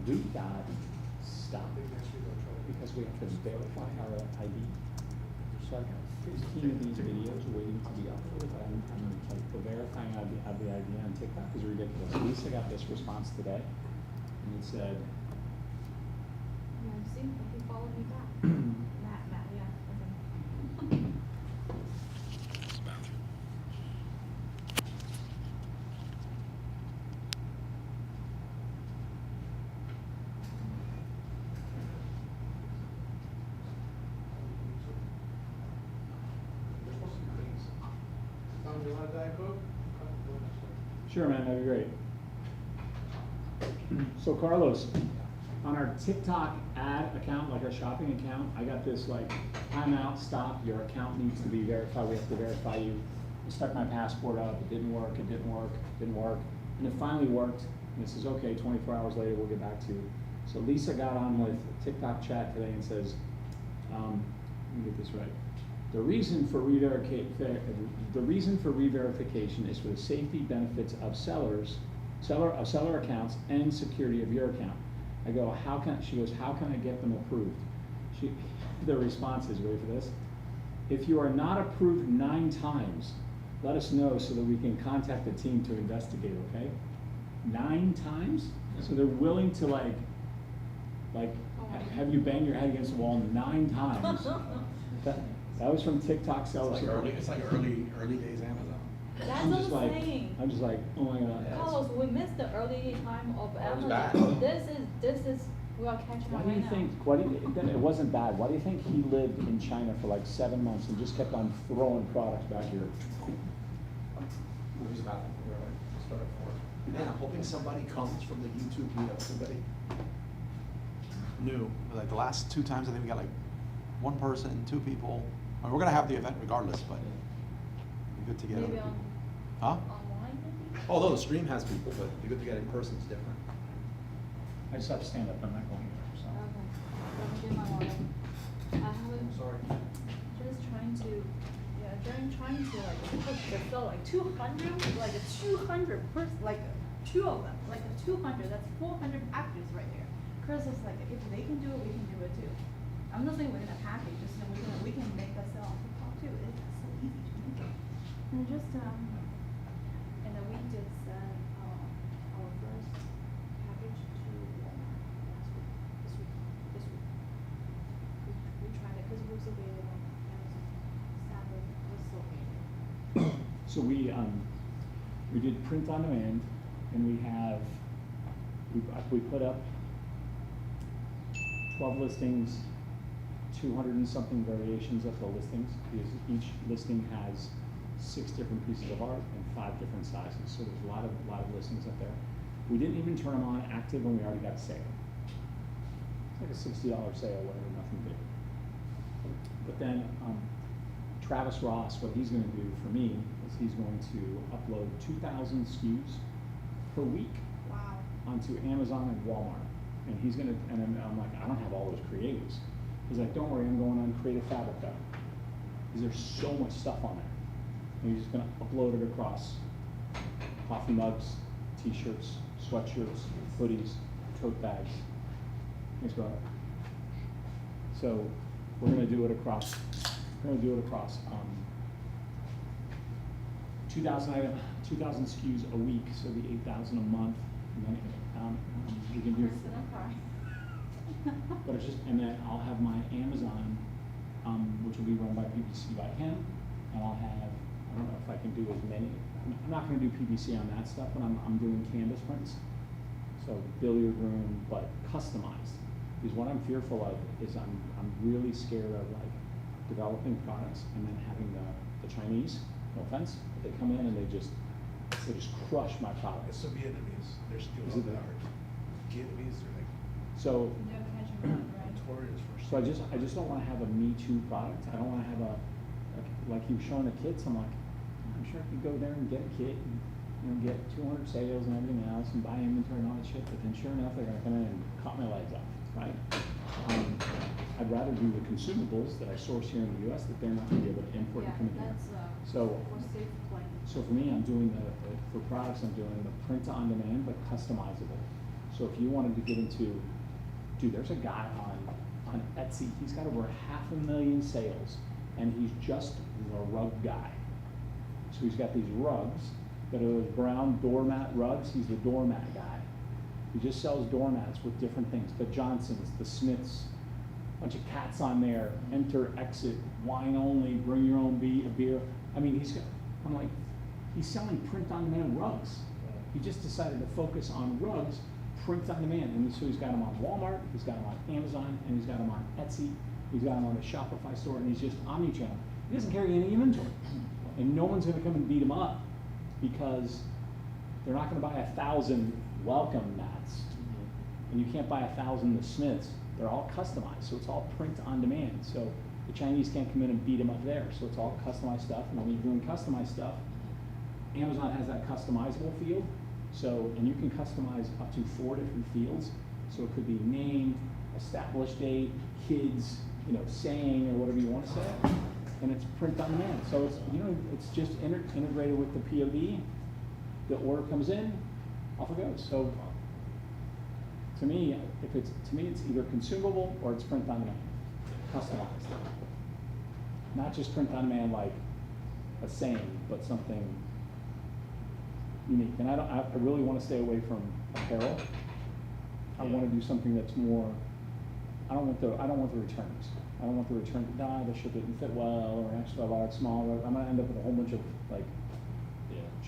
we got stopped because we have to verify our ID. So I got 15 of these videos waiting to be uploaded, but I'm like, the verifying of the ID on TikTok is ridiculous. Lisa got this response today, and it said, yeah, see, he followed me back. Matt, yeah. Okay. Tom, do you want a Diet Coke? sure, man, that'd be great. So Carlos, on our TikTok ad account, like our shopping account, I got this like, timeout, stop, your account needs to be verified, we have to verify you. I stuck my passport up, it didn't work, it didn't work, it didn't work. And it finally worked, and it says, okay, 24 hours later, we'll get back to you. So Lisa got on with TikTok chat today and says, let me get this right. The reason for re-verification is for the safety benefits of seller accounts and security of your account. I go, she goes, how can I get them approved? The response is, ready for this? If you are not approved 9 times, let us know so that we can contact the team to investigate, okay? 9 times? So they're willing to like have you bang your head against the wall 9 times. That was from TikTok sellers. It's like early days Amazon. That's I'm what just I'm like, saying. I'm just like, oh my god. Carlos, we missed the early time of Amazon. bad. This is, we are catching Why up do right you now. think, it wasn't bad, why do you think he lived in China for like 7 months and just kept on throwing products back here? It was about to start at 4. Man, I'm hoping somebody comes from the YouTube meetup, somebody new. Like the last 2 times, I think we got like 1 person, 2 people. I mean, we're gonna have the event regardless, but it'd be good to get Maybe other people. on, Huh? online maybe? Although the stream has people, but it'd be good to get in person, it's different. I just have to stand up, I'm not going anywhere, so. Okay, let me get my water. I haven't, Sorry. just trying to, trying to like put the fill like 200, like a 200 like 2 of them, like a 200, that's 400 packages right there. Chris is like, if they can do it, we can do it too. I'm not saying we're gonna package, just that we can make that sell on TikTok too. It's so easy to make it. And just and then we did send our first package to Walmart last week. This week. We tried it because it was available on Amazon. Sadly, it was so available. So we did print on demand, and we put up 12 listings, 200 and something variations of the listings, because each listing has 6 different pieces of art and 5 different sizes. So there's a lot of listings up there. We didn't even turn them on active when we already got a sale. It's like a $60 sale, whatever, nothing big. But then Travis Ross, what he's going to do for me is he's going to upload 2,000 SKUs per week Wow. onto Amazon and Walmart. And he's gonna, and I'm like, I don't have all those creatives. He's like, don't worry, I'm going on Creative Fabric though. Because there's so much stuff on there. And he's just gonna upload it across coffee mugs, t-shirts, sweatshirts, hoodies, tote bags. Thanks, brother. So we're gonna do it across 2,000 SKUs a week, so the 8,000 a month. And then we can do. Chris gonna cry. But it's just, and then I'll have my Amazon, which will be run by PPC by him, and I'll have, I don't know if I can do as many, I'm not gonna do PPC on that stuff, but I'm doing canvas prints. So billiard room, but customized. Because what I'm fearful of is I'm really scared of like developing products and then having the Chinese, no offense, but they come in and they just crush my product. It's the Vietnamese, they're still Is it on the- art. Vietnamese are like So, They're catching on, right? notorious for. so I just don't want to have a Me Too product. I don't want to have like he was showing the kits. I'm like, I'm sure I could go there and get a kit and get 200 sales and everything else and buy inventory and all that shit. But then sure enough, they're gonna come in and cut my legs off, right? I'd rather do the consumables that I source here in the U.S. that they're not gonna be able to import and come in here. That's So, for safe play. so for me, I'm doing for products, I'm doing the print on demand but customizable. So if you wanted to get into, dude, there's a guy on Etsy, he's got over 500,000 sales, and he's just the rug guy. So he's got these rugs that are those brown doormat rugs, he's the doormat guy. He just sells doormats with different things, the Johnsons, the Smiths, bunch of cats on there, enter, exit, wine only, bring your own beer. I mean, I'm like, he's selling print-on-demand rugs. He just decided to focus on rugs, print on demand. And so he's got them on Walmart, he's got them on Amazon, and he's got them on Etsy, he's got them on the Shopify store, and he's just omni-channel. He doesn't carry any inventory. And no one's gonna come and beat him up because they're not gonna buy 1,000 welcome mats. And you can't buy 1,000 the Smiths. They're all customized, so it's all print on demand. So the Chinese can't come in and beat him up there. So it's all customized stuff. And when you're doing customized stuff, Amazon has that customizable field. So, and you can customize up to 4 different fields. So it could be name, established date, kids, saying, or whatever you want to say. And it's print on demand. So it's, it's just integrated with the POD. The order comes in, off it goes. So to me, it's either consumable or it's print on demand, customized. Not just print on demand like a saying, but something unique. And I really want to stay away from apparel. I want to do something that's more. I don't want the returns. I don't want the return to die. The shirt didn't fit well, or extra large, small. I'm gonna end up with a whole bunch of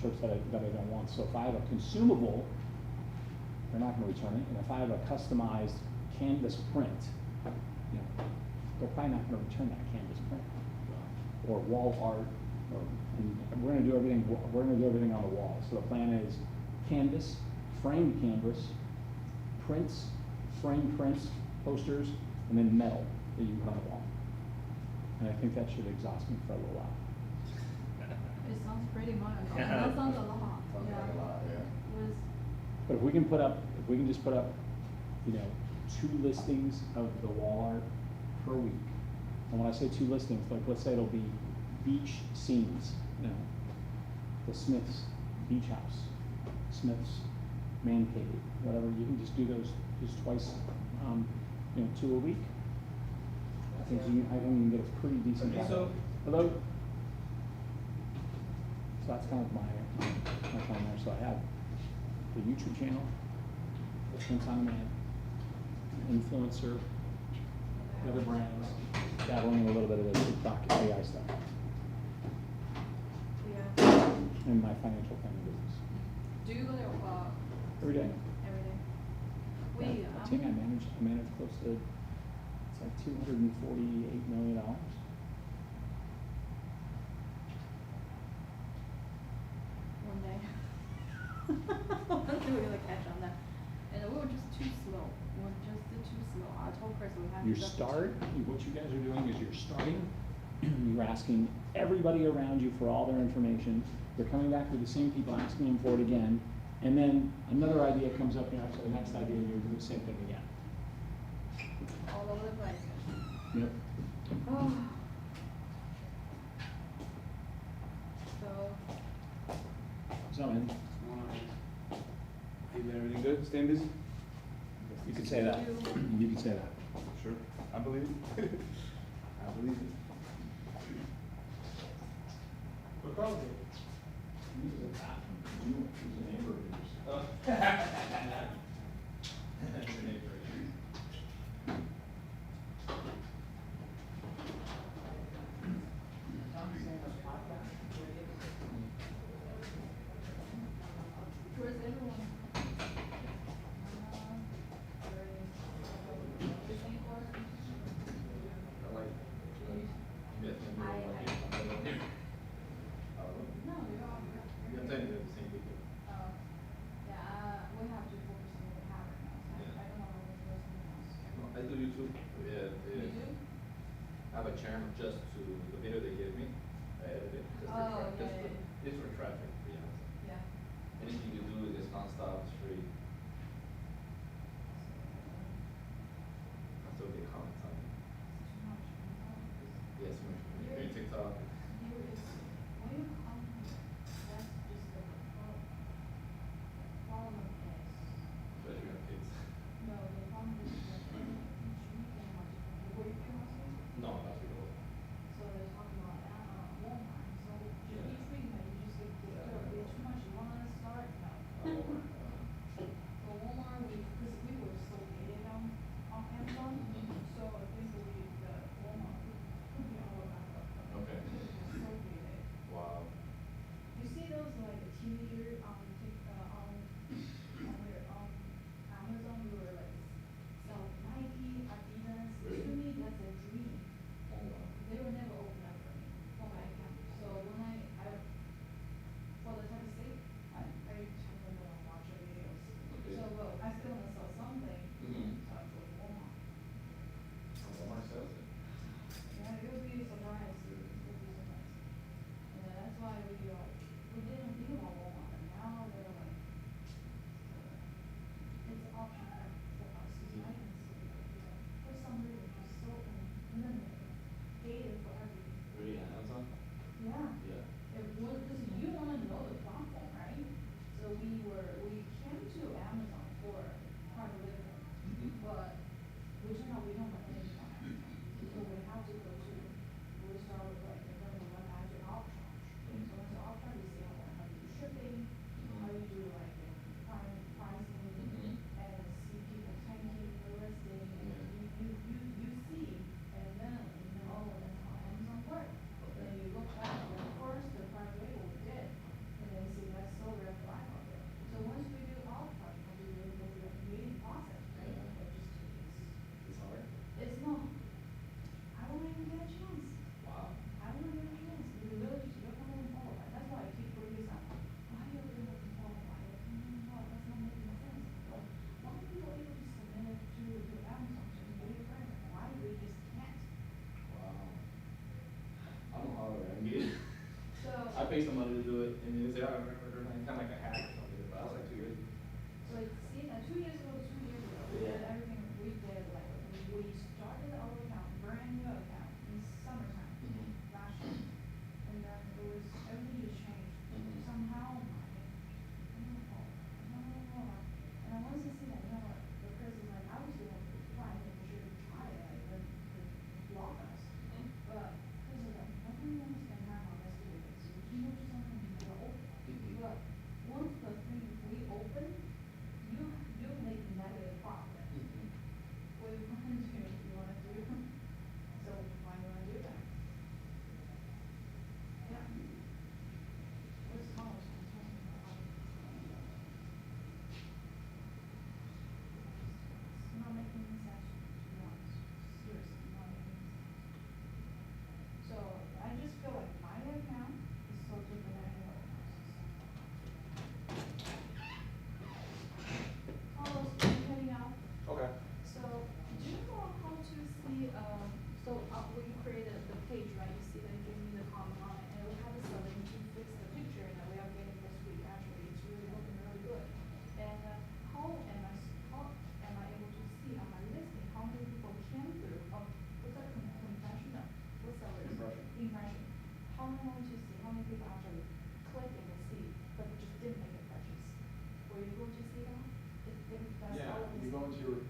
shirts that I don't want. So if I have a consumable, they're not gonna return it. And if I have a customized canvas print, they're probably not gonna return that canvas print. Or wall art, and we're gonna do everything. We're gonna do everything on the wall. So the plan is canvas, framed canvas, prints, framed prints, posters, and then metal that you put on the wall. And I think that should exhaust me for a little while. It sounds pretty much. Yeah. That sounds a lot. Sounds Yeah. like a lot, yeah. It was, But if we can just put up, 2 listings of the wall art per week. And when I say 2 listings, like let's say it'll be beach scenes, the Smiths beach house, Smiths man cave, whatever. You can just do those just twice, 2 a week. I think you can get a pretty decent. Okay, so- Hello. So that's kind of my plan there. So I have the YouTube channel, the print on demand, influencer, the other brands, dabbling in a little bit of the TikTok AI stuff, yeah. and my financial planning business. Do you go there Every day. every day? We, I think I manage close to, it's like $248 million. one day. We're gonna catch on that. And we were just too slow. We were just too slow. I told Chris we have to. What you guys are doing is you're starting, you're asking everybody around you for all their information. You're coming back with the same people, asking them for it again. And then another idea comes up, so the next idea, you're doing the same thing again. All over the place. Yep. Oh. So, So, man, You been everything good? Staying busy? you can say that. You can say that. Sure. I believe it. I believe it. What called it? Oh. where's everyone? No, you're all good. We have to focus on what we have right now, so I don't know what's else. I do YouTube. Yeah, You do? I have a channel just to the video they gave me. I edit it just Oh, for yeah, yeah. just for traffic, to be honest. Yeah. Anything you do is nonstop, it's free. I still get comments on it. Yes, when you're doing TikTok. Especially on kids.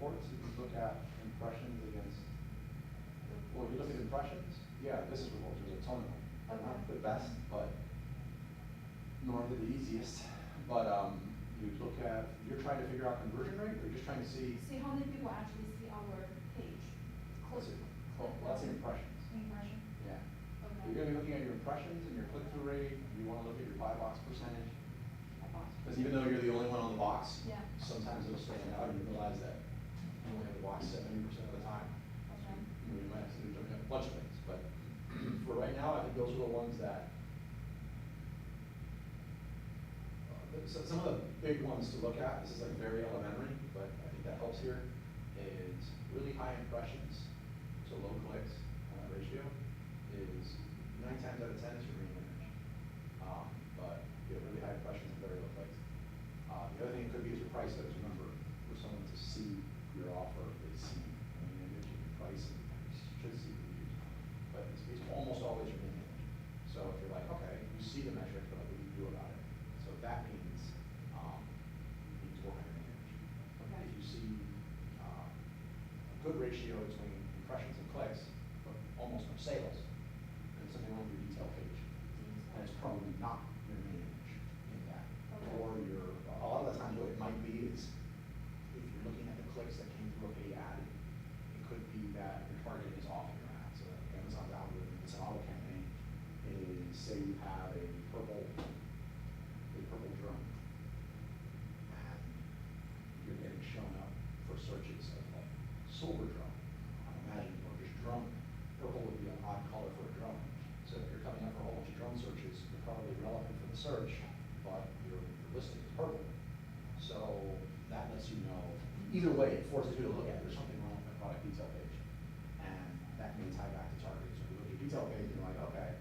reports, if you look at impressions against, well, if you look at impressions, yeah, this is reports, there's a ton of them. They're not the best, but nor the easiest. But you look at, you're trying to figure out conversion rate, or you're just trying to see, See how many people actually see our page. what's it, well, that's impressions. Impression. Yeah. Okay. You're gonna be looking at your impressions and your click-through rate, you wanna look at your buy box percentage. Because even though you're the only one on the box, Yeah. sometimes it'll stand out and you realize that you only have the box 70% of the time. Okay. You might have to do a bunch of things, but for right now, I think those are the ones that, so some of the big ones to look at, this is like very elementary, but I think that helps here, is really high impressions, so low clicks, ratio, is 9 times out of 10 is your main image. But you have really high impressions and very low clicks. The other thing it could be is your price, though, remember, for someone to see your offer, they see the main image and your price, and you should see the reviews. But it's almost always your main image. So if you're like, okay, you see the metric, but what do you do about it? So that means work on your main image. Okay. If you see a good ratio between impressions and clicks, but almost no sales, then something wrong with your detail page. And it's probably not your main image in that. Okay. Or a lot of the times what it might be is, if you're looking at the clicks that came through a paid ad, it could be that your targeting is off in your ad. So Amazon's algorithm, it's an auto campaign, is say you have a purple drone, and you're getting shown up for searches of like silver drone. I'm imagining, or just drone. Purple would be an odd color for a drone. So if you're coming up for a whole bunch of drone searches, you're probably relevant for the search, but your listing is purple. So that lets you know, either way, it forces you to look at, there's something wrong with my product detail page. And that may tie back to targeting. So if you look at your detail page, you're like, okay,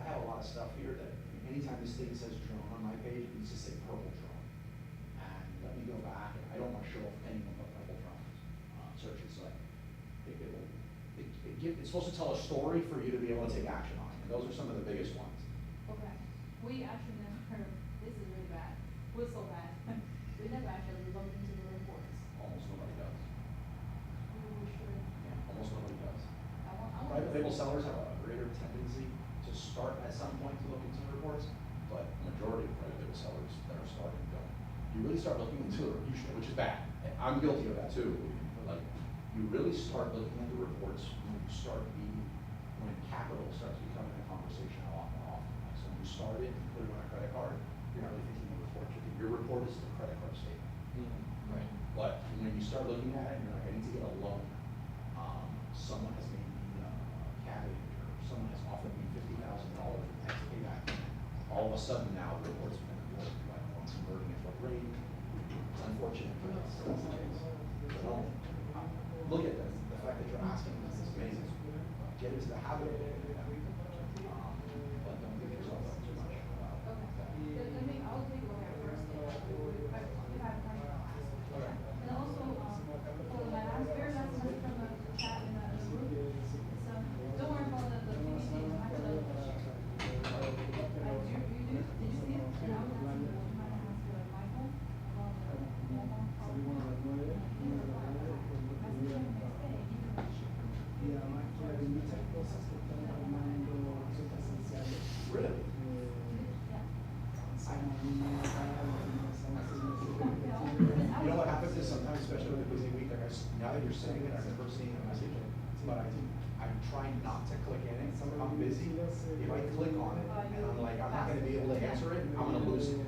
I have a lot of stuff here that anytime this thing says drone on my page, it needs to say purple drone. And let me go back, and I don't want to show off anyone but purple drones searches. So it's supposed to tell a story for you to be able to take action on. And those are some of the biggest ones. Okay. We actually never, this is really bad. We're so bad. We never actually looked into the reports. Almost nobody does. We should. Yeah, almost nobody does. I want Private label sellers have a greater tendency to start at some point to look into the reports, but the majority of private label sellers that are starting don't. You really start looking into it, which is bad. I'm guilty of that too. But like, you really start looking at the reports when you start when capital starts becoming a conversation a lot more often. Like, so when you start it, you put it on a credit card, you're not really thinking of reports. Your report is the credit card statement. Right. But when you start looking at it, you're like, I need to get a loan. Someone has made me a cabinet, or someone has offered me $50,000 with X payback. All of a sudden now the report's been like, I'm converting at what rate? It's unfortunate, but that's the case. So don't look at this. The fact that you're asking this is amazing. Get into the habit of doing that. But don't give yourself up too much. Okay. Let me, I'll take a look at it first. If I have time, I'll ask. Okay. And also, for my very last message from the chat in the group, so don't worry about the PPT. I have another question. Did you see it? And I was asking, I asked Michael about the mobile policy. He replied, I see him next day, he mentioned. Really? You know what happens is sometimes, especially with a busy week, like now that you're saying it, I've never seen a message, but I'm trying not to click in it. I'm busy. If I click on it and I'm like, I'm not gonna be able to answer it, I'm gonna lose it.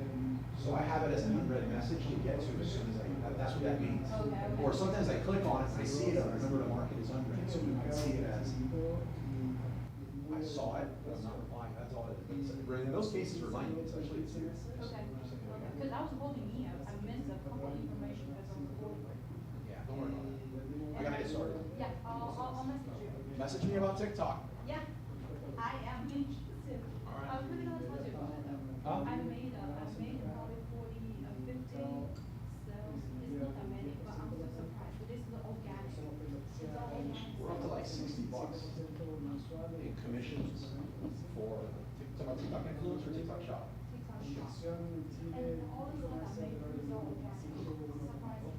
So I have it as an unread message to get to as soon as that's what that means. Okay. Or sometimes I click on it and I see it, and I remember to mark it as unread, so you might see it as, I saw it, but I'm not replying, that's all it is. In those cases, remind me, especially if it's serious. Okay, because I was holding me, I missed a couple of information because I was holding it. Yeah, don't worry about it. I gotta get started. Yeah, I'll message you. Message me about TikTok. Yeah, I am interested. All right. I was really gonna talk to you about it though. Oh. I made probably 40, 50 sales. It's not that many, but I'm so surprised. But this is the organic. It's all organic. We're up to like $60 in commissions for TikTok influence or TikTok shop. TikTok shop. And all the stuff I made is all organic. Surprising.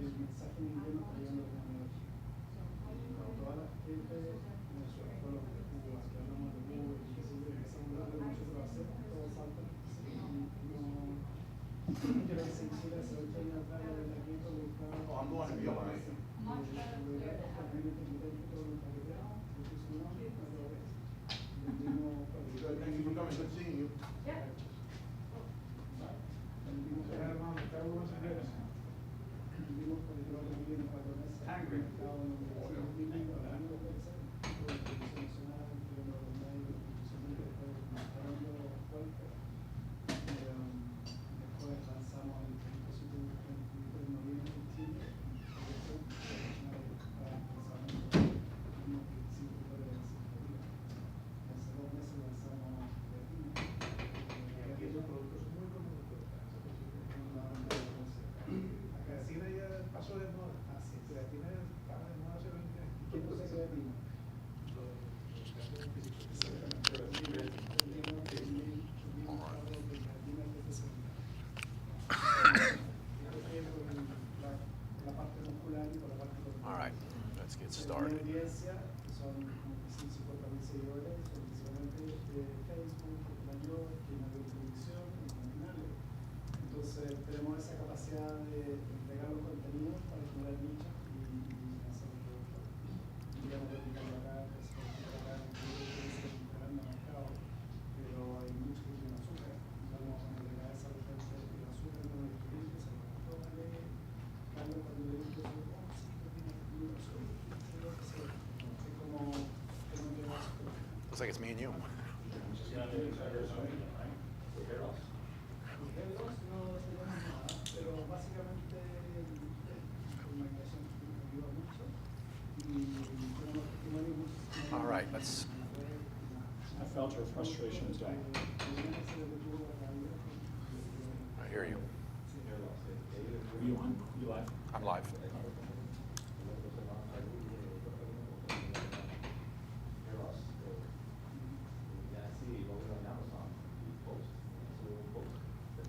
mensaje en inglés no está llegando de manera chica. Toda la gente, Venezuela, todo lo que Cuba, que hablamos de Cuba, y que se empezamos a hablar de mucho pero hacer, todo salta. Yo creo que se hiciera hace 8 años atrás, la verdad que esto buscaba. Oh, I'm going to be all right. Good, thank you for coming, good seeing you. Después lanzamos el dispositivo en noviembre en Chile. Hace 2 meses lanzamos Aquellos productos son muy comunes. China ya pasó de moda. Así es. China estaba de moda hace 20 años. ¿Qué proceso de vino? All right, let's get started. Son 50.000 seguidores, principalmente de Facebook, mayor, canal de televisión y canales. Entonces tenemos esa capacidad de entregar los contenidos para generar nichos y hacer un producto. Digamos, replicarlo acá, replicarlo acá, replicarlo en el mercado, pero hay muchos que tienen azúcar. Vamos a entregar esa referencia de azúcar con el cliente, se lo tómale, Carlos cuando le dice, oh, sí, que tiene azúcar, es como que no lleva azúcar. Looks like it's me and you. No tenemos nada, pero básicamente la migración ayuda mucho y tenemos testimonios. All right, let's. I felt your frustration today. I hear you. Are you on? You live? I'm live.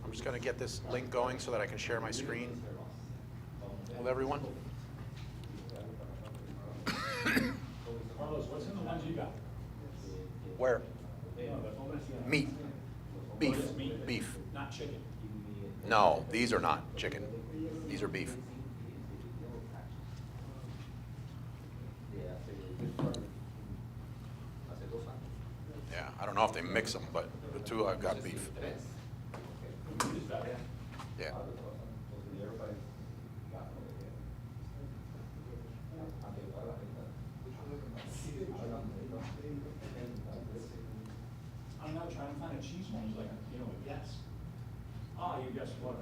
I'm just going to get this link going so that I can share my screen with everyone. Carlos, what's in the ones you got? Where? No, Meat. Beef. Oh, it's meat. Beef. Not chicken. No, these are not chicken. These are beef. Yeah, I don't know if they mix them, but the two I've got beef. Yeah. I'm not trying to find a cheese one, like, you know, a guess. Ah, you guessed what?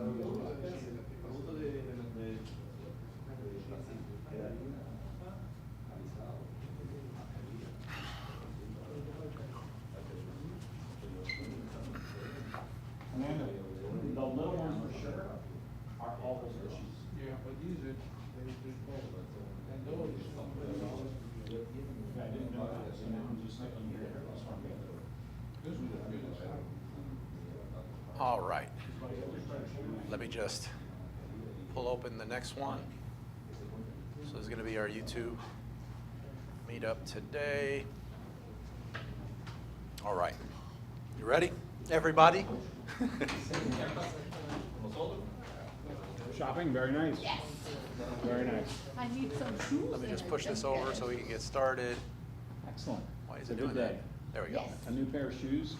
Amanda, the little ones for sure are all those cheese. Yeah, but these are, they're both. And those, Yeah, I didn't know that, so now I'm just thinking here, that's what I'm getting. this was the good. All right. Let me just pull open the next one. So this is going to be our YouTube meetup today. All right. You ready, everybody? Shopping, very nice. Yes. Very nice. I need some shoes. Let me just push this over so we can get started. Excellent. Why is It's it a doing good that? day. There we go. Yes. A new pair of shoes.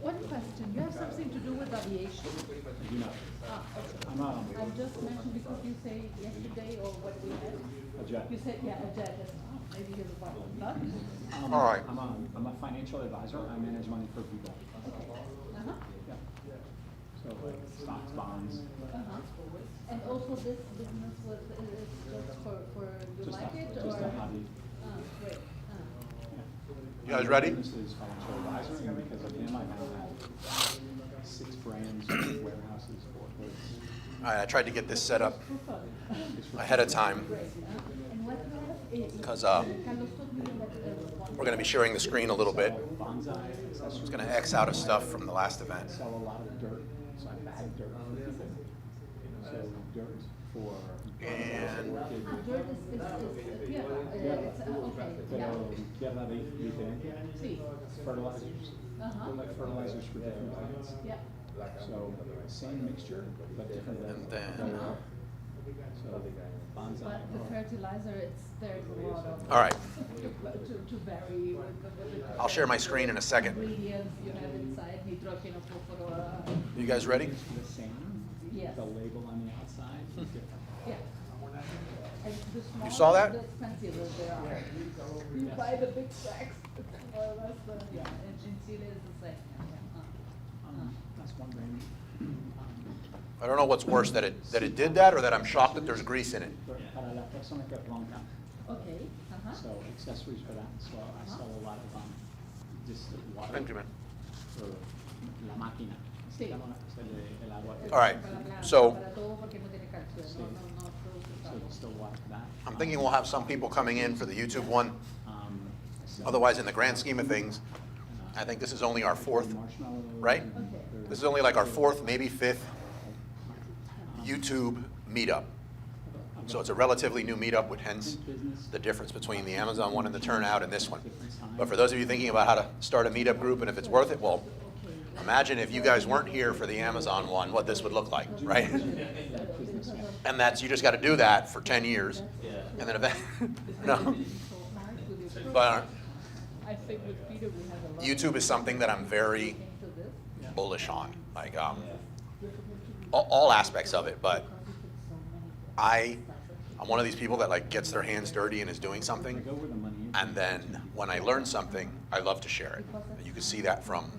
One question, you have something to do with aviation? I do not. Ah, okay. I'm I just mentioned because you say yesterday or what we had. a jet. You said, yeah, a jet, maybe here's a bottle, not? All right. I'm a financial advisor. I manage money for people. Okay. Uh-huh. Yeah. So like stocks, bonds. Uh-huh. And also this business was, is just for, you Just like a- it or? just a hobby. Great. You guys ready? Business is financial advisory because of him, I now have 6 brands, warehouses, forklifts. All right, I tried to get this set up ahead of time Great. And what you have is. because Carlos told me that one We're going to be sharing the screen a little bit. Sell bonsai accessories. I'm just going to X out of stuff from the last event. Sell a lot of dirt, so I bag dirt for people. So dirt for. And- Dirt is tierra, okay, yeah. Pero tierra diferente. Sí. Fertilizers. Uh-huh. Like fertilizers for different plants. Yeah. So same mixture, but different. And then- So bonsai. But the fertilizer, there's a lot of. All right. To vary with the. I'll share my screen in a second. Ingredients you have inside, nitrógeno, fósforo. You guys ready? The same. Yes. The label on the outside is different. Yeah. And the smaller, You saw that? the expensive they are. You buy the big sacks, more or less, yeah, in Chile is the same, yeah. That's one brand. I don't know what's worse, that it did that, or that I'm shocked that there's grease in it. Para la persona que ronca. Okay, So accessories for that. So I sell a lot of just water. Thank you, man. For la máquina. Sí. El agua. All right, so- Para todo porque no tiene calcio, Sí. no produce So tanto. you still water for that. I'm thinking we'll have some people coming in for the YouTube one. Otherwise, in the grand scheme of things, I think this is only our fourth, right? This is only like our fourth, maybe fifth YouTube meetup. So it's a relatively new meetup, with hence the difference between the Amazon one and the turnout and this one. But for those of you thinking about how to start a meetup group and if it's worth it, well, imagine if you guys weren't here for the Amazon one, what this would look like, right? And that's, you just got to do that for 10 years. And then no. But I think with Peter we have a lot. YouTube is something that I'm very into this. bullish on, like all aspects of it. But I'm one of these people that like gets their hands dirty and is doing something, Go where the money is. and then when I learn something, I love to share it. You can see that from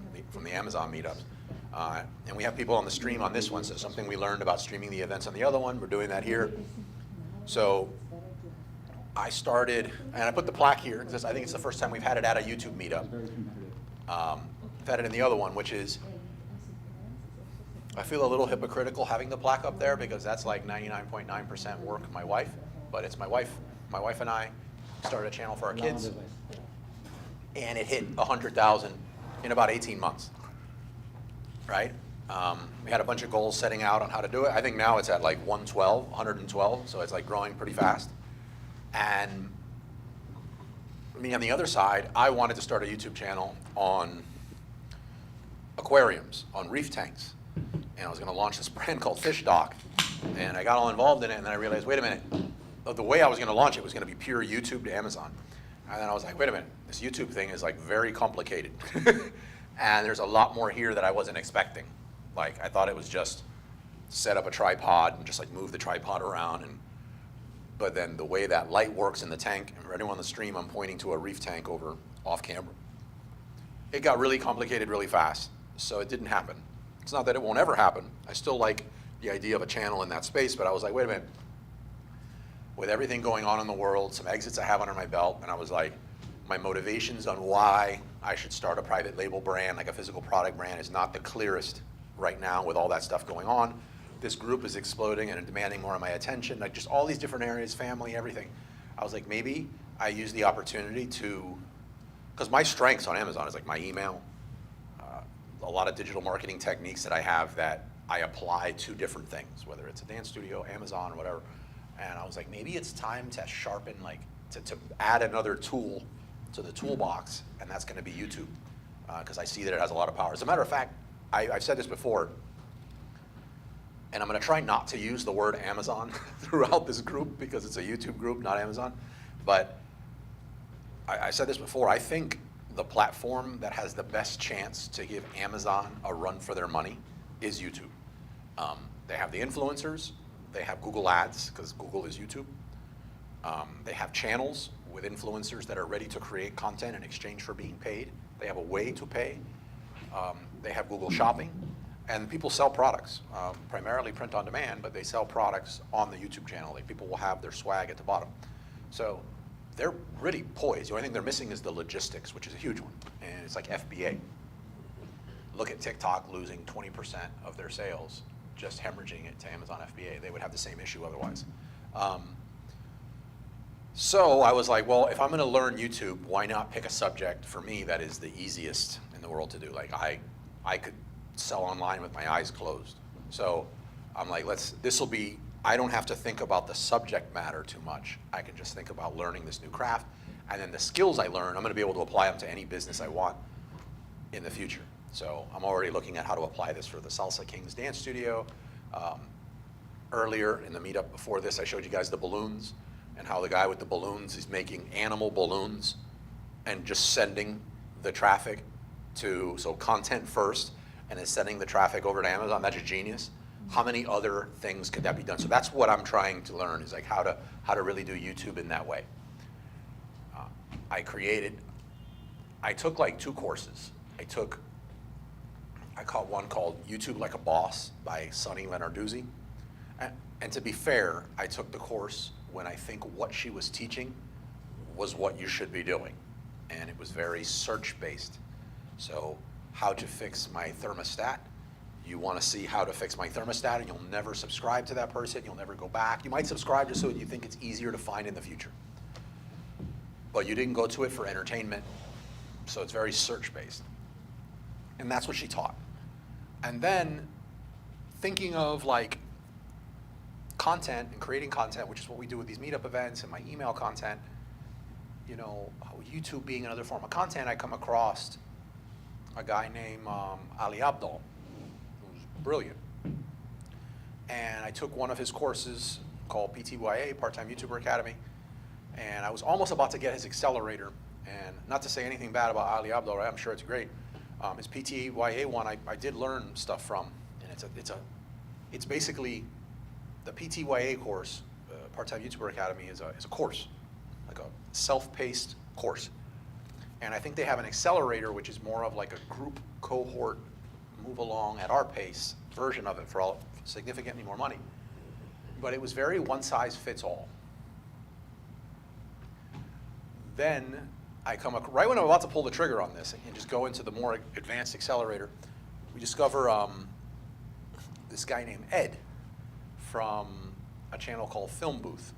the Amazon meetups. And we have people on the stream on this one, so something we learned about streaming the events on the other one, we're doing that here. So I started, and I put the plaque here, because I think it's the first time we've had it at a YouTube meetup. Very competitive. We've had it in the other one, which is, I feel a little hypocritical having the plaque up there, because that's like 99.9% work of my wife, but it's my wife. My wife and I started a channel for our kids, and it hit 100,000 in about 18 months, right? We had a bunch of goals setting out on how to do it. I think now it's at like 112, so it's like growing pretty fast. And me on the other side, I wanted to start a YouTube channel on aquariums, on reef tanks. And I was gonna launch this brand called Fish Doc. And I got all involved in it, and then I realized, wait a minute, the way I was gonna launch it was gonna be pure YouTube to Amazon. And then I was like, wait a minute, this YouTube thing is like very complicated. And there's a lot more here that I wasn't expecting. Like, I thought it was just set up a tripod and just like move the tripod around. But then the way that light works in the tank, and for anyone on the stream, I'm pointing to a reef tank over off camera. It got really complicated really fast, so it didn't happen. It's not that it won't ever happen. I still like the idea of a channel in that space, but I was like, wait a minute. With everything going on in the world, some exits I have under my belt, and I was like, my motivations on why I should start a private label brand, like a physical product brand, is not the clearest right now with all that stuff going on. This group is exploding and demanding more of my attention, like just all these different areas, family, everything. I was like, maybe I use the opportunity to, because my strengths on Amazon is like my email, a lot of digital marketing techniques that I have that I apply to different things, whether it's a dance studio, Amazon, or whatever. And I was like, maybe it's time to sharpen, like to add another tool to the toolbox, and that's gonna be YouTube, because I see that it has a lot of power. As a matter of fact, I've said this before, and I'm gonna try not to use the word Amazon throughout this group, because it's a YouTube group, not Amazon. But I said this before, I think the platform that has the best chance to give Amazon a run for their money is YouTube. They have the influencers, they have Google Ads, because Google is YouTube. They have channels with influencers that are ready to create content in exchange for being paid. They have a way to pay. They have Google Shopping, and people sell products, primarily print on demand, but they sell products on the YouTube channel. Like, people will have their swag at the bottom. So they're really poised. The only thing they're missing is the logistics, which is a huge one, and it's like FBA. Look at TikTok losing 20% of their sales, just hemorrhaging it to Amazon FBA. They would have the same issue otherwise. So I was like, well, if I'm going to learn YouTube, why not pick a subject for me that is the easiest in the world to do? Like I could sell online with my eyes closed. So I'm like, I don't have to think about the subject matter too much. I can just think about learning this new craft, and then the skills I learn, I'm going to be able to apply them to any business I want in the future. So I'm already looking at how to apply this for the Salsa Kings Dance Studio. Earlier in the meetup before this, I showed you guys the balloons and how the guy with the balloons is making animal balloons and just sending the traffic so content first, and then sending the traffic over to Amazon. That's a genius. How many other things could that be done? So that's what I'm trying to learn, is like how to really do YouTube in that way. I took like 2 courses. I caught one called YouTube Like a Boss by Sunny Lenarduzzi. And to be fair, I took the course when I think what she was teaching was what you should be doing. And it was very search-based. So how to fix my thermostat. You want to see how to fix my thermostat, and you'll never subscribe to that person. You'll never go back. You might subscribe just so you think it's easier to find in the future. But you didn't go to it for entertainment, so it's very search-based. And that's what she taught. And then thinking of like content and creating content, which is what we do with these meetup events and my email content, you know, YouTube being another form of content, I come across a guy named Ali Abdul, who's brilliant. And I took one of his courses called PTYA, Part-Time YouTuber Academy, and I was almost about to get his accelerator. And not to say anything bad about Ali Abdul, right? I'm sure it's great. His PTYA one, I did learn stuff from, and it's basically the PTYA course, Part-Time YouTuber Academy, is a course, like a self-paced course. And I think they have an accelerator, which is more of like a group cohort, move along at our pace version of it for significantly more money. But it was very one size fits all. Then right when I'm about to pull the trigger on this and just go into the more advanced accelerator, we discover this guy named Ed from a channel called Film Booth.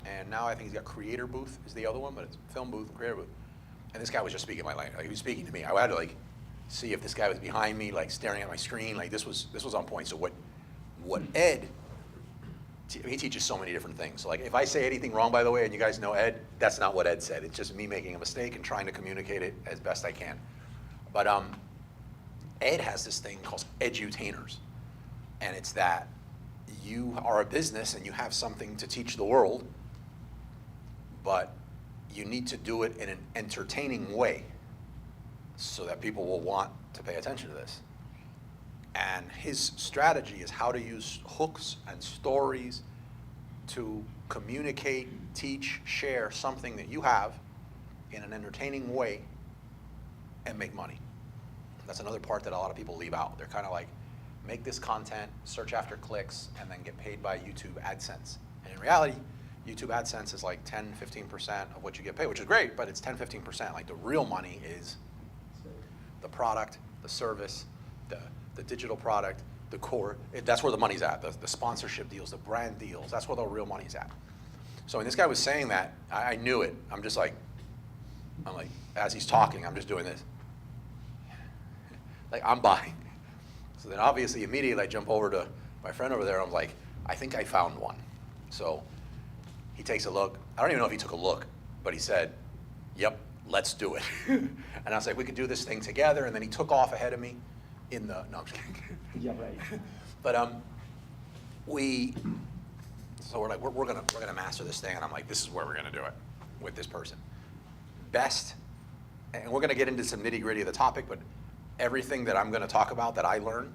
And now I think he's got Creator Booth is the other one, but it's Film Booth, Creator Booth. And this guy was just speaking my language. Like, he was speaking to me. I had to like see if this guy was behind me, like staring at my screen. Like this was on point. So what Ed, he teaches so many different things. So like if I say anything wrong, by the way, and you guys know Ed, that's not what Ed said. It's just me making a mistake and trying to communicate it as best I can. But Ed has this thing called edutainers. And it's that you are a business and you have something to teach the world, but you need to do it in an entertaining way so that people will want to pay attention to this. And his strategy is how to use hooks and stories to communicate, teach, share something that you have in an entertaining way and make money. That's another part that a lot of people leave out. They're kind of like, make this content, search after clicks, and then get paid by YouTube AdSense. And in reality, YouTube AdSense is like 10, 15% of what you get paid, which is great, but it's 10, 15%. Like the real money is the product, the service, the digital product, the core. That's where the money's at, the sponsorship deals, the brand deals. That's where the real money's at. So when this guy was saying that, I knew it. I'm like, as he's talking, I'm just doing this. Like, I'm buying. So then obviously, immediately I jump over to my friend over there. I'm like, I think I found one. So he takes a look. I don't even know if he took a look, but he said, yep, let's do it. And I was like, we could do this thing together. And then he took off ahead of me no, I'm just kidding. Yeah, right. But so we're like, we're gonna master this thing. And I'm like, this is where we're gonna do it with this person. Best, and we're gonna get into some nitty gritty of the topic, but everything that I'm gonna talk about that I learned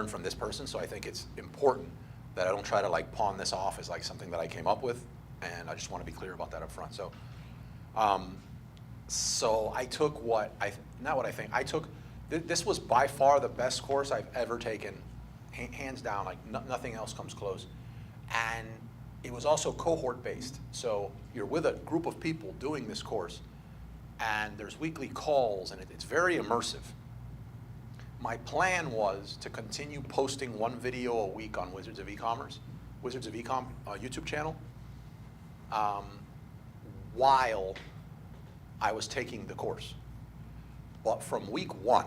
from this person. So I think it's important that I don't try to like pawn this off as like something that I came up with. And I just want to be clear about that up front. So, so I took this was by far the best course I've ever taken, hands down, like nothing else comes close. And it was also cohort based. So you're with a group of people doing this course, and there's weekly calls, and it's very immersive. My plan was to continue posting one video a week on Wizards of E-Commerce YouTube channel. while I was taking the course. But from week one,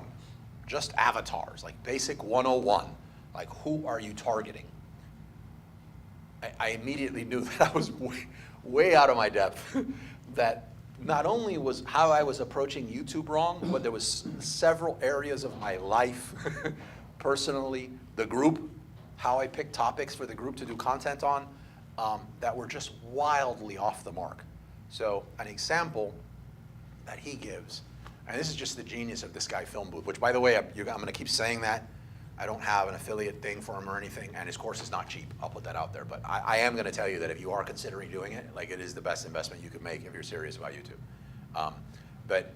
just avatars, like basic 101, like who are you targeting? I immediately knew that I was way out of my depth. That not only was how I was approaching YouTube wrong, but there was several areas of my life, personally, the group, how I picked topics for the group to do content on, that were just wildly off the mark. So an example that he gives, and this is just the genius of this guy, Film Booth, which by the way, I'm going to keep saying that. I don't have an affiliate thing for him or anything, and his course is not cheap. I'll put that out there. But I am going to tell you that if you are considering doing it, like it is the best investment you can make if you're serious about YouTube. But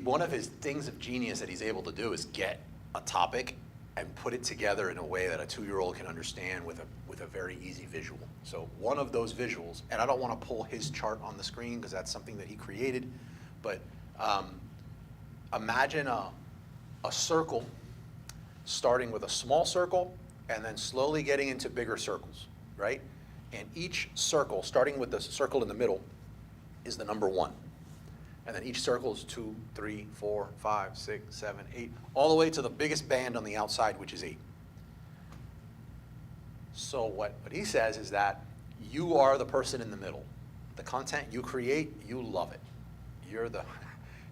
one of his things of genius that he's able to do is get a topic and put it together in a way that a 2-year-old can understand with a very easy visual. So one of those visuals, and I don't want to pull his chart on the screen because that's something that he created, but imagine a circle starting with a small circle and then slowly getting into bigger circles, right? And each circle, starting with the circle in the middle, is the number 1. And then each circle is 2, 3, 4, 5, 6, 7, 8, all the way to the biggest band on the outside, which is 8. So what he says is that you are the person in the middle. The content you create, you love it.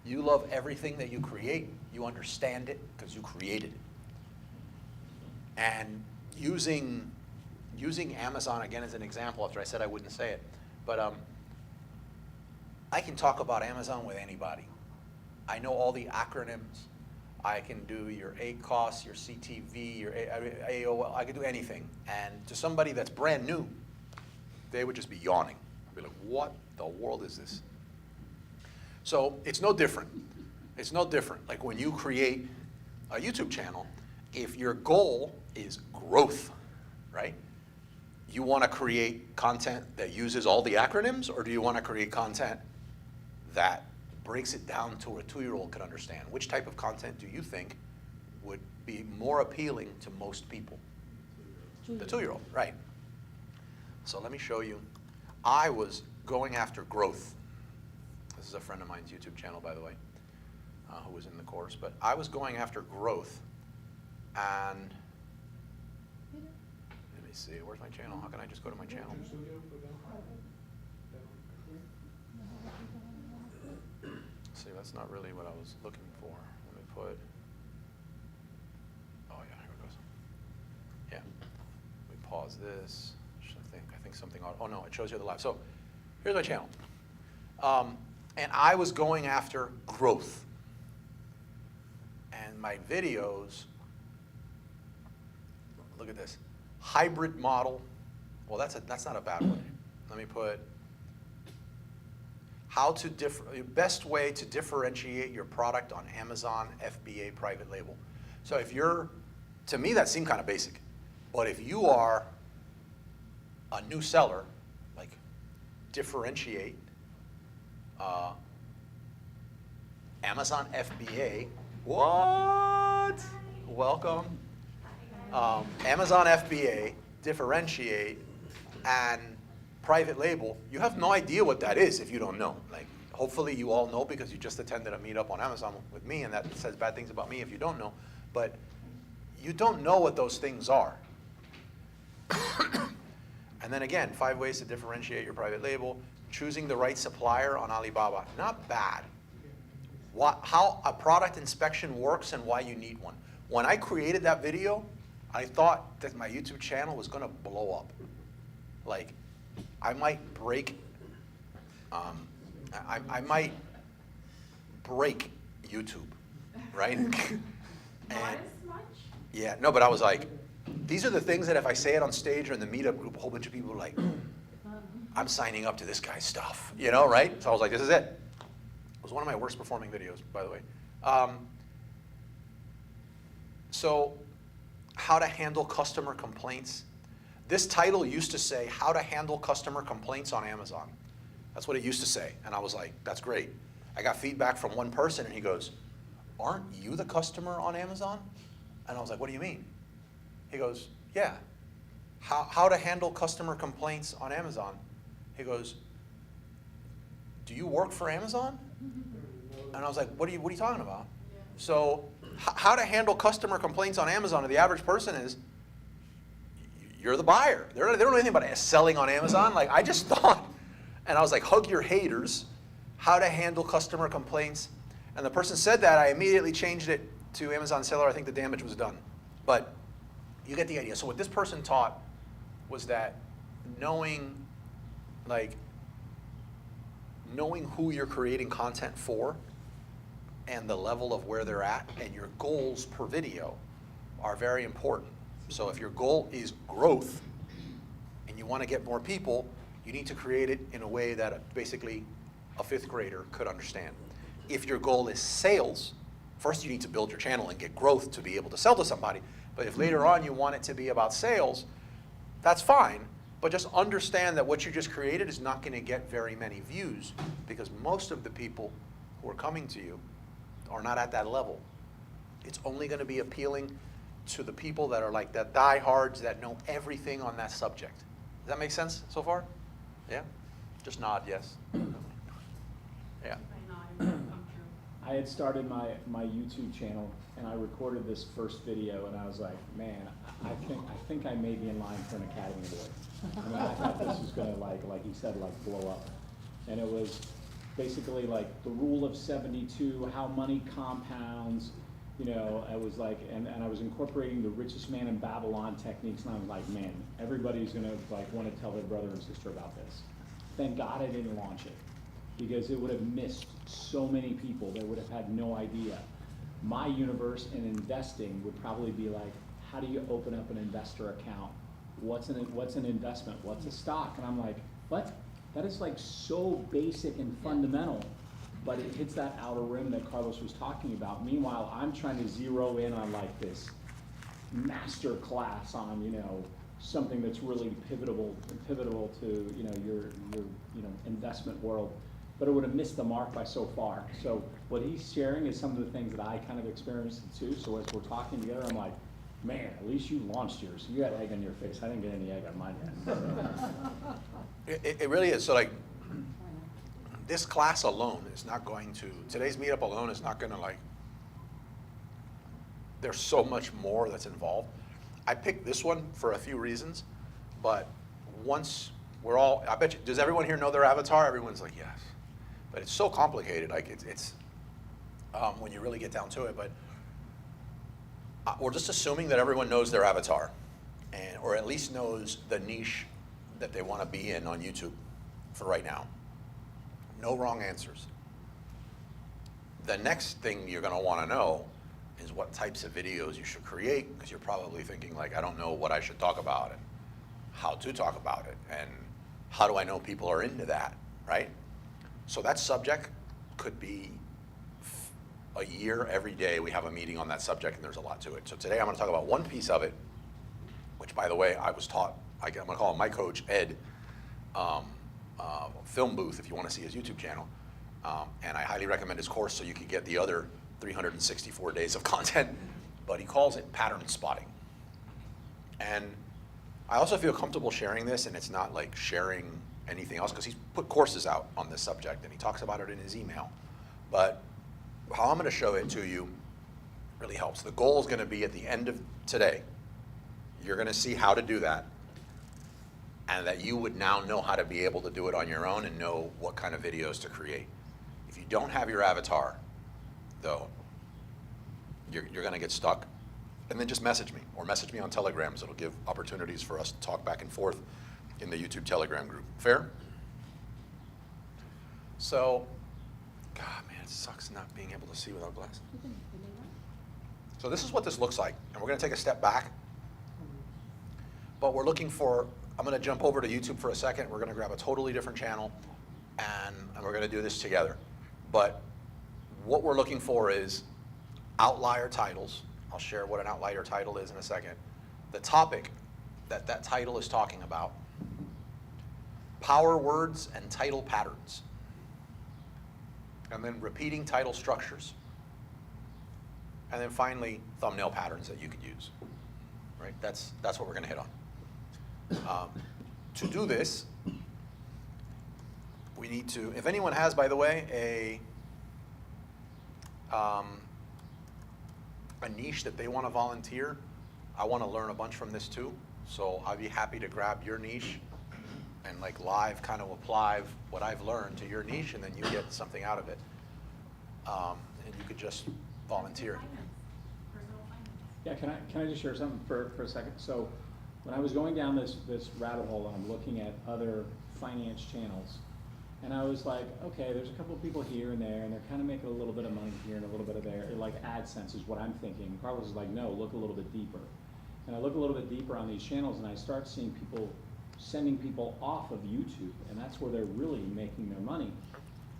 You love everything that you create. You understand it because you created it. And using Amazon again as an example, after I said I wouldn't say it, but I can talk about Amazon with anybody. I know all the acronyms. I can do your ACOS, your CTV, your AOL. I can do anything. And to somebody that's brand new, they would just be yawning. I'd be like, what the world is this? So it's no different. It's no different. Like when you create a YouTube channel, if your goal is growth, right? You want to create content that uses all the acronyms, or do you want to create content that breaks it down to where a 2-year-old can understand? Which type of content do you think would be more appealing to most people? The 2-year-old, right. So let me show you. I was going after growth. This is a friend of mine's YouTube channel, by the way, who was in the course. But I was going after growth. And let me see, where's my channel? How can I just go to my channel? See, that's not really what I was looking for. Let me put, oh yeah, here it goes. Yeah, we pause this. I think something, oh no, it shows you the live. So here's my channel. And I was going after growth. And my videos, look at this, hybrid model. Well, that's not a bad way. Let me put best way to differentiate your product on Amazon FBA private label. So if to me that seemed kind of basic, but if you are a new seller, like differentiate Amazon FBA. What? Welcome. Amazon FBA, differentiate, and private label. You have no idea what that is if you don't know. Like, hopefully you all know because you just attended a meetup on Amazon with me, and that says bad things about me if you don't know. But you don't know what those things are. And then again, 5 ways to differentiate your private label. Choosing the right supplier on Alibaba. Not bad. How a product inspection works and why you need one. When I created that video, I thought that my YouTube channel was going to blow up. Like, I might break, I might break YouTube, right? Not And, as much? yeah, no, but I was like, these are the things that if I say it on stage or in the meetup group, a whole bunch of people are like, I'm signing up to this guy's stuff, you know, right? So I was like, this is it. It was one of my worst performing videos, by the way. So, how to handle customer complaints. This title used to say, how to handle customer complaints on Amazon. That's what it used to say. And I was like, that's great. I got feedback from one person and he goes, aren't you the customer on Amazon? And I was like, what do you mean? He goes, yeah. how to handle customer complaints on Amazon. He goes, do you work for Amazon? And I was like, what are you talking about? Yeah. So how to handle customer complaints on Amazon to the average person is, you're the buyer. They don't know anything about selling on Amazon. Like, I just thought, and I was like, hug your haters, how to handle customer complaints. And the person said that, I immediately changed it to Amazon seller. I think the damage was done. But you get the idea. So what this person taught was that knowing who you're creating content for and the level of where they're at and your goals per video are very important. So if your goal is growth and you want to get more people, you need to create it in a way that basically a 5th grader could understand. If your goal is sales, first you need to build your channel and get growth to be able to sell to somebody. But if later on you want it to be about sales, that's fine. But just understand that what you just created is not going to get very many views, because most of the people who are coming to you are not at that level. It's only going to be appealing to the people that are like the diehards that know everything on that subject. Does that make sense so far? Yeah? Just nod yes. Yeah. I had started my YouTube channel and I recorded this first video and I was like, man, I think I may be in line for an Academy Award. I mean, I thought this was gonna like he said, like blow up. And it was basically like the rule of 72, how money compounds, you know, I was like, and I was incorporating the richest man in Babylon techniques, and I was like, man, everybody's gonna like want to tell their brother and sister about this. Thank God I didn't launch it, because it would have missed so many people that would have had no idea. My universe in investing would probably be like, how do you open up an investor account? What's an investment? What's a stock? And I'm like, what? That is like so basic and fundamental, but it hits that outer rim that Carlos was talking about. Meanwhile, I'm trying to zero in on like this master class on, you know, something that's really pivotal to, you know, your investment world. But it would have missed the mark by so far. So what he's sharing is some of the things that I kind of experienced too. So as we're talking together, I'm like, man, at least you launched yours. You got egg on your face. I didn't get any egg on mine yet. It really is. So like, this class alone is not going to, today's meetup alone is not going to like, there's so much more that's involved. I picked this one for a few reasons, but once we're all, I bet you, does everyone here know their avatar? Everyone's like, yes. But it's so complicated, like it's when you really get down to it, but we're just assuming that everyone knows their avatar, and or at least knows the niche that they want to be in on YouTube for right now. No wrong answers. The next thing you're going to want to know is what types of videos you should create, because you're probably thinking like, I don't know what I should talk about and how to talk about it, and how do I know people are into that, right? So that subject could be a year, every day we have a meeting on that subject, and there's a lot to it. So today I'm going to talk about one piece of it, which, by the way, I was taught, I'm going to call him my coach, Ed, Film Booth, if you want to see his YouTube channel. And I highly recommend his course so you can get the other 364 days of content. But he calls it pattern spotting. And I also feel comfortable sharing this, and it's not like sharing anything else, because he's put courses out on this subject, and he talks about it in his email. But how I'm going to show it to you really helps. The goal is going to be at the end of today, you're going to see how to do that, and that you would now know how to be able to do it on your own and know what kind of videos to create. If you don't have your avatar, though, you're going to get stuck. And then just message me, or message me on Telegrams. It'll give opportunities for us to talk back and forth in the YouTube Telegram group. Fair? So, God, man, it sucks not being able to see without glasses. So this is what this looks like. And we're going to take a step back. But we're looking for, I'm going to jump over to YouTube for a second. We're going to grab a totally different channel, and we're going to do this together. But what we're looking for is outlier titles. I'll share what an outlier title is in a second. The topic that that title is talking about. Power words and title patterns. And then repeating title structures. And then finally, thumbnail patterns that you could use. Right? That's what we're going to hit on. To do this, we need to, if anyone has, by the way, a niche that they want to volunteer, I want to learn a bunch from this too. So I'd be happy to grab your niche and like live kind of apply what I've learned to your niche, and then you get something out of it. And you could just volunteer. Yeah, can I just share something for a second? So when I was going down this rabbit hole and I'm looking at other finance channels, and I was like, okay, there's a couple of people here and there, and they're kind of making a little bit of money here and a little bit of there. Like AdSense is what I'm thinking. Carlos is like, no, look a little bit deeper. And I look a little bit deeper on these channels, and I start seeing people sending people off of YouTube, and that's where they're really making their money.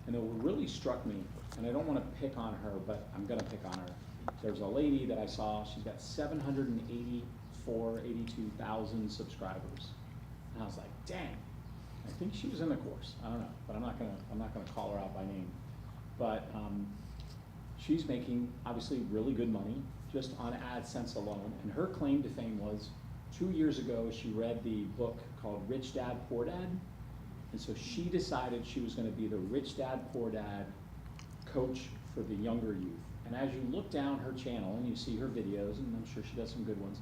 And what really struck me, and I don't want to pick on her, but I'm going to pick on her. There's a lady that I saw, she's got 82,000 subscribers. And I was like, dang, I think she was in the course. I don't know, but I'm not gonna call her out by name. But she's making obviously really good money just on AdSense alone. And her claim to fame was 2 years ago, she read the book called Rich Dad, Poor Dad. And so she decided she was gonna be the Rich Dad, Poor Dad coach for the younger youth. And as you look down her channel and you see her videos, and I'm sure she does some good ones,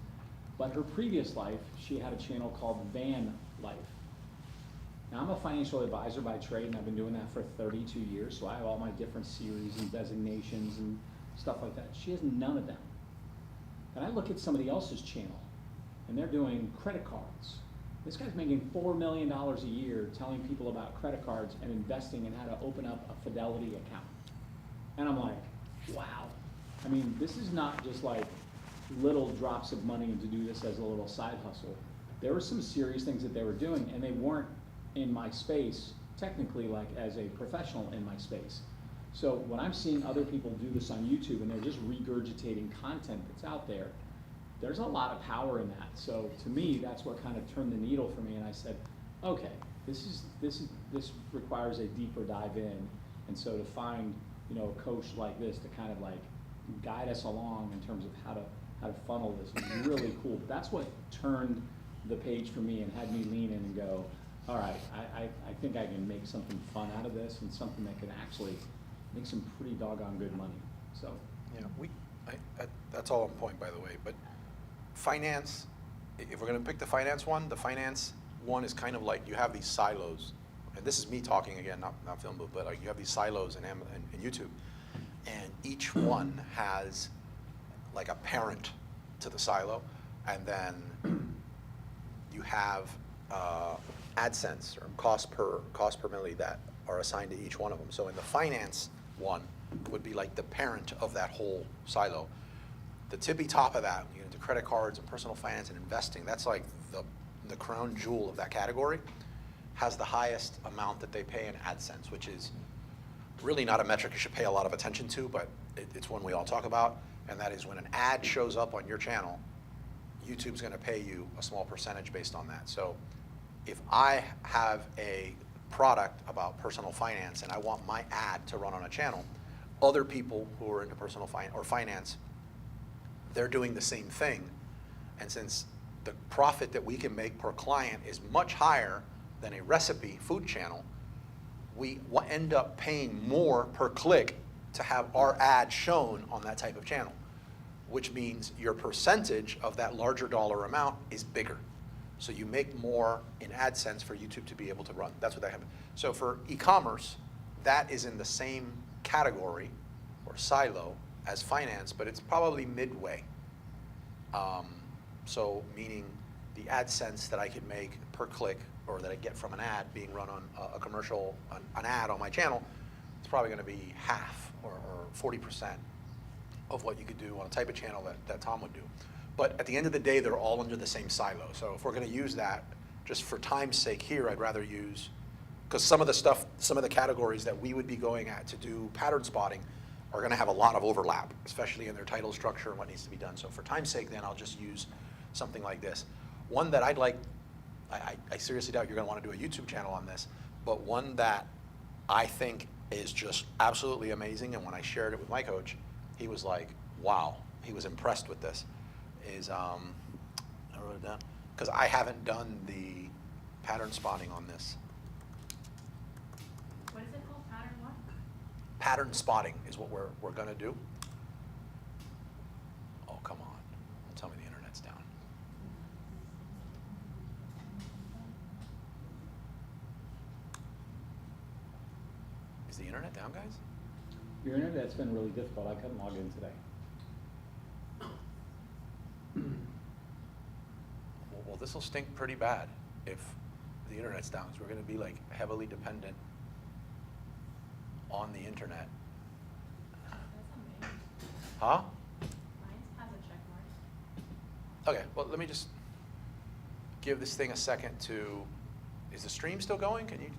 but her previous life, she had a channel called Van Life. Now I'm a financial advisor by trade, and I've been doing that for 32 years, so I have all my different series and designations and stuff like that. She has none of them. And I look at somebody else's channel, and they're doing credit cards. This guy's making $4 million a year telling people about credit cards and investing and how to open up a Fidelity account. And I'm like, wow. I mean, this is not just like little drops of money and to do this as a little side hustle. There were some serious things that they were doing, and they weren't in my space, technically, like as a professional in my space. So when I'm seeing other people do this on YouTube and they're just regurgitating content that's out there, there's a lot of power in that. So to me, that's what kind of turned the needle for me, and I said, okay, this requires a deeper dive in. And so to find, you know, a coach like this to kind of like guide us along in terms of how to funnel this is really cool. But that's what turned the page for me and had me lean in and go, all right, I think I can make something fun out of this and something that can actually make some pretty doggone good money. So Yeah, that's all on point, by the way. But finance, if we're going to pick the finance one is kind of like you have these silos. And this is me talking again, not film, but like you have these silos in YouTube. And each one has like a parent to the silo. And then you have AdSense or cost per milli that are assigned to each one of them. So in the finance one would be like the parent of that whole silo. The tippy top of that, you get into credit cards and personal finance and investing, that's like the crown jewel of that category, has the highest amount that they pay in AdSense, which is really not a metric you should pay a lot of attention to, but it's one we all talk about, and that is when an ad shows up on your channel, YouTube's gonna pay you a small percentage based on that. So if I have a product about personal finance and I want my ad to run on a channel, other people who are into personal finance, they're doing the same thing. And since the profit that we can make per client is much higher than a recipe food channel, we end up paying more per click to have our ad shown on that type of channel, which means your percentage of that larger dollar amount is bigger. So you make more in AdSense for YouTube to be able to run. That's what that happens. So for e-commerce, that is in the same category or silo as finance, but it's probably midway. So meaning the AdSense that I could make per click or that I get from an ad being run on a commercial, an ad on my channel, it's probably gonna be half or 40% of what you could do on a type of channel that Tom would do. But at the end of the day, they're all under the same silo. So if we're gonna use that, just for time's sake here, I'd rather use, because some of the categories that we would be going at to do pattern spotting are gonna have a lot of overlap, especially in their title structure and what needs to be done. So for time's sake, then I'll just use something like this. One that I'd like, I seriously doubt you're gonna wanna do a YouTube channel on this, but one that I think is just absolutely amazing, and when I shared it with my coach, he was like, wow, he was impressed with this, is, I wrote it down, because I haven't done the pattern spotting on this. What is it called? Pattern what? Pattern spotting is what we're gonna do. Oh, come on. Don't tell me the internet's down. Is the internet down, guys? Your internet's been really difficult. I couldn't log in today. Well, this will stink pretty bad if the internet's down, because we're gonna be like heavily dependent on the internet. That's amazing. Huh? Mine has a check mark. Okay, well, let me just give this thing a second to, is the stream still going? Can you?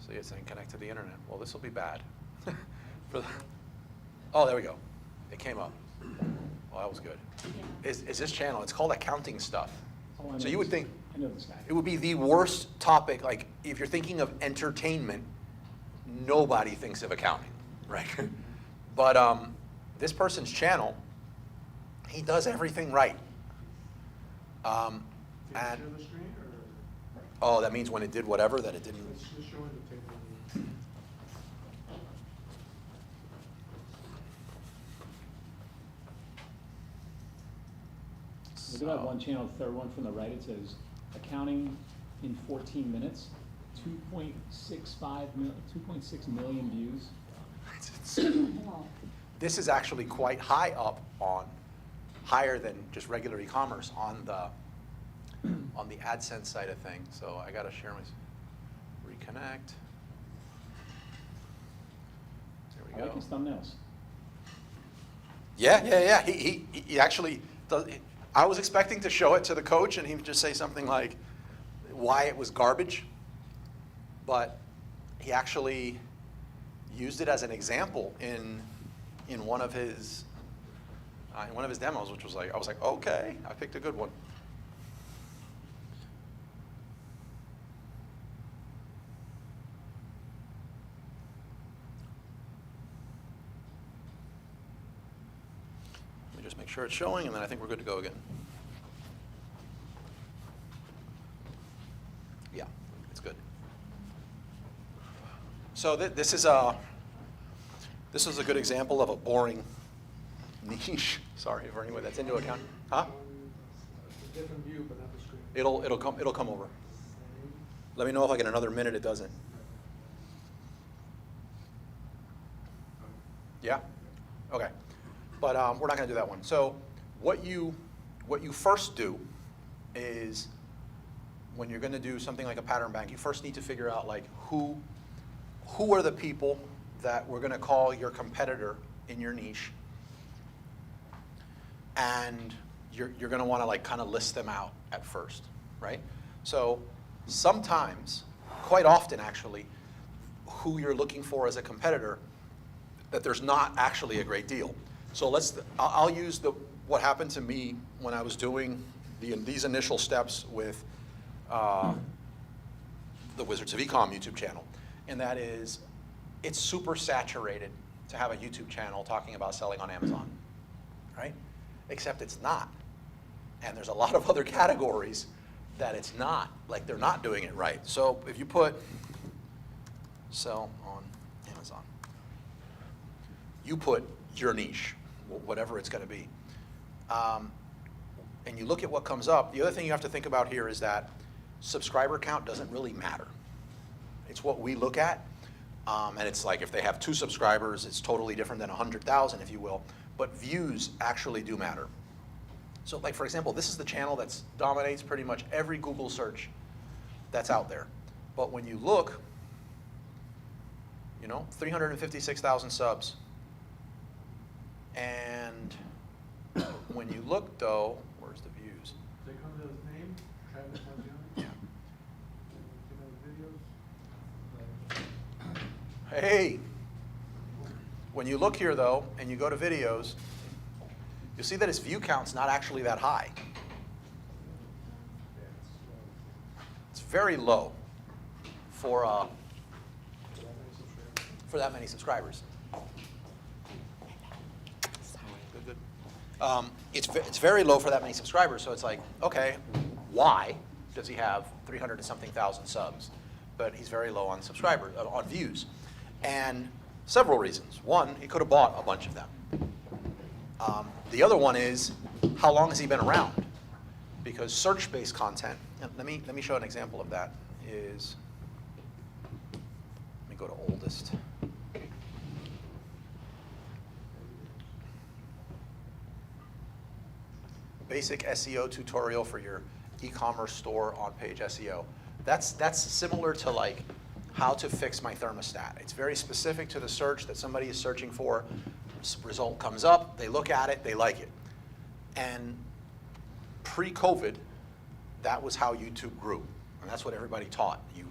So it's saying connect to the internet. Well, this will be bad. For the, oh, there we go. It came up. Well, that was good. Yeah. Is this channel, it's called Accounting Stuff. Oh, I know So you would this- think I know this guy. it would be the worst topic, like if you're thinking of entertainment, nobody thinks of accounting, right? But this person's channel, he does everything right. Can you And share the screen or? oh, that means when it did whatever, that it didn't. It's just showing the table. Look at that one channel, third one from the right, it says, accounting in 14 minutes, 2.6 million views. It's insane. This is actually quite high up on, higher than just regular e-commerce on the AdSense side of things. So I gotta share my, reconnect. There we I go. like his thumbnails. Yeah. He actually does. I was expecting to show it to the coach and he would just say something like why it was garbage, but he actually used it as an example in one of his demos, which was like, I was like, okay, I picked a good one. Let me just make sure it's showing, and then I think we're good to go again. Yeah, it's good. So this is a good example of a boring niche. Sorry for anyone that's into account. Huh? It's a different view, but not the screen. It'll come over. Let me know if I get another minute it doesn't. Yeah? Okay. But we're not going to do that one. So what you first do is when you're going to do something like a pattern bank, you first need to figure out like who are the people that we're going to call your competitor in your niche, and you're going to want to like kind of list them out at first, right? So sometimes, quite often actually, who you're looking for as a competitor, that there's not actually a great deal. So I'll use what happened to me when I was doing these initial steps with the Wizards of Ecom YouTube channel, and that is, it's super saturated to have a YouTube channel talking about selling on Amazon, right? Except it's not. And there's a lot of other categories that it's not, like they're not doing it right. So if you put sell on Amazon, you put your niche, whatever it's gonna be, and you look at what comes up. The other thing you have to think about here is that subscriber count doesn't really matter. It's what we look at, and it's like if they have 2 subscribers, it's totally different than 100,000, if you will. But views actually do matter. So like, for example, this is the channel that dominates pretty much every Google search that's out there. But when you look, 356,000 subs. And when you look though, where's the views? They come to his name, Travis Maggiani. Yeah. Videos. Hey, when you look here though, and you go to videos, you'll see that his view count's not actually that high. It's very low for that many subscribers. Good, good. It's very low for that many subscribers, so it's like, okay, why does he have 300 and something thousand subs, but he's very low on subscribers, on views? And several reasons. One, he could have bought a bunch of them. The other one is, how long has he been around? Because search-based content, and let me show an example of that, is, let me go to oldest. Basic SEO tutorial for your e-commerce store on-page SEO. That's similar to like how to fix my thermostat. It's very specific to the search that somebody is searching for. Result comes up, they look at it, they like it. And pre-COVID, that was how YouTube grew. And that's what everybody taught. You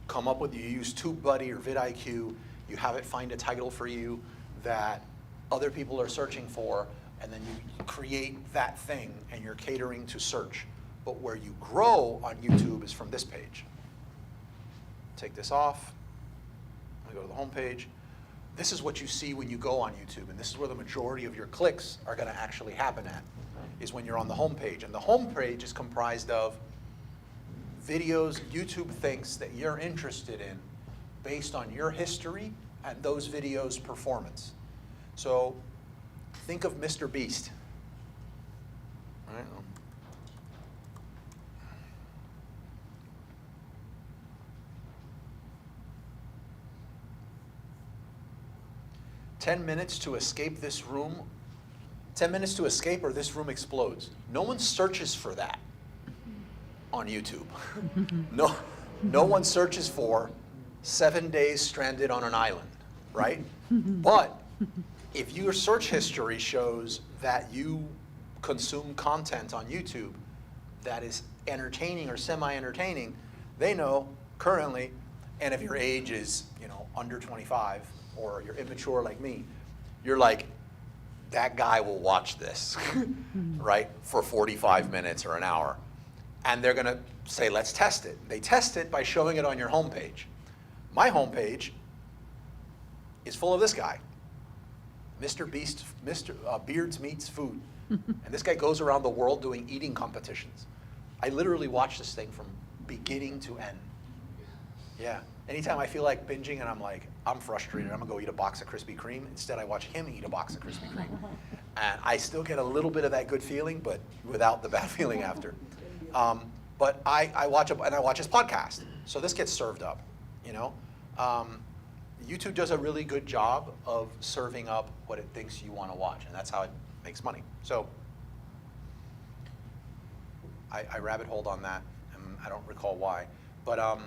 come up with, you use TubeBuddy or vidIQ, you have it find a title for you that other people are searching for, and then you create that thing and you're catering to search. But where you grow on YouTube is from this page. Take this off, I go to the home page. This is what you see when you go on YouTube, and this is where the majority of your clicks are gonna actually happen at, is when you're on the home page. And the home page is comprised of videos YouTube thinks that you're interested in based on your history and those videos' performance. So think of Mr. Beast. All right. 10 minutes to escape this room, 10 minutes to escape or this room explodes. No one searches for that on YouTube. No one searches for 7 days stranded on an island, right? But if your search history shows that you consume content on YouTube that is entertaining or semi-entertaining, they know currently, and if your age is, under 25, or you're immature like me, you're like, that guy will watch this, right, for 45 minutes or an hour. And they're gonna say, let's test it. They test it by showing it on your homepage. My homepage is full of this guy, Mr. Beast, Beards Meats Food. And this guy goes around the world doing eating competitions. I literally watch this thing from beginning to end. Yeah. Anytime I feel like binging and I'm like, I'm frustrated, I'm gonna go eat a box of Krispy Kreme. Instead, I watch him eat a box of Krispy Kreme. And I still get a little bit of that good feeling, but without the bad feeling after. But I watch his podcast. So this gets served up, YouTube does a really good job of serving up what it thinks you wanna watch, and that's how it makes money. So I rabbit holed on that, and I don't recall why. But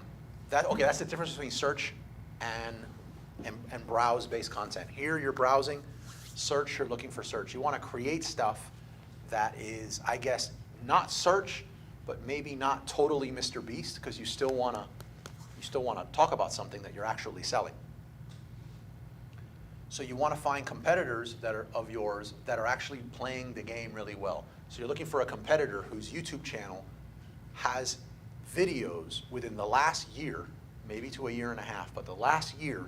that's the difference between search and browse-based content. Here you're browsing, search, you're looking for search. You want to create stuff that is, I guess, not search, but maybe not totally Mr. Beast, because you still want to talk about something that you're actually selling. So you want to find competitors that are of yours that are actually playing the game really well. So you're looking for a competitor whose YouTube channel has videos within the last year, maybe to a year and a half, but the last year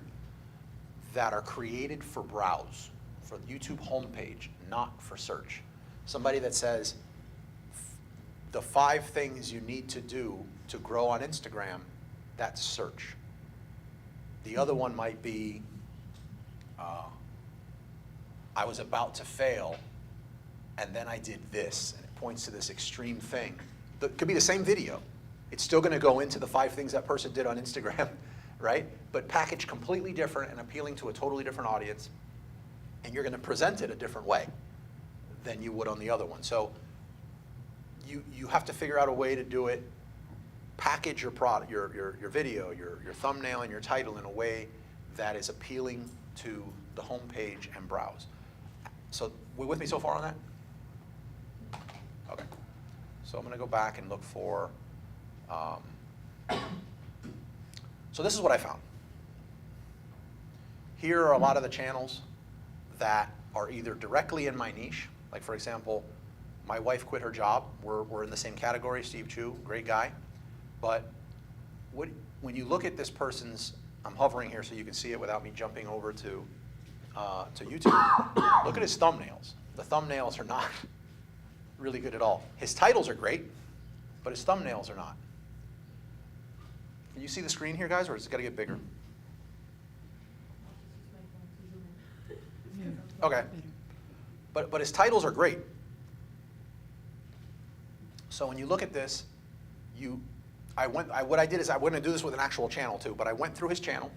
that are created for browse, for the YouTube homepage, not for search. Somebody that says, the 5 things you need to do to grow on Instagram, that's search. The other one might be, I was about to fail, and then I did this, and it points to this extreme thing. It could be the same video. It's still gonna go into the 5 things that person did on Instagram, right? But packaged completely different and appealing to a totally different audience, and you're gonna present it a different way than you would on the other one. So you have to figure out a way to do it, package your product, your video, your thumbnail and your title in a way that is appealing to the homepage and browse. So we with me so far on that? Okay. So I'm gonna go back and look for, so this is what I found. Here are a lot of the channels that are either directly in my niche, like for example, my wife quit her job. We're in the same category, Steve Chu, great guy. But when you look at this person's, I'm hovering here so you can see it without me jumping over to YouTube. Look at his thumbnails. The thumbnails are not really good at all. His titles are great, but his thumbnails are not. Can you see the screen here, guys, or is it got to get bigger? Okay. But his titles are great. So when you look at this, what I did is I wouldn't do this with an actual channel too, but I went through his channel,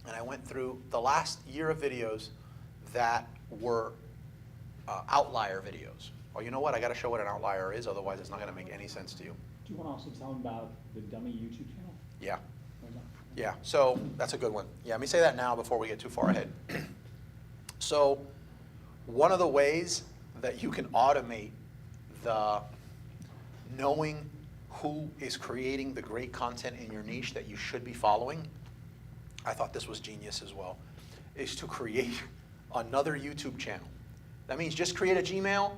and I went through the last year of videos that were outlier videos. Well, you know what? I got to show what an outlier is, otherwise it's not going to make any sense to you. Do you want to also tell them about the dummy YouTube channel? Yeah. Or not? Yeah, so that's a good one. Yeah, let me say that now before we get too far ahead. So one of the ways that you can automate the knowing who is creating the great content in your niche that you should be following, I thought this was genius as well, is to create another YouTube channel. That means just create a Gmail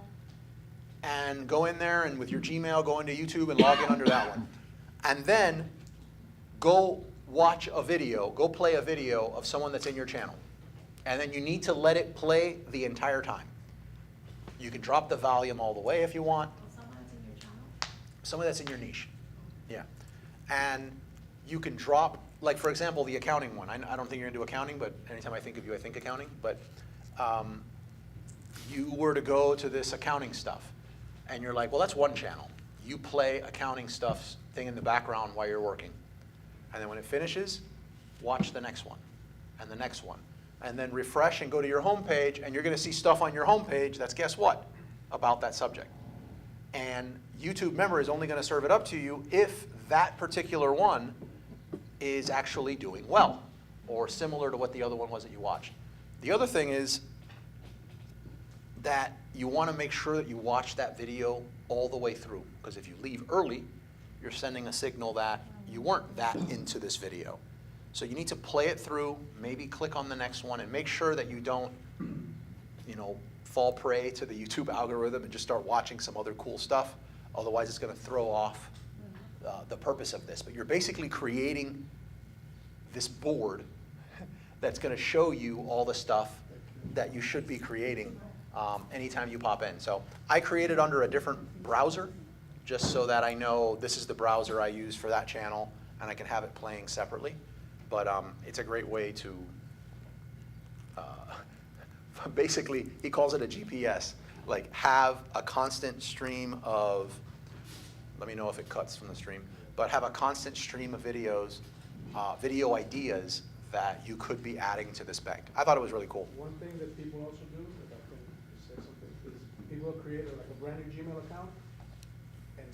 and go in there, and with your Gmail, go into YouTube and log in under that one. And then go watch a video, go play a video of someone that's in your channel. And then you need to let it play the entire time. You can drop the volume all the way if you want. Someone that's in your channel? Someone that's in your niche, yeah. And you can drop, like for example, the accounting one. I don't think you're gonna do accounting, but anytime I think of you, I think accounting. But you were to go to this accounting stuff, and you're like, well, that's one channel. You play accounting stuff thing in the background while you're working. And then when it finishes, watch the next one, and the next one. And then refresh and go to your home page, and you're gonna see stuff on your home page that's, guess what, about that subject. And YouTube, remember, is only gonna serve it up to you if that particular one is actually doing well, or similar to what the other one was that you watched. The other thing is that you wanna make sure that you watch that video all the way through, because if you leave early, you're sending a signal that you weren't that into this video. So you need to play it through, maybe click on the next one, and make sure that you don't, fall prey to the YouTube algorithm and just start watching some other cool stuff. Otherwise, it's gonna throw off the purpose of this. But you're basically creating this board that's gonna show you all the stuff that you should be creating anytime you pop in. So I created under a different browser, just so that I know this is the browser I use for that channel, and I can have it playing separately. But it's a great way to, basically, he calls it a GPS, like have a constant stream of, let me know if it cuts from the stream, but have a constant stream of videos, video ideas that you could be adding to this bank. I thought it was really cool. One thing that people also do, if I can say something, is people create like a brand new Gmail account and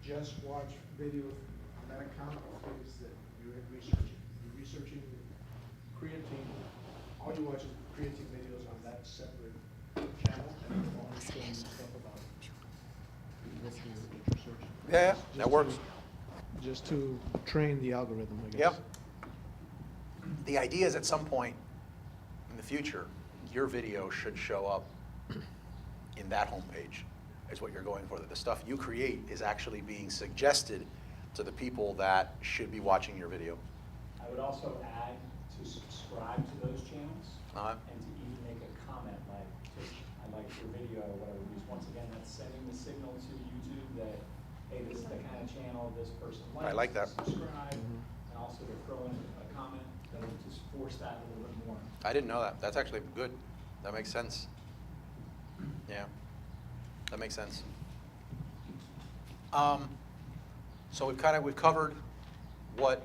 just watch videos on that account of things that you're researching. You're researching creatine, all you watch is creatine videos on that separate channel, and it's only showing you stuff about what you're searching. Yeah, Just that works. Just to train the algorithm, I guess. Yep. The idea is at some point in the future, your video should show up in that homepage, is what you're going for. That the stuff you create is actually being suggested to the people that should be watching your video. I would also add to subscribe to those channels and to even make a comment like, I like your video or whatever, because once again, that's sending the signal to YouTube that, hey, this is the kind of channel this person likes. I like that. Subscribe, and also to throw in a comment that would just force that a little bit more. I didn't know that. That's actually good. That makes sense. Yeah, that makes sense. So we've covered what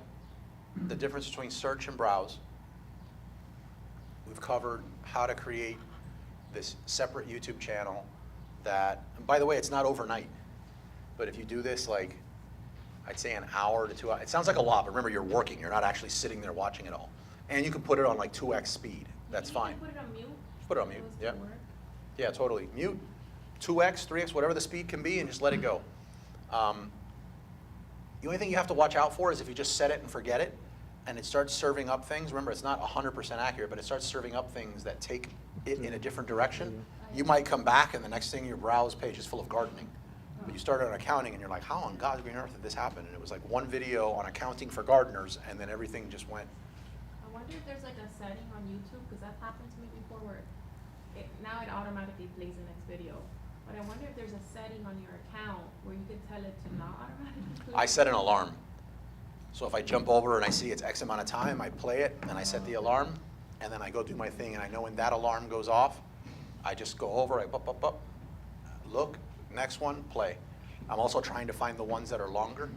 the difference between search and browse. We've covered how to create this separate YouTube channel that, and by the way, it's not overnight. But if you do this, like, I'd say an hour to 2 hours, it sounds like a lot, but remember, you're working. You're not actually sitting there watching it all. And you can put it on like 2x speed. That's fine. Put it on mute? Put it on mute, Those yeah. don't work? Yeah, totally. Mute, 2x, 3x, whatever the speed can be, and just let it go. The only thing you have to watch out for is if you just set it and forget it, and it starts serving up things. Remember, it's not 100% accurate, but it starts serving up things that take it in a different direction. You might come back, and the next thing your browse page is full of gardening, But you started on accounting and you're like, how on God's green earth did this happen? And it was like one video on accounting for gardeners, and then everything just went. I wonder if there's like a setting on YouTube, because that happened to me before where now it automatically plays the next video. But I wonder if there's a setting on your account where you can tell it to not automatically play. I set an alarm. So if I jump over and I see it's X amount of time, I play it, and I set the alarm, and then I go do my thing, and I know when that alarm goes off, I just go over, I look, next one, play. I'm also trying to find the ones that are longer,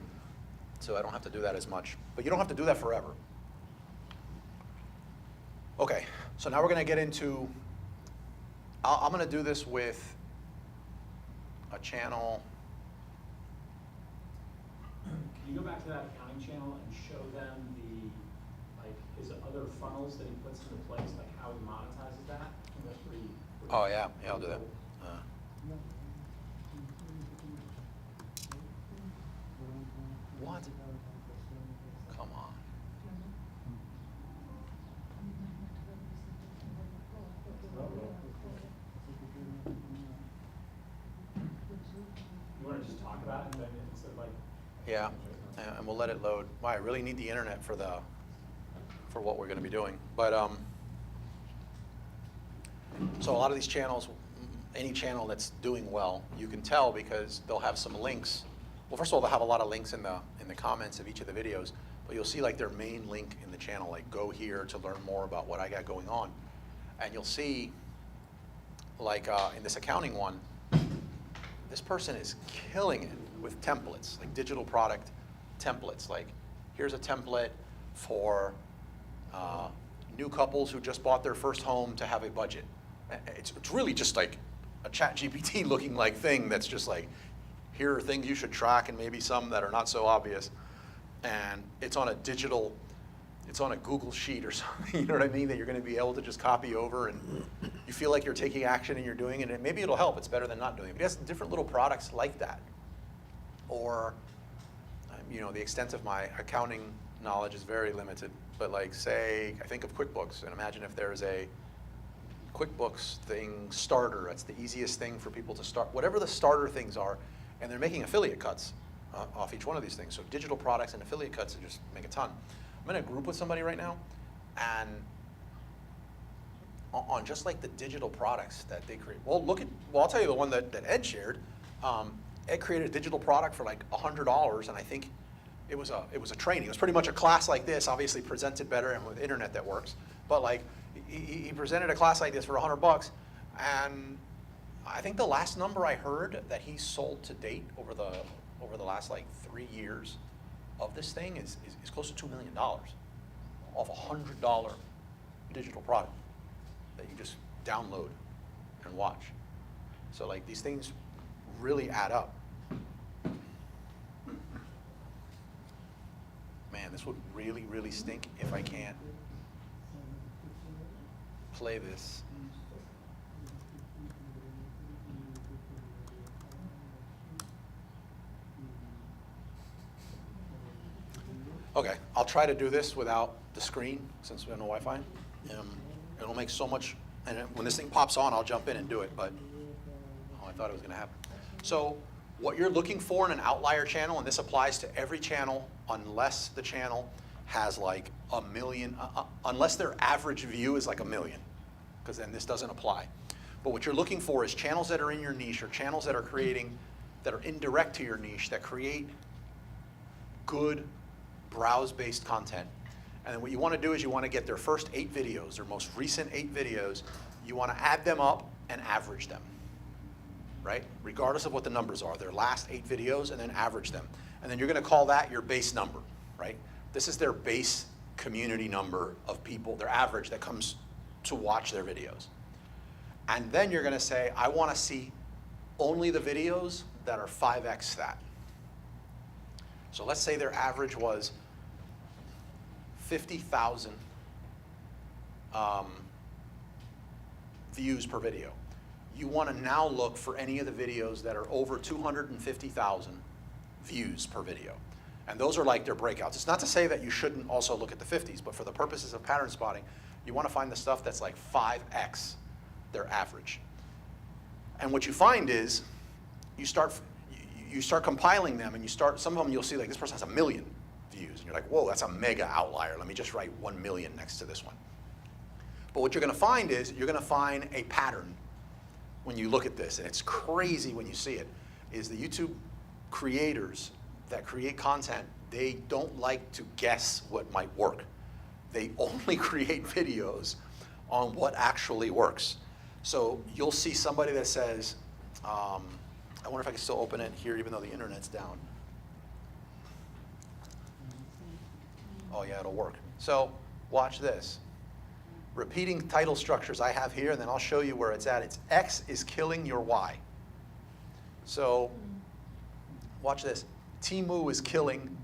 so I don't have to do that as much. But you don't have to do that forever. Okay, so now we're gonna get into, I'm gonna do this with a channel. Can you go back to that accounting channel and show them the, like, his other funnels that he puts into place, like how he monetizes that? That's pretty Oh yeah, I'll do that. What? Come on. You wanna just talk about it, then instead of like. Yeah, and we'll let it load. Wow, I really need the internet for what we're gonna be doing. But so a lot of these channels, any channel that's doing well, you can tell because they'll have some links. Well, first of all, they'll have a lot of links in the comments of each of the videos, but you'll see like their main link in the channel, like go here to learn more about what I got going on. And you'll see, like in this accounting one, this person is killing it with templates, like digital product templates. Like, here's a template for new couples who just bought their first home to have a budget. It's really just like a ChatGPT looking like thing that's just like, here are things you should track and maybe some that are not so obvious. And it's on a digital, it's on a Google sheet or something, you know what I mean, that you're gonna be able to just copy over, and you feel like you're taking action and you're doing it, and maybe it'll help. It's better than not doing it. But he has different little products like that. Or, you know, the extent of my accounting knowledge is very limited, but like say, I think of QuickBooks, and imagine if there's a QuickBooks thing starter. That's the easiest thing for people to start, whatever the starter things are, and they're making affiliate cuts off each one of these things. So digital products and affiliate cuts just make a ton. I'm in a group with somebody right now, and on just like the digital products that they create. Well, I'll tell you the one that Ed shared. Ed created a digital product for like $100, and I think it was a training. It was pretty much a class like this, obviously presented better and with internet that works. But like he presented a class like this for $100, and I think the last number I heard that he sold to date over the last like 3 years of this thing is close to $2 million off a $100 digital product that you just download and watch. So like these things really add up. Man, this would really, really stink if I can't play this. Okay, I'll try to do this without the screen since we have no Wi-Fi. It'll make so much, and when this thing pops on, I'll jump in and do it, but I thought it was gonna happen. So what you're looking for in an outlier channel, and this applies to every channel unless the channel has like 1 million, unless their average view is like 1 million, because then this doesn't apply. But what you're looking for is channels that are in your niche, or channels that are that are indirect to your niche, that create good browse-based content. And then what you want to do is you want to get their first 8 videos, their most recent 8 videos. You want to add them up and average them, right? Regardless of what the numbers are, their last 8 videos, and then average them. And then you're going to call that your base number, right? This is their base community number of people, their average that comes to watch their videos. And then you're going to say, I want to see only the videos that are 5x that. So let's say their average was 50,000 views per video. You want to now look for any of the videos that are over 250,000 views per video. And those are like their breakouts. It's not to say that you shouldn't also look at the 50s, but for the purposes of pattern spotting, you want to find the stuff that's like 5x their average. And what you find is, you you start compiling them, and some of them you'll see like this person has 1 million views, and you're like, whoa, that's a mega outlier. Let me just write 1 million next to this one. But what you're going to find is you're going to find a pattern when you look at this, and it's crazy when you see it, is the YouTube creators that create content, they don't like to guess what might work. They only create videos on what actually works. So you'll see somebody that says, I wonder if I can still open it here even though the internet's down. Oh yeah, it'll work. So watch this. Repeating title structures I have here, and then I'll show you where it's at. It's X is killing your Y. So watch this. Temu is killing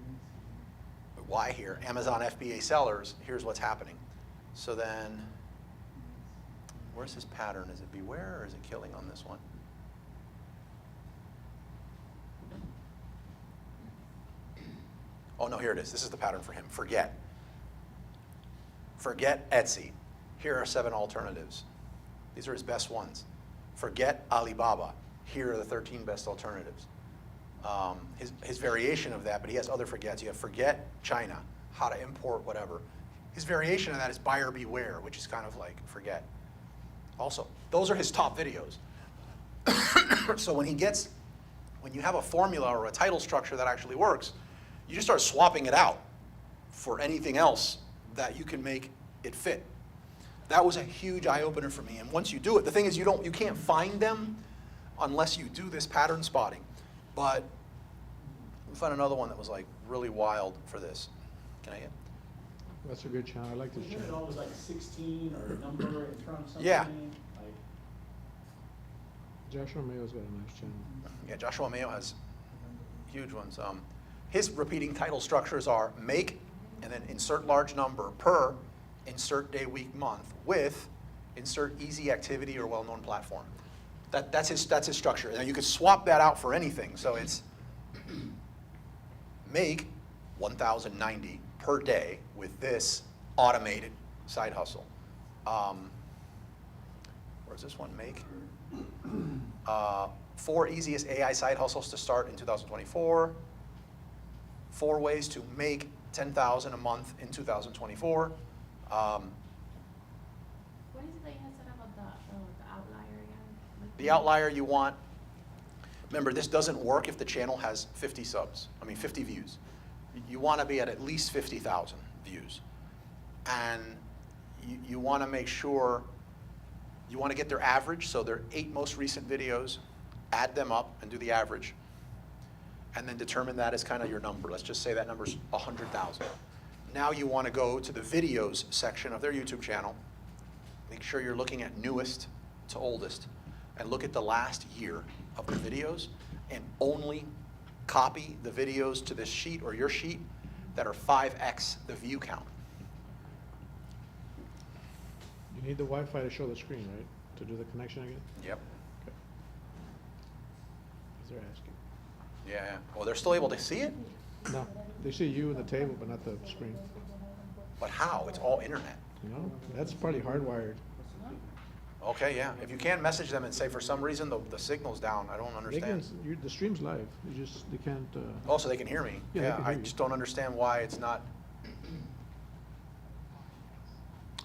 Y here. Amazon FBA sellers, here's what's happening. So then, where's his pattern? Is it beware or is it killing on this one? Oh no, here it is. This is the pattern for him. Forget. Forget Etsy. Here are 7 alternatives. These are his best ones. Forget Alibaba. Here are the 13 best alternatives. His variation of that, but he has other forgets. You have forget China, how to import whatever. His variation of that is buyer beware, which is kind of like forget. Also, those are his top videos. So when you have a formula or a title structure that actually works, you just start swapping it out for anything else that you can make it fit. That was a huge eye-opener for me. And once you do it, the thing is you can't find them unless you do this pattern spotting. But we found another one that was like really wild for this. Can I get? That's a good channel. I like this It channel. was like 16 or a number in front of something. Yeah. Like, Joshua Mayo's got a nice channel. Yeah, Joshua Mayo has huge ones. His repeating title structures are make and then insert large number per insert day, week, month with insert easy activity or well-known platform. That's his structure. Now you could swap that out for anything. So it's make 1,090 per day with this automated side hustle. Where's this one? Make 4 easiest AI side hustles to start in 2024. 4 ways to make 10,000 a month in 2024. What is it that you had said about the outlier again? Like The outlier you want, remember this doesn't work if the channel has 50 views. You want to be at least 50,000 views. And you want to make sure, you want to get their average, so their 8 most recent videos, add them up and do the average. And then determine that as kind of your number. Let's just say that number's 100,000. Now you want to go to the videos section of their YouTube channel. Make sure you're looking at newest to oldest and look at the last year of the videos and only copy the videos to this sheet or your sheet that are 5x the view count. You need the Wi-Fi to show the screen, right? To do the connection again? Yep. Okay. 'Cause they're asking. Yeah. Well, they're still able to see it? No, they see you and the table, but not the screen. But how? It's all internet. You know, that's probably hardwired. Okay, yeah. If you can't message them and say for some reason the signal's down, I don't They can, understand. the stream's live. They can't. Also, they can hear me. Yeah, they can I hear you. just don't understand why it's not.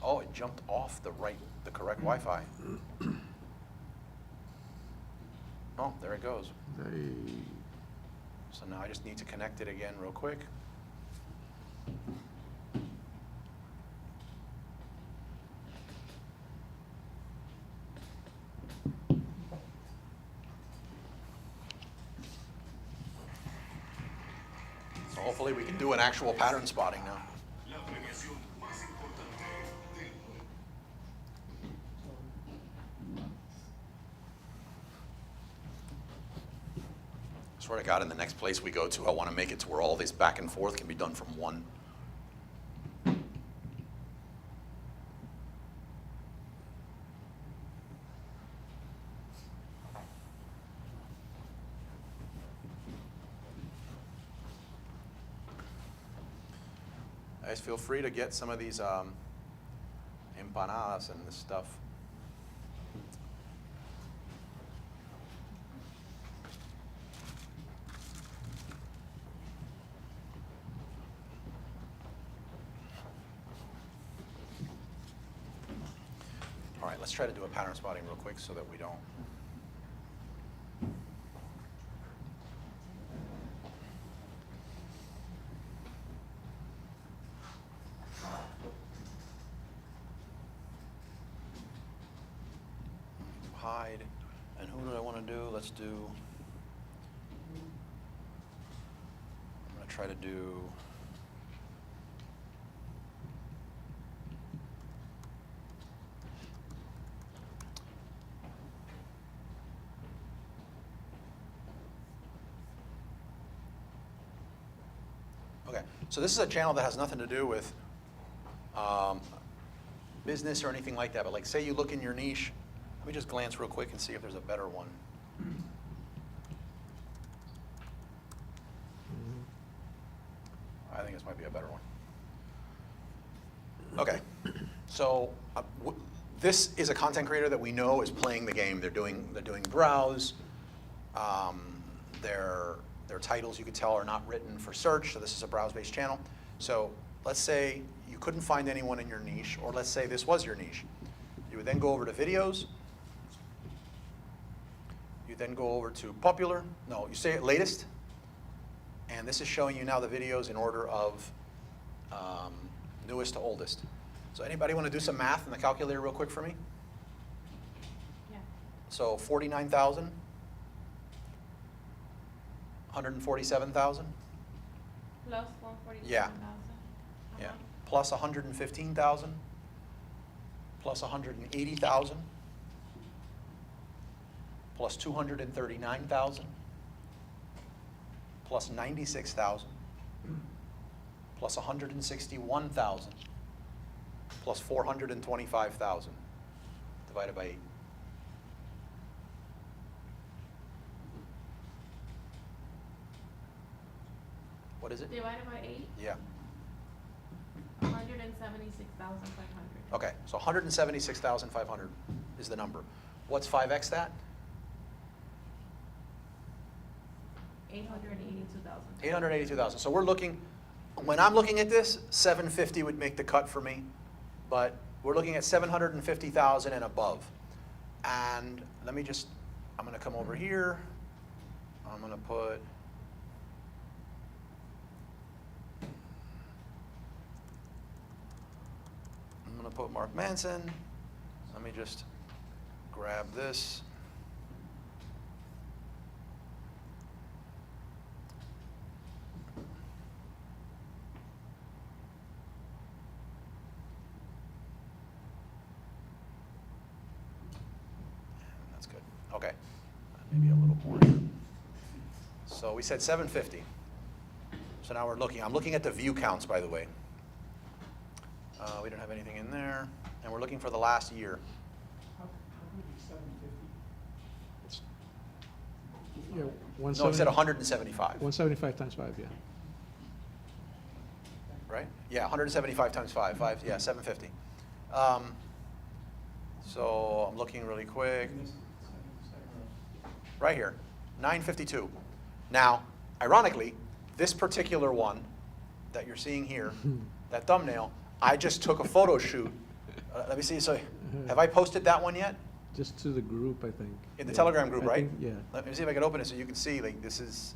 Oh, it jumped off the correct Wi-Fi. Oh, there it goes. So now I just need to connect it again real quick. So hopefully we can do an actual pattern spotting now. Swear to God, in the next place we go to, I want to make it to where all this back and forth can be done from one. Guys, feel free to get some of these empanadas and this stuff. let's try to do a pattern spotting real quick so that we don't. Hide. And who do I want to do? Let's do. I'm going to try to do. Okay, so this is a channel that has nothing to do with business or anything like that, but like say you look in your niche, let me just glance real quick and see if there's a better one. I think this might be a better one. Okay, so this is a content creator that we know is playing the game. They're doing browse. Their titles, you could tell, are not written for search, so this is a browse-based channel. So let's say you couldn't find anyone in your niche, or let's say this was your niche. You would then go over to videos. You then go over to popular. No, you say latest. And this is showing you now the videos in order of newest to oldest. So anybody want to do some math in the calculator real quick for me? Yeah. So 49,000. 147,000? Plus 147,000? Yeah. Yeah. Plus 115,000? Plus 180,000? Plus 239,000? Plus 96,000? Plus 161,000? Plus 425,000? Divided by 8. What is it? Divided by 8? Yeah. 176,500. Okay, so 176,500 is the number. What's 5x that? 882,000. 882,000. So we're looking, when I'm looking at this, 750 would make the cut for me, but we're looking at 750,000 and above. And let me just, I'm going to come over here. I'm going to put, Mark Manson. Let me just grab this. That's good. Okay. Maybe a little more here. So we said 750. So now we're looking. I'm looking at the view counts, by the way. We don't have anything in there, and we're looking for the last year. How could it be 750? Yeah, No, it said 175. 175 times 5, yeah. Right? Yeah, 175 times 5. 750. So I'm looking really quick. Right here, 952. Now, ironically, this particular one that you're seeing here, that thumbnail, I just took a photo shoot. Let me see. So, have I posted that one yet? Just to the group, I think. In the Yeah. Telegram group, I right? think, yeah. Let me see if I can open it so you can see. Like this is.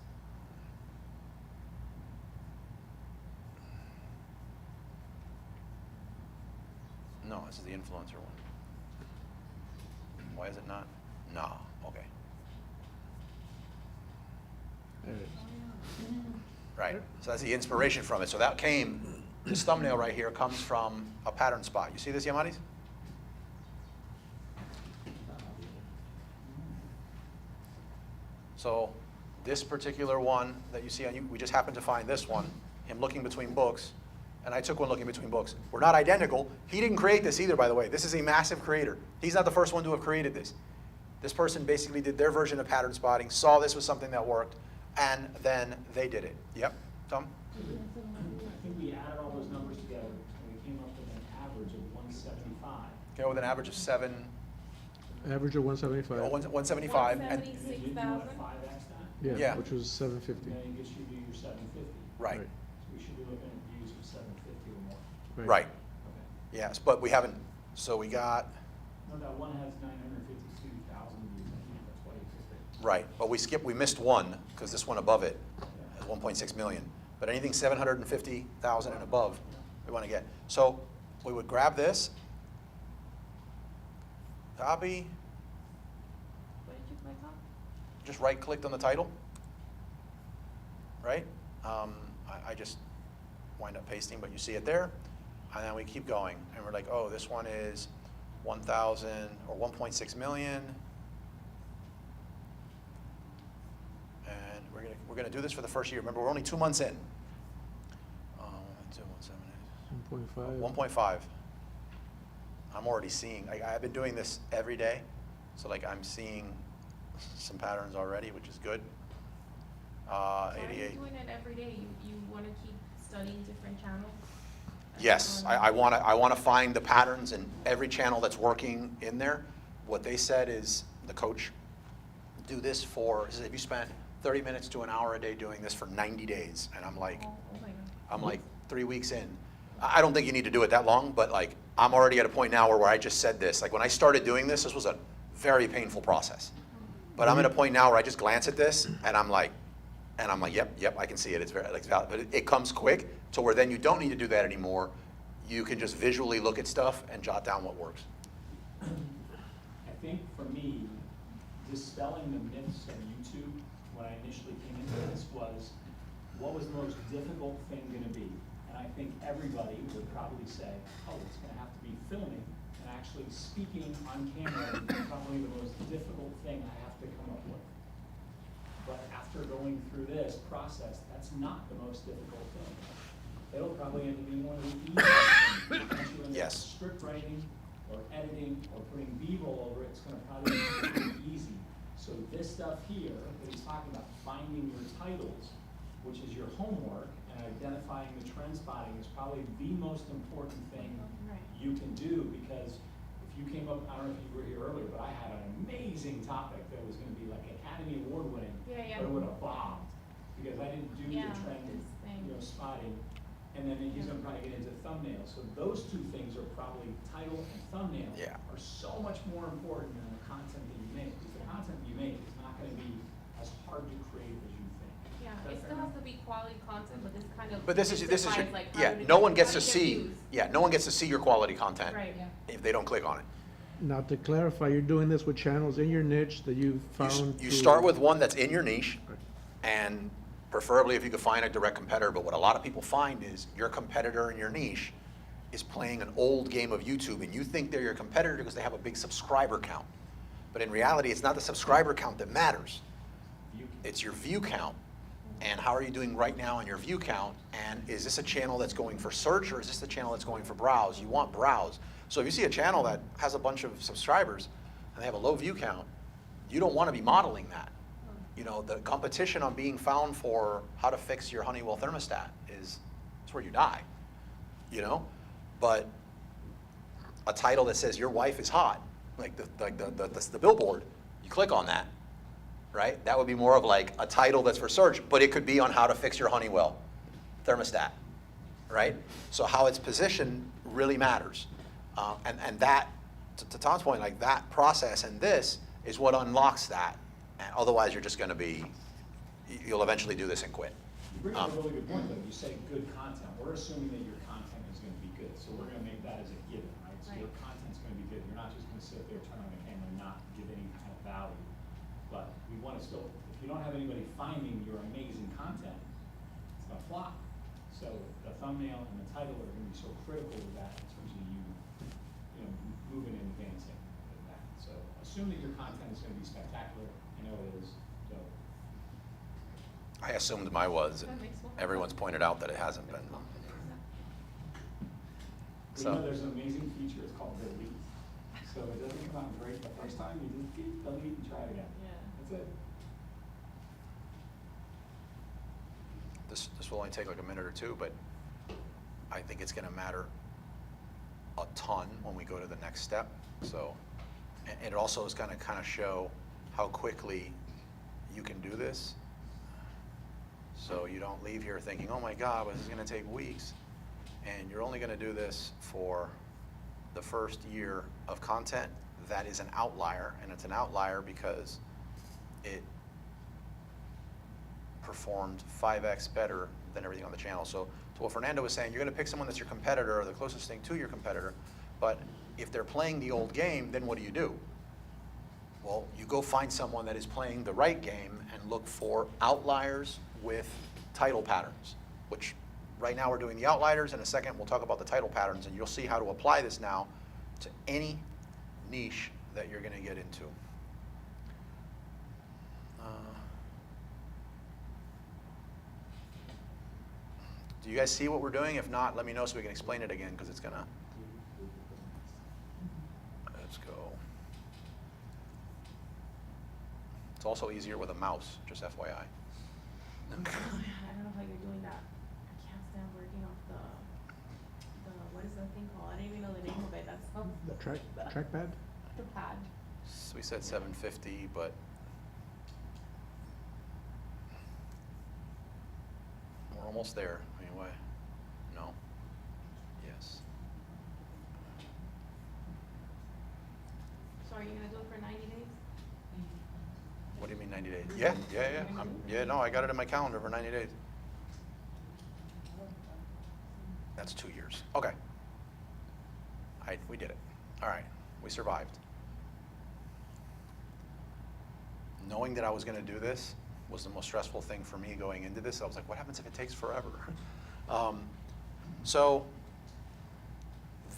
No, this is the influencer one. Why is it not? No. Okay. There it is. Right. So that's the inspiration from it. So that came. This thumbnail right here comes from a pattern spot. You see this, Yamanis? So this particular one that you see on you, we just happened to find this one, him looking between books, and I took one looking between books. We're not identical. He didn't create this either, by the way. This is a massive creator. He's not the first one to have created this. This person basically did their version of pattern spotting, saw this was something that worked, and then they did it. Yep, Tom? I think we added all those numbers together, and we came up with an average of 175. Okay, with an average of 7, Average of 175. 175, and 176. You want to 5x that? Yeah, Yeah. which was 750. And then it gets you to your 750. right, So we should be looking at views of 750 or more. right. Okay. Yes, but we haven't, so we got, No, that one has 952,000 views, I think that's why you picked it. Right, but we missed one, because this one above it has 1.6 million. But anything 750,000 and above, we want to get. So we would grab this, copy, What did you click on? just right-clicked on the title, right? I just wind up pasting, but you see it there. And then we keep going, and we're like, oh, this one is 1,000 or 1.6 million. And we're gonna do this for the first year. Remember, we're only 2 months in. 1.5. 1.5. I'm already seeing, I've been doing this every day, so like I'm seeing some patterns already, which is good. Why are you 88. doing it every day? You wanna keep studying different channels? Yes, I wanna find the patterns in every channel that's working in there. What they said is, the coach, do this for, he says, if you spend 30 minutes to an hour a day doing this for 90 days, and I'm like, Oh my God. I'm like 3 weeks in. I don't think you need to do it that long, but like, I'm already at a point now where I just said this. Like when I started doing this was a very painful process. But I'm at a point now where I just glance at this and I'm like, yep, I can see it. It's very, like, valid. But it comes quick to where then you don't need to do that anymore. You can just visually look at stuff and jot down what works. I think for me, dispelling the myths of YouTube when I initially came into this was, what was the most difficult thing gonna be? And I think everybody would probably say, oh, it's gonna have to be filming, and actually speaking on camera is probably the most difficult thing I have to come up with. But after going through this process, that's not the most difficult thing. It'll probably end up being one of the easiest things. Once you end up Yes. script writing, or editing, or putting B-roll over it, it's gonna probably be pretty easy. So this stuff here that he's talking about, finding your titles, which is your homework, and identifying the trend spotting is probably the most important thing Right. you can do, because if you came up, I don't know if you were here earlier, but I had an amazing topic that was gonna be like Academy Award winning, Yeah. but it would have bombed, because I didn't do Yeah, the trend, this thing. spotting. And then he's gonna probably get into thumbnails, so those two things are probably, title and thumbnail, Yeah. are so much more important than the content that you make, because the content you make is not gonna be as hard to create as you think. Yeah, Is that it fair still enough? has to be quality content, but this kind of. But this is your, justifies, like, how yeah, to no get- one gets how to get see, views. no one gets to see your quality content Right, yeah. if they don't click on it. Now, to clarify, you're doing this with channels in your niche that you You found. you through- start with one that's in your niche, Right. and preferably if you could find a direct competitor, but what a lot of people find is your competitor in your niche is playing an old game of YouTube, and you think they're your competitor because they have a big subscriber count. But in reality, it's not the subscriber count that matters. It's your view count. And how are you doing right now on your view count? And is this a channel that's going for search, or is this the channel that's going for browse? You want browse. So if you see a channel that has a bunch of subscribers and they have a low view count, you don't want to be modeling that. You know, the competition on being found for how to fix your Honeywell thermostat is, it's where you die, you know? But a title that says your wife is hot, like the billboard, you click on that, right? That would be more of like a title that's for search, but it could be on how to fix your Honeywell thermostat, right? So how it's positioned really matters. And that, to Tom's point, like that process and this is what unlocks that. And otherwise, you're just going to be, you'll eventually do this and quit. You bring up a really good point, though. You say good content. We're assuming that your content is gonna be good, so we're gonna make that as a given, right? So your Right. content's gonna be good. You're not just gonna sit there, turn on the camera, and not give any kind of value. But we wanna still, if you don't have anybody finding your amazing content, it's gonna flop. So the thumbnail and the title are gonna be so critical to that in terms of moving and advancing with that. So assume that your content is gonna be spectacular. I know it is, so. I assumed mine was, and That makes more everyone's pointed out that it hasn't been. Well, So- you know, there's an amazing feature, it's called delete. So it doesn't come out great the first time, you just keep delete and try it again. Yeah. That's it. This will only take like a minute or two, but I think it's gonna matter a ton when we go to the next step. So, and it also is gonna kind of show how quickly you can do this. So you don't leave here thinking, oh my God, well, this is gonna take weeks. And you're only gonna do this for the first year of content. that is an outlier, and it's an outlier because it performed 5x better than everything on the channel. So to what Fernando was saying, you're going to pick someone that's your competitor or the closest thing to your competitor, but if they're playing the old game, then what do? Well, you go find someone that is playing the right game and look for outliers with title patterns, which right now we're doing the outliers. In a second, we'll talk about the title patterns, and you'll see how to apply this now to any niche that you're going to get into. Do you guys see what we're doing? If not, let me know so we can explain it again, because it's going to... Let's go. It's also easier with a mouse, just FYI. I don't know how you're doing that. I can't stand working off the what is that thing called? I didn't even know the name of it. That's The trackpad? the pad. So we said 750, but we're almost there. Anyway, no, yes. So are you gonna do it for 90 days? What do you mean 90 days? Yeah. Yeah, no, I got it in my calendar for 90 days. That's 2 years. Okay. We did it. All right, we survived. Knowing that I was going to do this was the most stressful thing for me going into this. I was like, what happens if it takes forever? So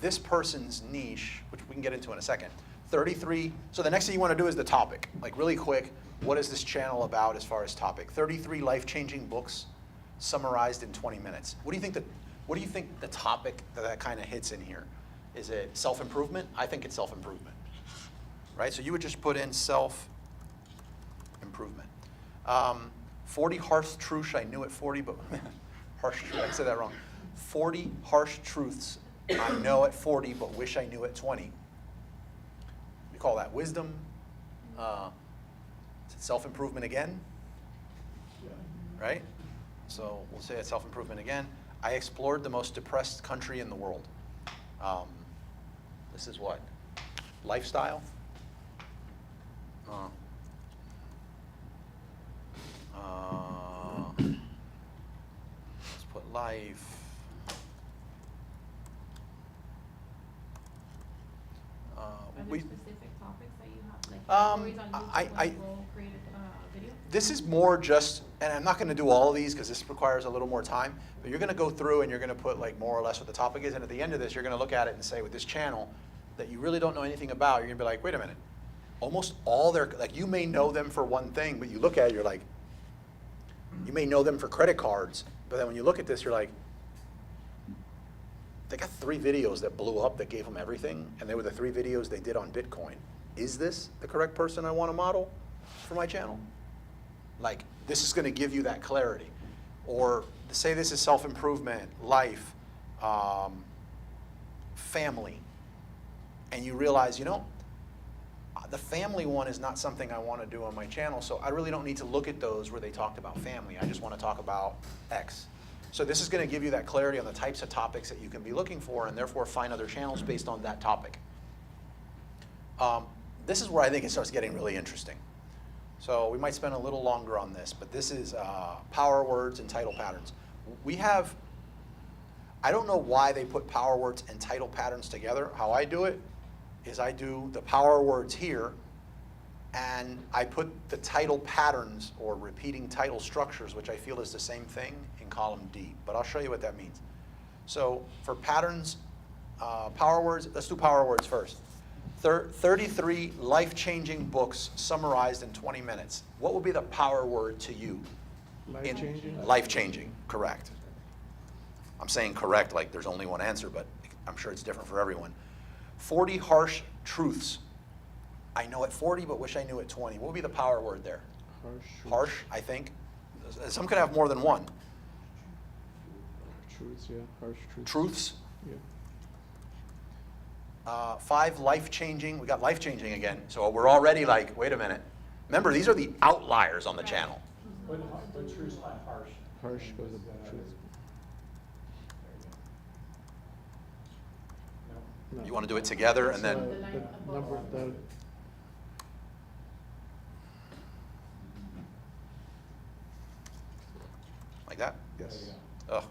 this person's niche, which we can get into in a second, 33, so the next thing you want to do is the topic. Like really quick, what is this channel about as far as topic? 33 life-changing books summarized in 20 minutes. What do you think the topic that kind of hits in here? Is it self-improvement? I think it's self-improvement, right? So you would just put in self-improvement. 40 harsh truths I knew at 40, but harsh truth, I said that wrong. 40 harsh truths I know at 40, but wish I knew at 20. We call that wisdom. Is it self-improvement again? Right? So we'll say it's self-improvement again. I explored the most depressed country in the world. This is what? Lifestyle? Let's put life. Are there specific topics that you have, like Um, categories on YouTube I- when you go create a video? This is more just, and I'm not going to do all of these because this requires a little more time, but you're going to go through and you're going to put like more or less what the topic is, and at the end of this, you're going to look at it and say, with this channel that you really don't know anything about, you're going to be like, wait a minute, almost all their, like you may know them for one thing, but you look at it, you're like, you may know them for credit cards, but then when you look at this, you're like, they got 3 videos that blew up that gave them everything, and they were the 3 videos they did on Bitcoin. Is this the correct person I want to model for my channel? Like, this is going to give you that clarity. Or say this is self-improvement, life, family, and you realize, you know, the family one is not something I want to do on my channel, so I really don't need to look at those where they talked about family. I just want to talk about X. So this is going to give you that clarity on the types of topics that you can be looking for, and therefore find other channels based on that topic. This is where I think it starts getting really interesting. So we might spend a little longer on this, but this is power words and title patterns. We have, I don't know why they put power words and title patterns together. How I do it is I do the power words here, and I put the title patterns or repeating title structures, which I feel is the same thing, in column D. But I'll show you what that means. So for patterns, power words, let's do power words first. 33 life-changing books summarized in 20 minutes. What would be the power word to you? Life-changing? Life-changing, correct. I'm saying correct like there's only one answer, but I'm sure it's different for everyone. 40 harsh truths I know at 40, but wish I knew at 20. What would be the power word there? Harsh, I think. Some could have more than one. Truths, yeah, harsh truths. Truths. Yeah. 5 life-changing. We got life-changing again. So we're already like, wait a minute. Remember, these are the outliers on the channel. But truths by harsh. Harsh goes with truth. No. You want to do it together and So, then, the number, the, like that? There yes. you go. Ugh.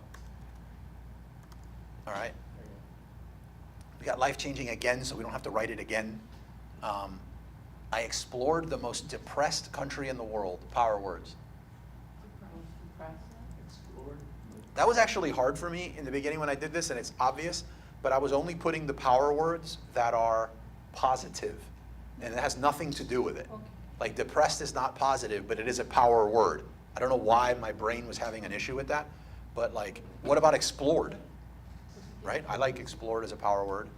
All right. There you We got life-changing again, so we don't have to write it again. I explored the most depressed country in the world, power words. Explored. That was actually hard for me in the beginning when I did this, and it's obvious, but I was only putting the power words that are positive, and it has nothing to do with it. Like depressed is not positive, but it is a power word. I don't know why my brain was having an issue with that, but like, what about explored? Right? I like explored as a power word.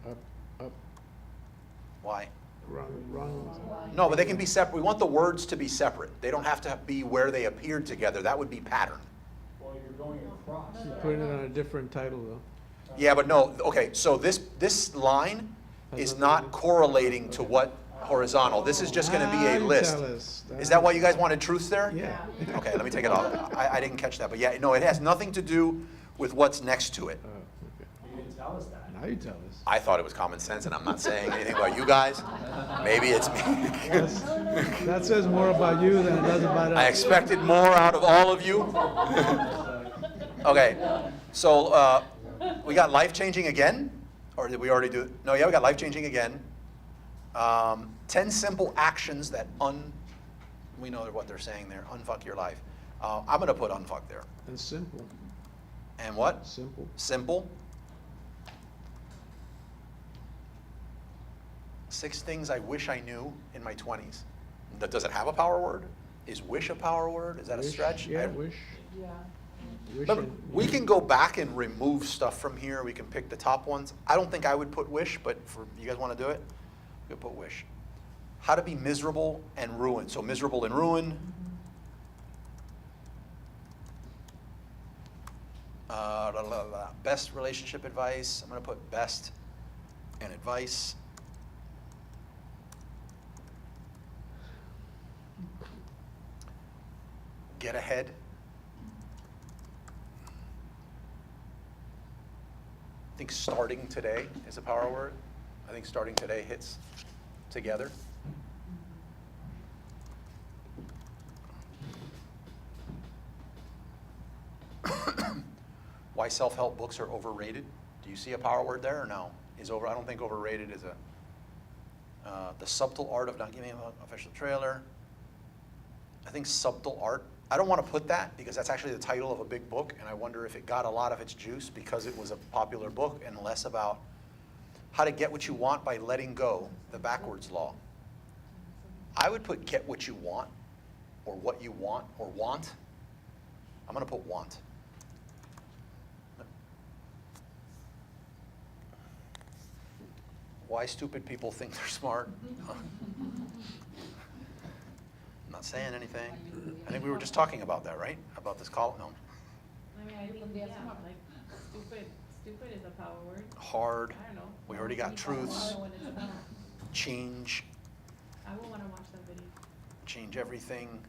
Up, up, Why? wrong. No, but they can be separate. We want the words to be separate. They don't have to be where they appeared together. That would be pattern. Well, you're going across. You're putting it on a different title though. Yeah, but no, okay, so this line is not correlating to what horizontal. This is just gonna be a You list. tell us. Is that why you guys wanted truths there? Yeah. Okay, let me take it off. I didn't catch that, but yeah, no, it has nothing to do with what's next to it. Oh, okay. You didn't tell us that. Now you tell us. I thought it was common sense, and I'm not saying anything about you guys. Maybe it's me. That says more about you than it does about us. I expected more out of all of you. Okay, so we got life-changing again? Or did we already do it? No, yeah, we got life-changing again. 10 simple actions that we know what they're saying there, unfuck your life. I'm gonna put unfuck there. And simple, And what? simple. Simple. 6 things I wish I knew in my 20s. Does it have a power word? Is wish a power word? Is that a Wish, stretch? Yeah, wish. Yeah. Wish Remember, and- we can go back and remove stuff from here. We can pick the top ones. I don't think I would put wish, but for you guys want to do it, we could put wish. How to be miserable and ruined. So miserable and ruin. Best relationship advice. I'm going to put best and advice. Get ahead. I think starting today is a power word. I think starting today hits together. Why self-help books are overrated. Do you see a power word there or no? I don't think overrated is the subtle art of not giving an official trailer. I think subtle art. I don't want to put that because that's actually the title of a big book, and I wonder if it got a lot of its juice because it was a popular book and less about how to get what you want by letting go, the backwards law. I would put get what you want, or what you want, or want. I'm going to put want. Why stupid people think they're smart. I'm not saying anything. I think we were just talking about that, right? About this call? No. I mean, I think, yeah, like, stupid is a power word. Hard. I don't know. We already got People wanna truths. know what it's about. Change. I will wanna watch that video. Change everything.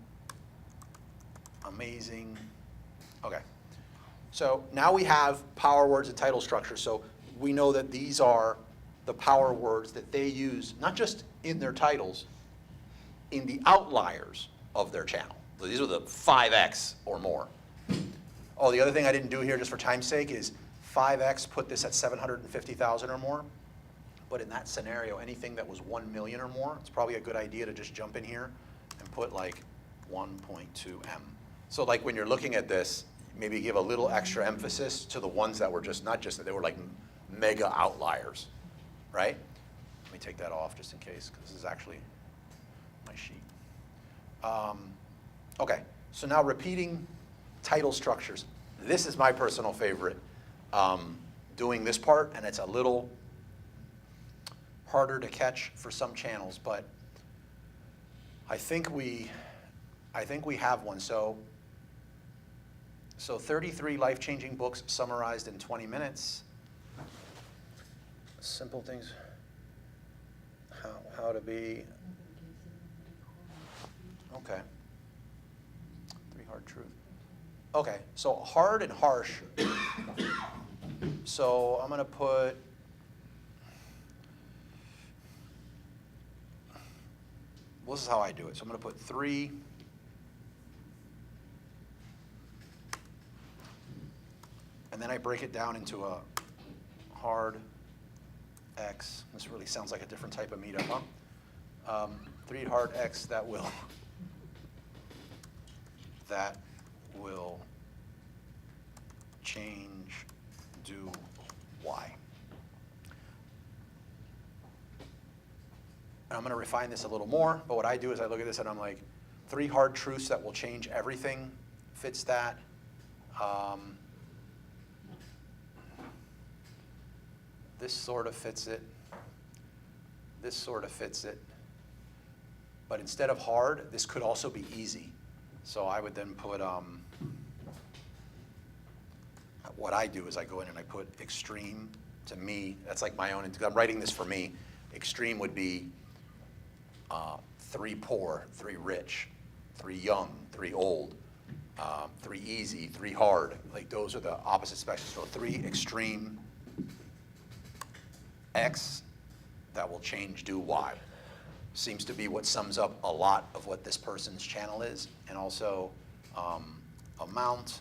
Amazing. Okay. So now we have power words and title structure. So we know that these are the power words that they use, not just in their titles, in the outliers of their channel. So these are the 5x or more. Oh, the other thing I didn't do here just for time's sake is 5x, put this at 750,000 or more. But in that scenario, anything that was 1 million or more, it's probably a good idea to just jump in here and put like 1.2M. So like when you're looking at this, maybe give a little extra emphasis to the ones that were just, not just that they were like mega outliers, right? Let me take that off just in case, because this is actually my sheet. Okay, so now repeating title structures. This is my personal favorite, doing this part, and it's a little harder to catch for some channels, but I think we have one. So 33 life-changing books summarized in 20 minutes. Simple things. How to be. Okay. 3 hard truth. Okay, so hard and harsh. So I'm gonna put, well, this is how I do it. So I'm gonna put 3, and then I break it down into a hard X. This really sounds like a different type of meetup, huh? 3 hard X that will change, do Y. And I'm going to refine this a little more, but what I do is I look at this and I'm like, 3 hard truths that will change everything fits that. This sort of fits it. This sort of fits it. But instead of hard, this could also be easy. So I would then put, what I do is I go in and I put extreme. To me, that's like my own, I'm writing this for me. Extreme would be 3 poor, 3 rich, 3 young, 3 old, 3 easy, 3 hard. Like those are the opposite spectrums. So 3 extreme X that will change, do Y. Seems to be what sums up a lot of what this person's channel is. And also amount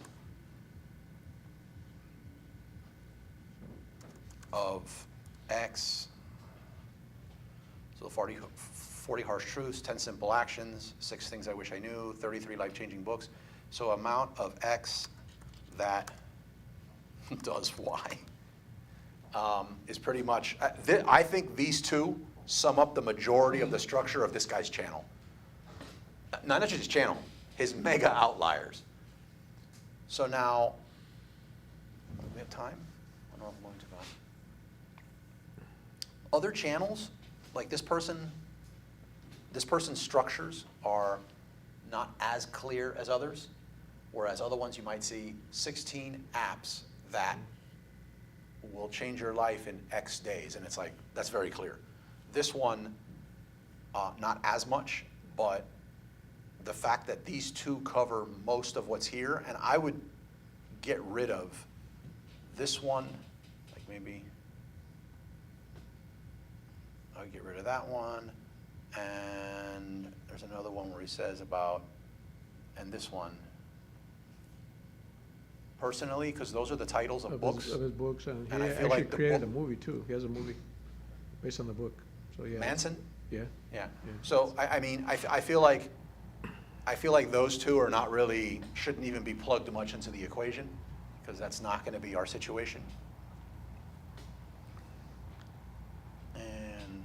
of X. So 40 harsh truths, 10 simple actions, 6 things I wish I knew, 33 life-changing books. So amount of X that does Y is pretty much, I think these 2 sum up the majority of the structure of this guy's channel. Not just his channel, his mega outliers. So now, do we have time? I don't know if I'm going to go. Other channels, like this person's structures are not as clear as others, whereas other ones you might see 16 apps that will change your life in X days, and it's like, that's very clear. This one, not as much, but the fact that these 2 cover most of what's here, and I would get rid of this one, like maybe, I would get rid of that one, and there's another one where he says about, and this one, personally, because those are the titles of books. Of his books, and he And I feel actually like the created a book- movie too. He has a movie based on the book. So yeah. Manson? Yeah. Yeah. Yeah. So I mean, I feel like those 2 are not really, shouldn't even be plugged much into the equation, because that's not going to be our situation. And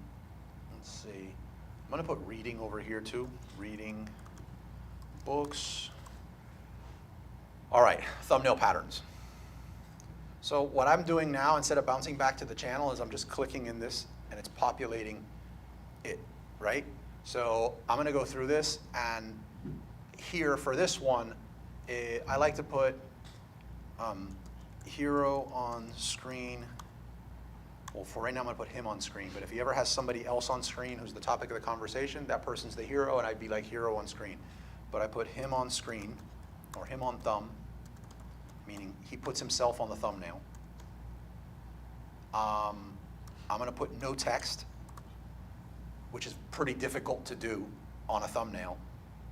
let's see, I'm going to put reading over here too. Reading books. All right, thumbnail patterns. So what I'm doing now, instead of bouncing back to the channel, is I'm just clicking in this and it's populating it, right? So I'm gonna go through this, and here for this one, I like to put hero on screen. Well, for right now, I'm gonna put him on screen, but if he ever has somebody else on screen who's the topic of the conversation, that person's the hero, and I'd be like hero on screen. But I put him on screen, or him on thumb, meaning he puts himself on the thumbnail. I'm gonna put no text, which is pretty difficult to do on a thumbnail,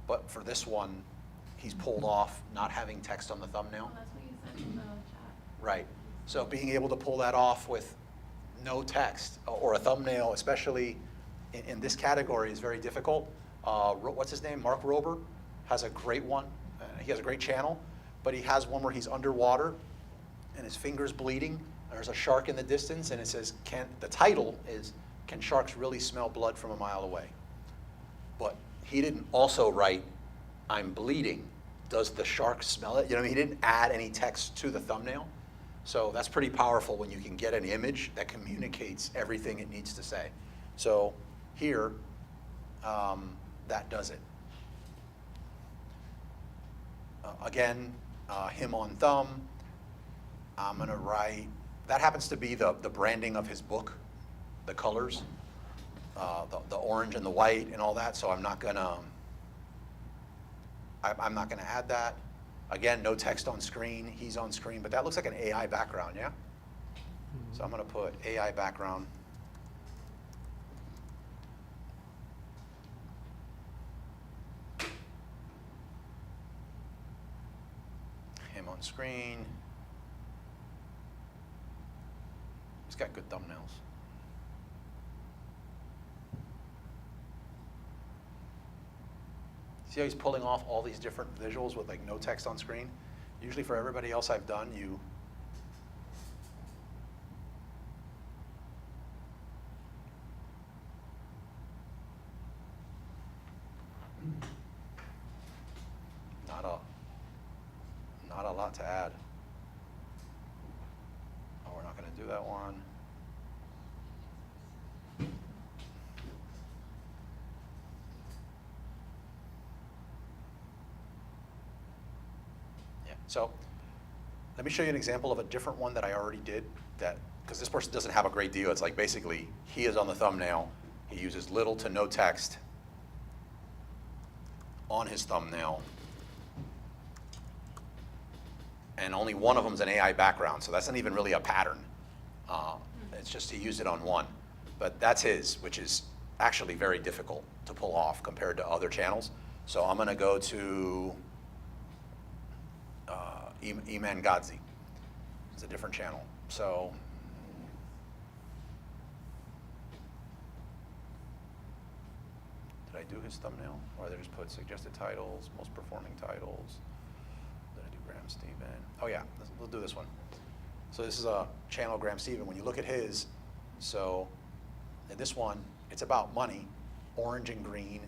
but for this one, he's pulled off not having text on the thumbnail. Well, that's what you said in the chat. Right. So being able to pull that off with no text or a thumbnail, especially in this category, is very difficult. What's his name? Mark Rober has a great one. He has a great channel, but he has one where he's underwater and his finger's bleeding. There's a shark in the distance, and it says, the title is, "Can sharks really smell blood from a mile away?" But he didn't also write, "I'm bleeding. Does the shark smell it?" You know what I mean? He didn't add any text to the thumbnail. So that's pretty powerful when you can get an image that communicates everything it needs to say. So here, that does it. Again, him on thumb. I'm gonna write, that happens to be the branding of his book, the colors, the orange and the white and all that, so I'm not gonna add that. Again, no text on screen, he's on screen, but that looks like an AI background, yeah? So I'm going to put AI background. Him on screen. He's got good thumbnails. See how he's pulling off all these different visuals with like no text on screen? Usually for everybody else I've done, you not a lot to add. Oh, we're not going to do that one. Yeah, so let me show you an example of a different one that I already did, that because this person doesn't have a great deal. It's like basically he is on the thumbnail. He uses little to no text on his thumbnail. And only one of them is an AI background, so that's not even really a pattern. It's just he used it on one. But that's his, which is actually very difficult to pull off compared to other channels. So I'm going to go to Iman Gadzi. It's a different channel. So did I do his thumbnail? Or did I just put suggested titles, most performing titles? Graham Stephen. Oh yeah, we'll do this one. So this is a channel, Graham Stephen. When you look at his, so in this one, it's about money, orange and green.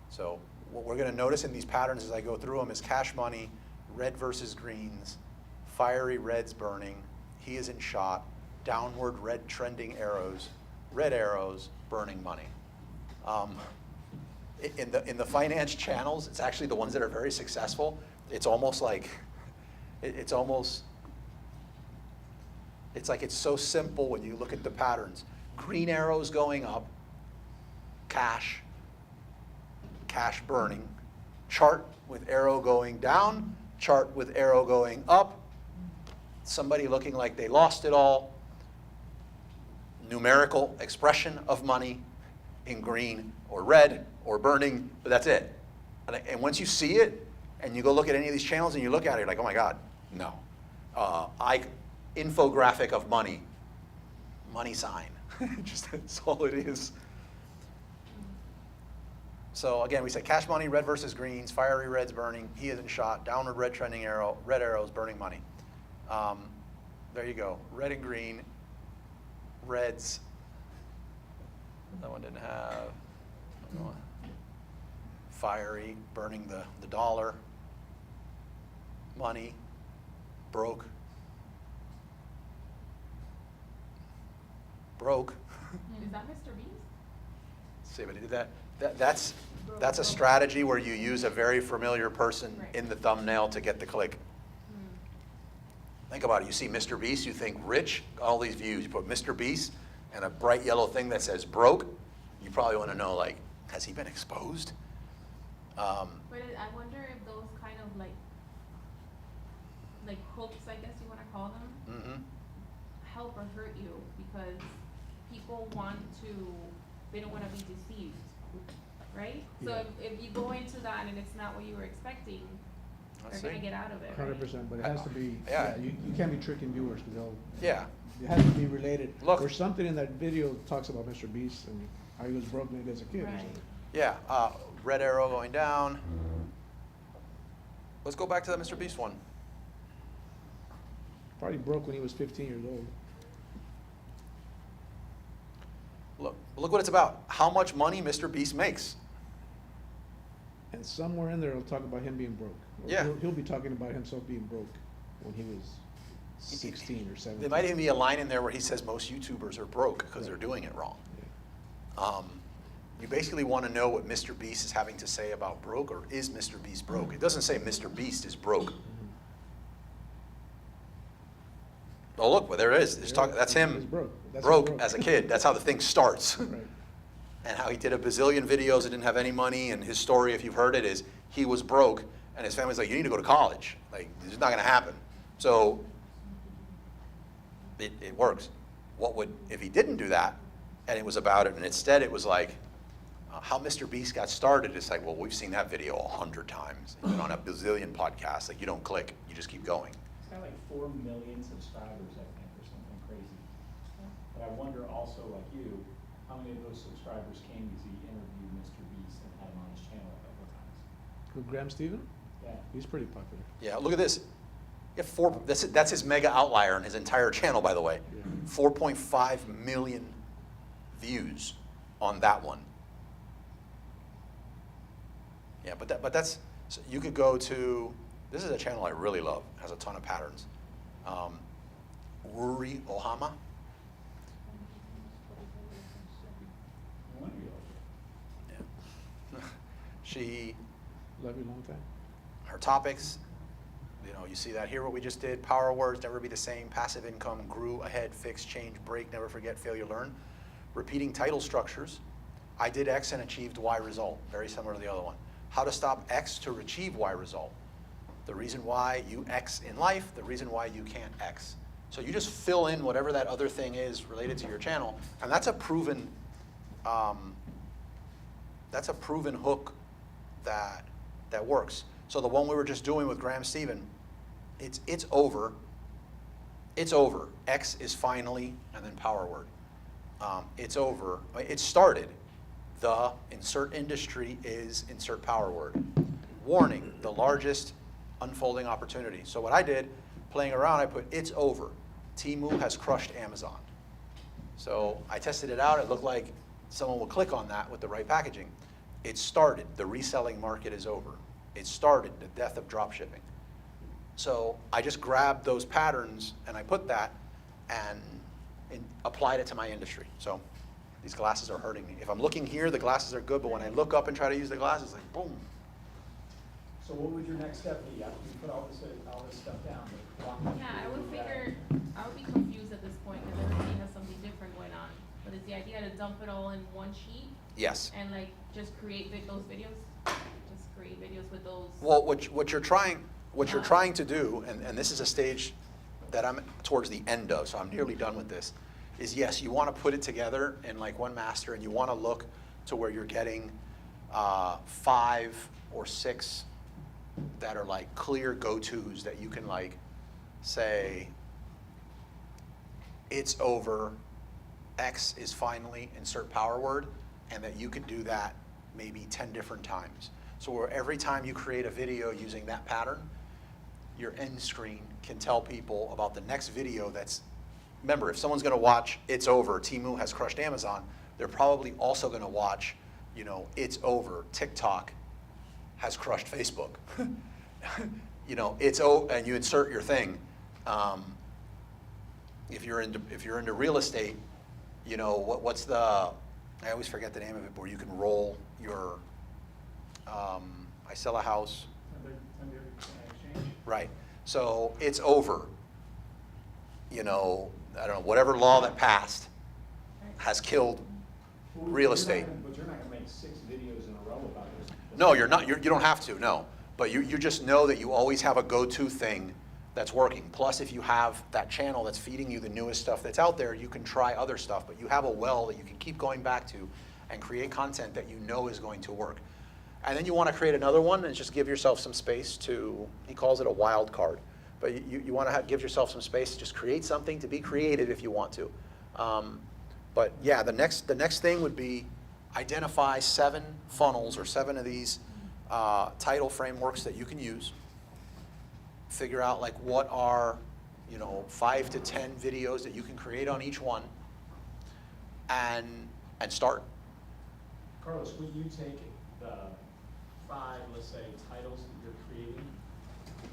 So what we're going to notice in these patterns as I go through them is cash money, red versus greens, fiery reds burning, he isn't shot, downward red trending arrows, red arrows, burning money. In the finance channels, it's actually the ones that are very successful. It's almost like, it's like it's so simple when you look at the patterns. Green arrows going up, cash burning, chart with arrow going down, chart with arrow going up, somebody looking like they lost it all, numerical expression of money in green or red or burning, but that's it. And once you see it, and you go look at any of these channels and you look at it, you're like, oh my God, no. Infographic of money, money sign. Just that's all it is. So again, we said cash money, red versus greens, fiery reds burning, he isn't shot, downward red trending arrow, red arrows burning money. There you go, red and green, reds. That one didn't have. Fiery, burning the dollar, money, broke. Is that Mr. Beast? See if I did that. That's a strategy where you use a very familiar person Right. in the thumbnail to get the click. Think about it. You see Mr. Beast, you think rich, all these views. You put Mr. Beast and a bright yellow thing that says broke. You probably want to know, like, has he been exposed? But I wonder if those kind of like hooks, I guess you want to call them, help or hurt you, because people they don't want to be deceived, right? So Yeah. if you go into that and it's not what you were expecting, Let's they're gonna see. get out of it, right? 100%, but it has to be, Yeah. you can't be tricking viewers, because Yeah. it has to be related. Look. There's something in that video that talks about Mr. Beast and how he was broke when he was a kid or Right. something. Yeah. Red arrow going down. Let's go back to that Mr. Beast one. Probably broke when he was 15 years old. Look what it's about. How much money Mr. Beast makes. And somewhere in there, it'll talk about him being broke. Or Yeah. He'll be talking about himself being broke when he was 16 or 17. There might even be a line in there where he says most YouTubers are broke because they're doing it wrong. Yeah. You basically want to know what Mr. Beast is having to say about broke, or is Mr. Beast broke? It doesn't say Mr. Beast is broke. Oh, look, well, there it is. That's He's him broke. That's broke broke. as a kid. That's how the thing starts. Right. And how he did a bazillion videos and didn't have any money, and his story, if you've heard it, is he was broke, and his family's like, you need to go to college. Like, this is not going to happen. So it works. what would, if he didn't do that, and it was about it, and instead it was like, how Mr. Beast got started, it's like, well, we've seen that video 100 times. You've been on a bazillion podcasts. Like, you don't click, you just keep going. It's got like 4 million subscribers, I think, or something crazy. But I wonder also, like you, how many of those subscribers came because he interviewed Mr. Beast and had him on his channel a couple of times? Who, Graham Stephen? Yeah. He's pretty popular. Yeah, look at this. You have that's his mega outlier in his entire channel, by the way. Yeah. 4.5 million views on that one. Yeah, but that's, so you could go to, this is a channel I really love, has a ton of patterns. Ruri Ohama. No wonder you like it. Yeah. She, Love you a long time. her topics, you know, you see that here, what we just did, power words, never be the same, passive income, grew, ahead, fix, change, break, never forget, failure, learn. Repeating title structures, I did X and achieved Y result, very similar to the other one. How to stop X to achieve Y result. The reason why you X in life, the reason why you can't X. So you just fill in whatever that other thing is related to your channel, and that's a proven hook that works. So the one we were just doing with Graham Stephen, it's over, X is finally, and then power word. It's over, it started. The insert industry is insert power word. Warning, the largest unfolding opportunity. So what I did, playing around, I put it's over. Temu has crushed Amazon. So I tested it out. It looked like someone would click on that with the right packaging. It started. The reselling market is over. It started. The death of drop shipping. So I just grabbed those patterns and I put that and applied it to my industry. So these glasses are hurting me. If I'm looking here, the glasses are good, but when I look up and try to use the glasses, like boom. So what would your next step be after you put all this stuff down? Yeah, I would figure, I would be confused at this point because everybody has something different going on. But is the idea to dump it all in one sheet Yes. and like just create those videos? Just create videos with those? Well, what you're trying to do, and this is a stage that I'm towards the end of, so I'm nearly done with this, is yes, you want to put it together in like one master, and you want to look to where you're getting 5 or 6 that are like clear go-tos that you can like say, it's over, X is finally, insert power word, and that you could do that maybe 10 different times. So where every time you create a video using that pattern, your end screen can tell people about the next video that's, remember, if someone's gonna watch It's Over, Temu has crushed Amazon, they're probably also gonna watch, you know, It's Over, TikTok has crushed Facebook. You know, it's over, and you insert your thing. If you're into real estate, you know, what's the, I always forget the name of it, where you can roll your, I sell a house. Exchange? Right. So it's over. You know, I don't know, whatever law that passed has killed real estate. But you're not gonna make 6 videos in a row about this. No, you're not. You don't have to, no. But you just know that you always have a go-to thing that's working. Plus, if you have that channel that's feeding you the newest stuff that's out there, you can try other stuff, but you have a well that you can keep going back to and create content that you know is going to work. And then you want to create another one and just give yourself some space to, he calls it a wild card, but you want to give yourself some space to just create something, to be creative if you want to. But yeah, the next thing would be identify 7 funnels or 7 of these title frameworks that you can use. Figure out like what are, you know, 5 to 10 videos that you can create on each one, and start. Carlos, would you take the 5, let's say, titles that you're creating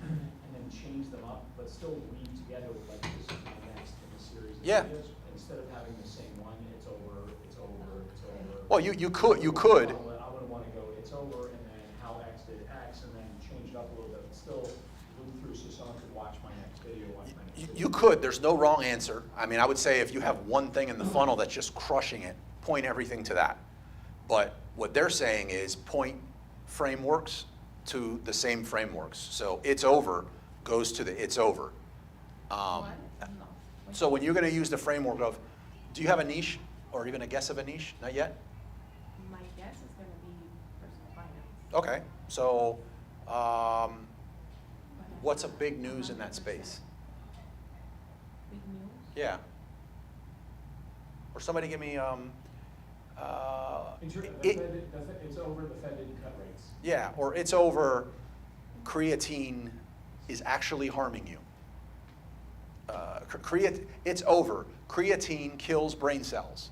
and then change them up, but still weave together with like this is my next in a series of Yeah. videos, instead of having the same one, it's over, it's over, it's over. Well, you could. I wouldn't want to go, it's over, and then how X did X, and then change it up a little bit, but still move through so someone could watch my next video, watch my next video. You could. There's no wrong answer. I mean, I would say if you have one thing in the funnel that's just crushing it, point everything to that. But what they're saying is point frameworks to the same frameworks. So it's over goes to the it's over. What? No. So when you're going to use the framework of Do you have a niche, or even a guess of a niche? Not yet? My guess is gonna be personal finance. Okay, so, But I what's a don't big know, news in that 100%. space? Big news? Yeah. Or somebody give me, The Fed, it's over, the Fed didn't cut rates. yeah, or it's over, creatine is actually harming you. It's over, creatine kills brain cells.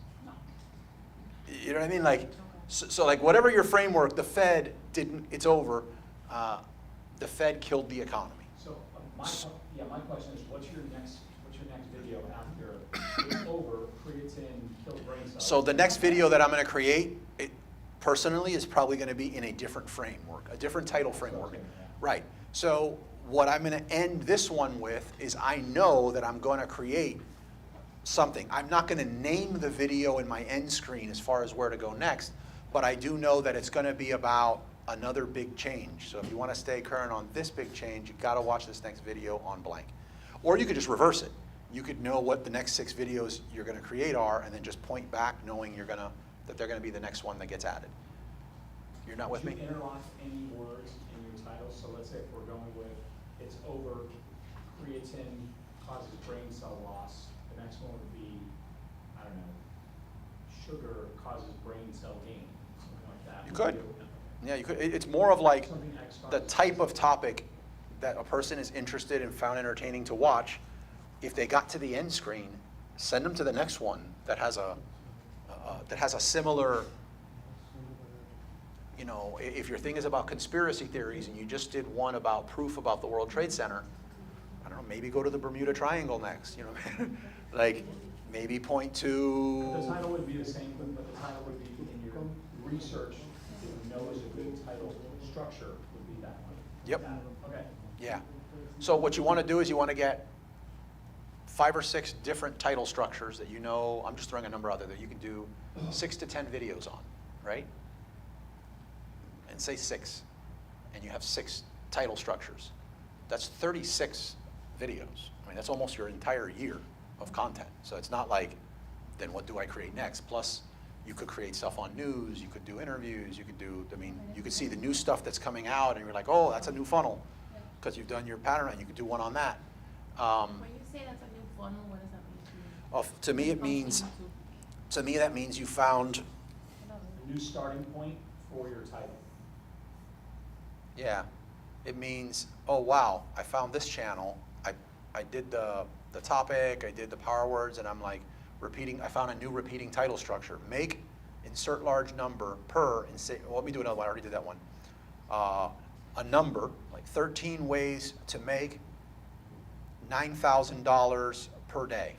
You know what I mean? Like, so like whatever your framework, the Fed didn't, it's over, the Fed killed the economy. So, my question is, what's your next video after it's over, creatine kills brain cells? So the next video that I'm gonna create, it personally is probably gonna be in a different framework, a different title framework. Right, so what I'm gonna end this one with is I know that I'm gonna create something. I'm not gonna name the video in my end screen as far as where to go next, but I do know that it's gonna be about another big change. So if you wanna stay current on this big change, you gotta watch this next video on blank. Or you could just reverse it. You could know what the next 6 videos you're gonna create are and then just point back knowing that they're gonna be the next one that gets added. You're not with me? Did you interlock any words in your title? So let's say if we're going with, it's over, creatine causes brain cell loss. The next one would be, I don't know, sugar causes brain cell gain, something like that. You could. Yeah, you could. It's more of like Something X the causes. type of topic that a person is interested and found entertaining to watch. If they got to the end screen, send them to the next one that has a similar, you know, if your thing is about conspiracy theories and you just did one about proof about the World Trade Center, I don't know, maybe go to the Bermuda Triangle next, you know, like maybe point to. The title would be the same, but the title would be in your research, that you know is a good title structure would be that one. Yep. Okay. Yeah. So what you want to do is you want to get 5 or 6 different title structures that you know, I'm just throwing a number out there, that you can do 6 to 10 videos on, right? And say 6, and you have 6 title structures. That's 36 videos. I mean, that's almost your entire year of content. So it's not like, then what do I create next? Plus, you could create stuff on news, you could do interviews, you could do, I mean, you could see the new stuff that's coming out, and you're like, oh, that's a new funnel, because you've done your pattern, and you could do one on that. When you say that's a new funnel, what does that mean to you? Well, to me, it means, to me, that means you found, New starting point for your title. yeah, it means, oh, wow, I found this channel, I did the topic, I did the power words, and I'm like, repeating, I found a new repeating title structure. Make, insert large number per, and say, well, let me do another one, I already did that one. A number, like 13 ways to make $9,000 per day.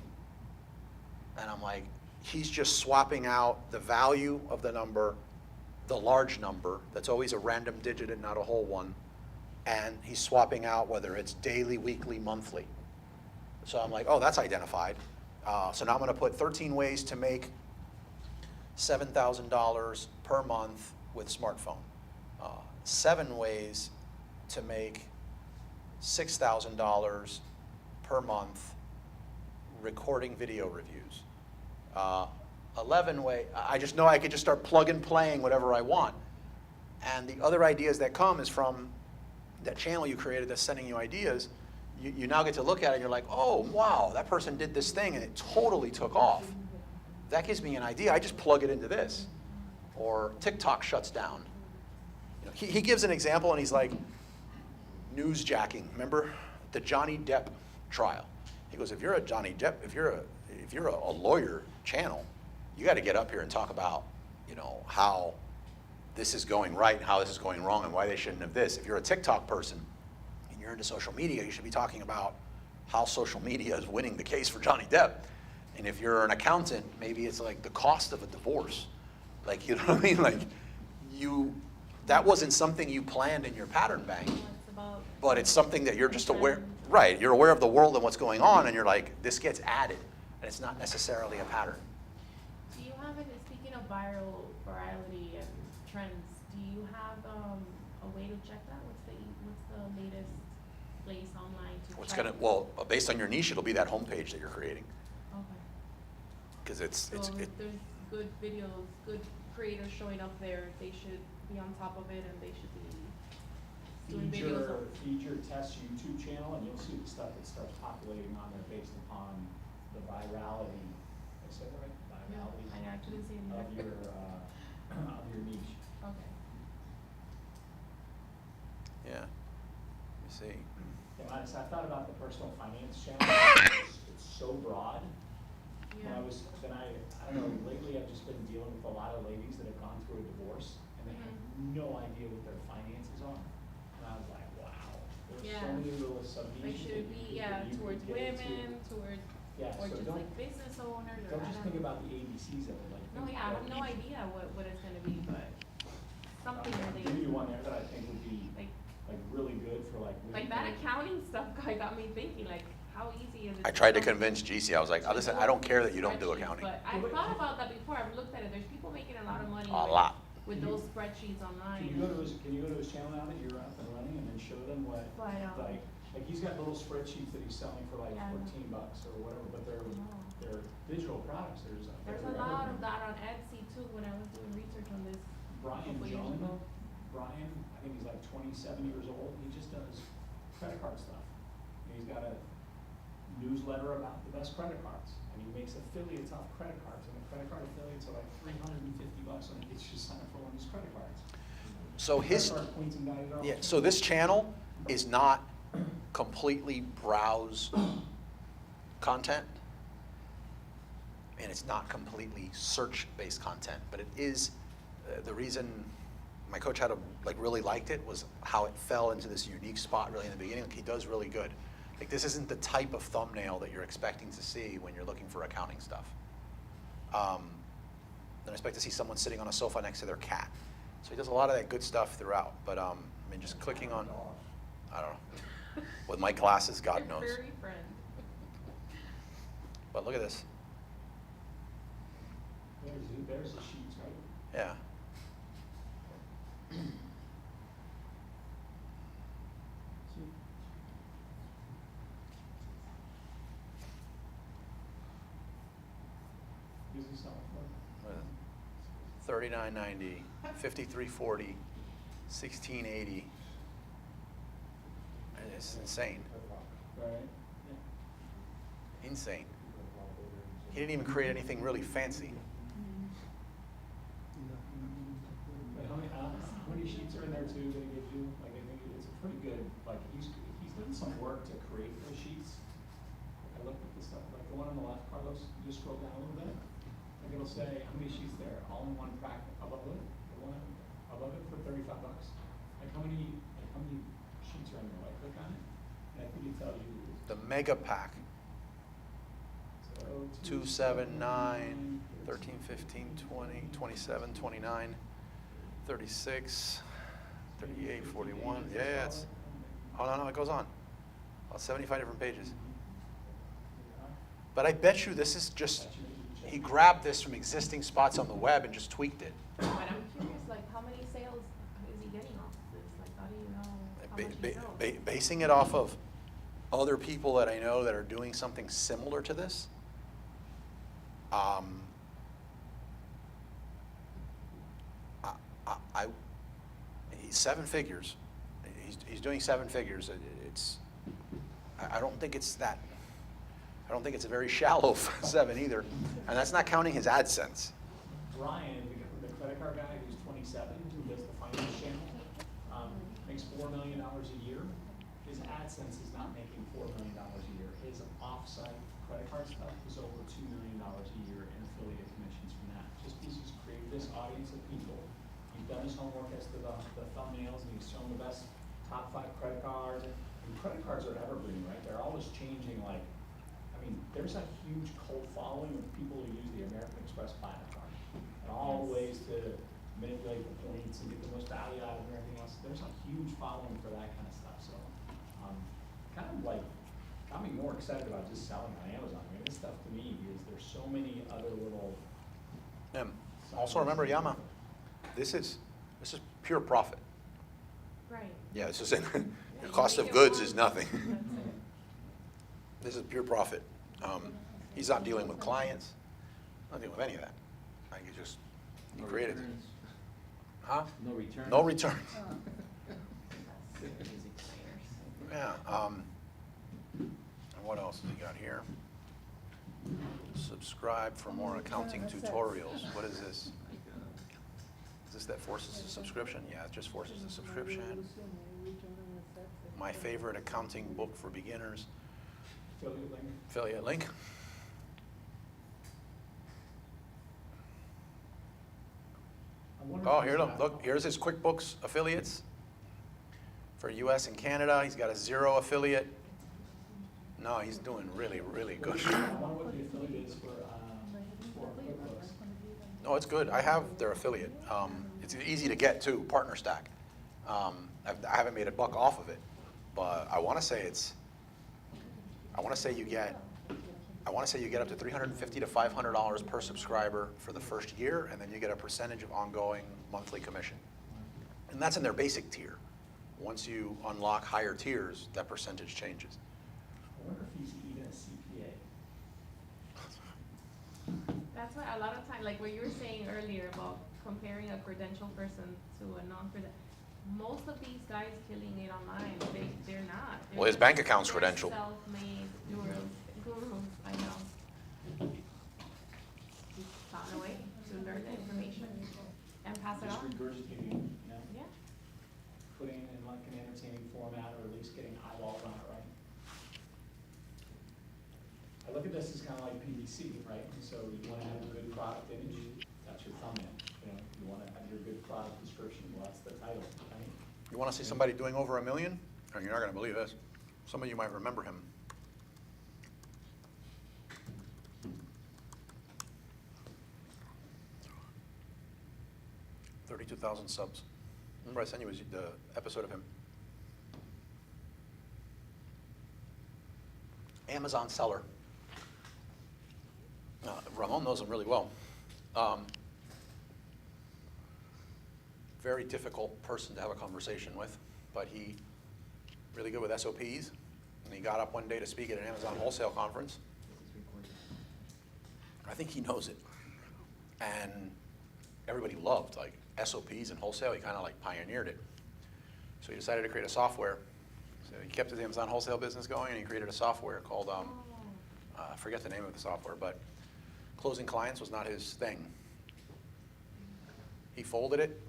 And I'm like, he's just swapping out the value of the number, the large number, that's always a random digit and not a whole one, and he's swapping out whether it's daily, weekly, monthly. So I'm like, oh, that's identified. So now I'm gonna put 13 ways to make $7,000 per month with smartphone. 7 ways to make $6,000 per month recording video reviews. 11 way, I just know I could just start plug and playing whatever I want. And the other ideas that come is from that channel you created that's sending you ideas. You now get to look at it and you're like, oh, wow, that person did this thing and it totally took off. That gives me an idea, I just plug it into this. Or TikTok shuts down. You know, he gives an example and he's like, newsjacking, remember the Johnny Depp trial? He goes, if you're a Johnny Depp, if you're a lawyer channel, you got to get up here and talk about, you know, how this is going right and how this is going wrong and why they shouldn't have this. If you're a TikTok person and you're into social media, you should be talking about how social media is winning the case for Johnny Depp. And if you're an accountant, maybe it's like the cost of a divorce. Like, you know what I mean? Like, that wasn't something you planned in your pattern bank, but it's something that you're just aware, right, you're aware of the world and what's going on, and you're like, this gets added, and it's not necessarily a pattern. Do you have, speaking of virality and trends, do you have a way to check that? What's the latest place online to check? Well, based on your niche, it'll be that homepage that you're creating. Okay. Because it's, So if there's good videos, good creators showing up there, they should be on top of it and they should be doing videos. Feed your test YouTube channel and you'll see the stuff that starts populating on there based upon the virality, I said that right? Virality I actually didn't see it of either. of your niche. Okay. yeah, you see. Yeah, I thought about the personal finance channel, it's so broad. When Yeah. I don't know, lately I've just been dealing with a lot of ladies that have gone through a divorce and they have no idea what their finances are. And I was like, wow, there's so Yeah. many little sub Like, should it be, yeah, towards women, towards, Yeah, or so just don't, like business owners, or don't I just don't think know. about the ABCs of it, like. No, think yeah, I have about no each- idea what it's gonna be, but something I'll where give you they, one there that I think would be like really good for like. that women. accounting stuff guy got me thinking, like, how easy is it? I tried to come- convince GC, I was like, listen, I don't care that you don't do Spreadsheets, accounting. But I thought about that before, I've looked at it, there's people making a lot of money. A with- lot. With those spreadsheets online. Can you go to his channel now that you're up and running and then show them what, But, like he's got little spreadsheets that he's selling for like Yeah, I know. $14 or whatever, but know. they're digital products, There's a they're lot of evergreen. that on Etsy too, when I was doing research on this. Brian couple years Jones, ago. Brian, I think he's like 27 years old, he just does credit card stuff. And he's got a newsletter about the best credit cards, and he makes affiliates off credit cards, and the credit card affiliates are like $350 and it gets you signed up for one of his credit cards. So his, Credit card queens and guys are all- yeah, so this channel is not completely browse content, and it's not completely search-based content, but it is, the reason my coach had really liked it was how it fell into this unique spot really in the beginning. Like, he does really good. Like, this isn't the type of thumbnail that you're expecting to see when you're looking for accounting stuff. Then expect to see someone sitting on a sofa next to their cat. So he does a lot of that good stuff throughout, but I mean, just clicking on, I don't know. With my glasses, God Your knows. furry friend. But look at this. There's the sheets, right? Yeah. Gives you something for it. $39.90, $53.40, $16.80. And it's insane. Right, Insane. He didn't even create anything really fancy. But how many sheets are in there too that he gives you? Like, I think it's a pretty good, like, he's done some work to create those sheets. I looked at the stuff, like the one on the left, Carlos, you just scroll down a little bit. Like, it'll say, how many sheets there, all in one pack above it, the one above it for $35. Like, how many sheets are in there? Like, click on it, and I think it tells you. The mega pack. So 2, 7, 9, 13, 15, 20, 27, 29, 36, 38, 41. Yeah, it's, oh no, it goes on. About 75 different pages. But I bet you this is just, he grabbed this from existing spots on the web and just tweaked it. But I'm curious, like, how many sales is he getting off of this? Like, how do you know how much he sells? Basing it off of other people that I know that are doing something similar to this, he's 7 figures. He's doing 7 figures. I don't think it's that. I don't think it's a very shallow 7 either, and that's not counting his AdSense. Brian, the credit card guy who's 27, who does the finance channel, makes $4 million a year. His AdSense is not making $4 million a year. His offsite credit card stuff is over $2 million a year in affiliate commissions from that. Just he's just created this audience of people. He's done his homework as to the thumbnails, and he's shown the best top 5 credit cards. And credit cards are evergreen, right? They're always changing. Like, I mean, there's a huge cult following of people who use the American Express Platinum card, and all the ways to manipulate the points and get the most value out of it and everything else. There's a huge following for that kind of stuff. So, kind of like got me more excited about just selling on Amazon. I mean, this stuff to me is there's so many other little. Also remember, Yama, this is pure profit. Right. Yeah, this is Yeah, the you cost make of it goods once, is nothing. that's it. This is pure profit. He's not dealing with clients. Nothing with any of that. Like you just, you No created it. returns. Huh? No returns. No returns. Oh. Yeah, and what else has he got here? Subscribe for more accounting tutorials. What is this? Is this that forces a subscription? Yeah, it just forces a subscription. My favorite accounting book for beginners. Affiliate link. Affiliate link. I wonder Oh, if here, he's got- look, here's his QuickBooks affiliates for US and Canada. He's got a 0 affiliate. No, he's doing really, really good. I wonder what the affiliate is for QuickBooks. No, it's good. I have their affiliate. It's easy to get too, Partner Stack. I haven't made a buck off of it, but I want to say you get up to $350 to $500 per subscriber for the first year, and then you get a percentage of ongoing monthly commission. And that's in their basic tier. Once you unlock higher tiers, that percentage changes. I wonder if he's even a CPA. That's why a lot of time, like what you were saying earlier about comparing a credential person to a non-credential, most of these guys killing it online, they're not. They're Well, his bank account's credentialed. Self-made gurus, I know. He's found a way to learn the information and pass it Just on. regurgitating, you know, Yeah. putting it in like an entertaining format, or at least getting eyeballs on it, right? I look at this as kind of like PVC, right? And so you want to have a good product image, that's your thumbnail. You know, you want to have your good product description, well, that's the title, right? You want to see somebody doing over $1 million? Oh, you're not going to believe this. Some of you might remember him. $32,000 subs. Remember I sent you the episode of him? Amazon seller. Ramon knows him really well. Very difficult person to have a conversation with, but he really good with SOPs. And he got up one day to speak at an Amazon wholesale conference. I think he knows it. And everybody loved like SOPs and wholesale. He kind of like pioneered it. So he decided to create a software. So he kept his Amazon wholesale business going, and he created a software called, I forget the name of the software, but closing clients was not his thing. He folded it,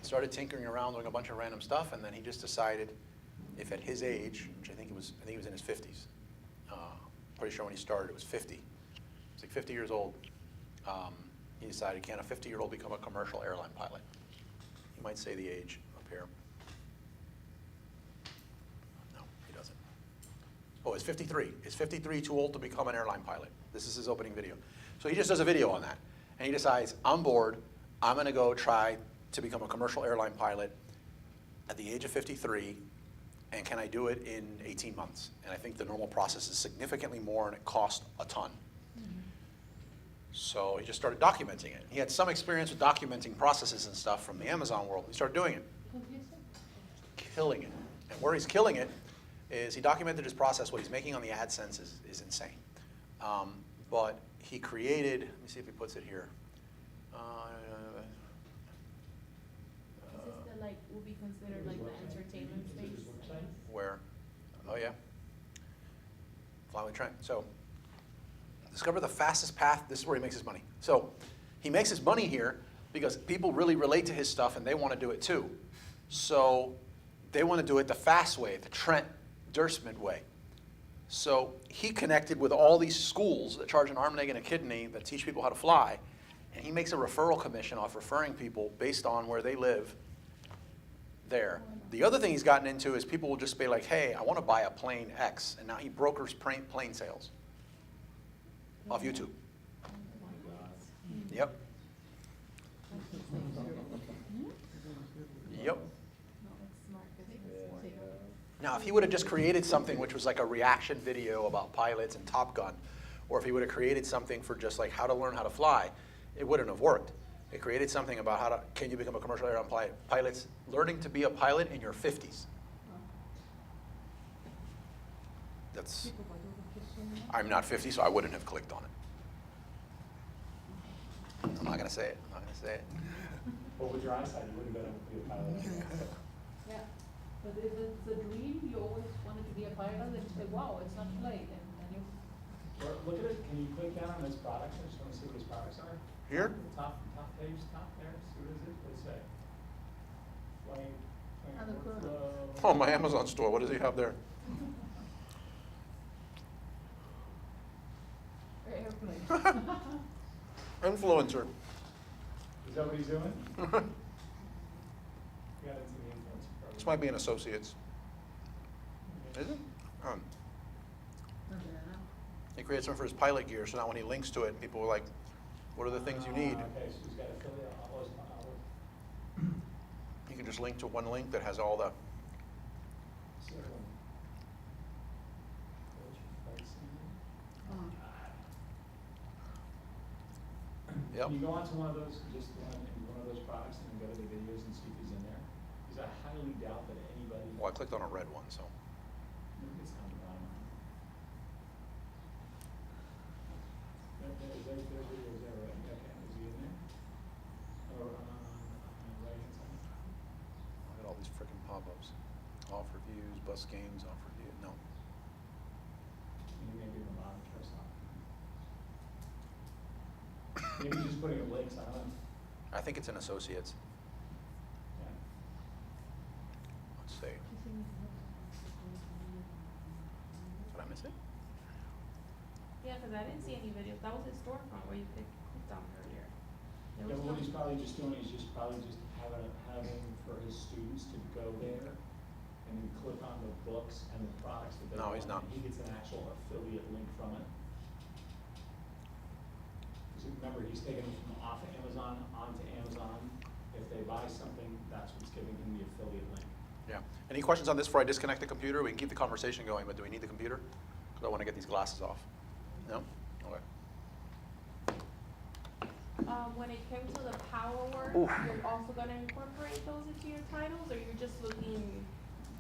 started tinkering around doing a bunch of random stuff, and then he just decided, if at his age, which I think he was in his 50s, pretty sure when he started it was 50. He was like 50 years old. He decided, can a 50-year-old become a commercial airline pilot? You might say the age up here. No, he doesn't. Oh, it's 53. Is 53 too old to become an airline pilot? This is his opening video. So he just does a video on that. And he decides, I'm bored. I'm going to go try to become a commercial airline pilot at the age of 53. And can I do it in 18 months? And I think the normal process is significantly more, and it costs a ton. So he just started documenting it. He had some experience with documenting processes and stuff from the Amazon world. He started doing it. Killing it. And where he's killing it is he documented his process. What he's making on the AdSense is insane. But he created, let me see if he puts it here. Is this the, like, will be considered like the entertainment space? Where? Oh, yeah. Fly with Trent. So, discover the fastest path. This is where he makes his money. So, he makes his money here because people really relate to his stuff and they want to do it too. So, they want to do it the fast way, the Trent Dursman way. So, he connected with all these schools that charge an arm, leg, and a kidney that teach people how to fly. And he makes a referral commission off referring people based on where they live there. The other thing he's gotten into is people will just be like, hey, I want to buy a plane X. And now he brokers plane sales off YouTube. Yep. Yep. Now, if he would have just created something which was like a reaction video about pilots and Top Gun, or if he would have created something for just like how to learn how to fly, it wouldn't have worked. It created something about can you become a commercial airline pilot, learning to be a pilot in your 50s. I'm not 50, so I wouldn't have clicked on it. I'm not gonna say it, I'm not gonna say it. But with your eyesight, you wouldn't be able to be a pilot anyway. Yeah, but if it's a dream, you always wanted to be a pilot, and you say, wow, it's not too late, and you. Or look at it, can you click down on those products? I just wanna see what his products are. Here? Top page, top there, see what is it, what's it say? Flight On the corner. workflow. Oh, my Amazon store, what does he have there? Airplane. Influencer. Is that what he's doing? We got into the influencer program. This might be an associate's. Is it? He created something for his pilot gear, so now when he links to it, people are like, what are the things you need? Okay, so he's got affiliate, all those. You can just link to one link that has all the, yep. Can you go onto one of those, just one of those products and then go to the videos and see if he's in there? Because I highly doubt that anybody. Well, I clicked on a red one, so. Maybe it's on the bottom. There's videos there, right? Okay, is he in there? Or on the right hand side? Look at all these frickin' pop-ups. Offer views, bus games, offer view, no. Maybe in the bottom, try something. Maybe he's just putting the links on it. I think it's an associate's. Yeah. Let's see. Did I miss it? Yeah, because I didn't see any videos. That was his storefront where you clicked on earlier. There Yeah, was but what no- he's probably just doing is just probably just having for his students to go there and then click on the books and the products that they No, want. he's not. And he gets an actual affiliate link from it. 'Cause remember, he's taking it from off of Amazon onto Amazon. If they buy something, that's what's giving him the affiliate link. Yeah. Any questions on this before I disconnect the computer? We can keep the conversation going, but do we need the computer? Because I want to get these glasses off. No? Okay. When it came to the power words, Oof. you're also gonna incorporate those into your titles, or you're just looking?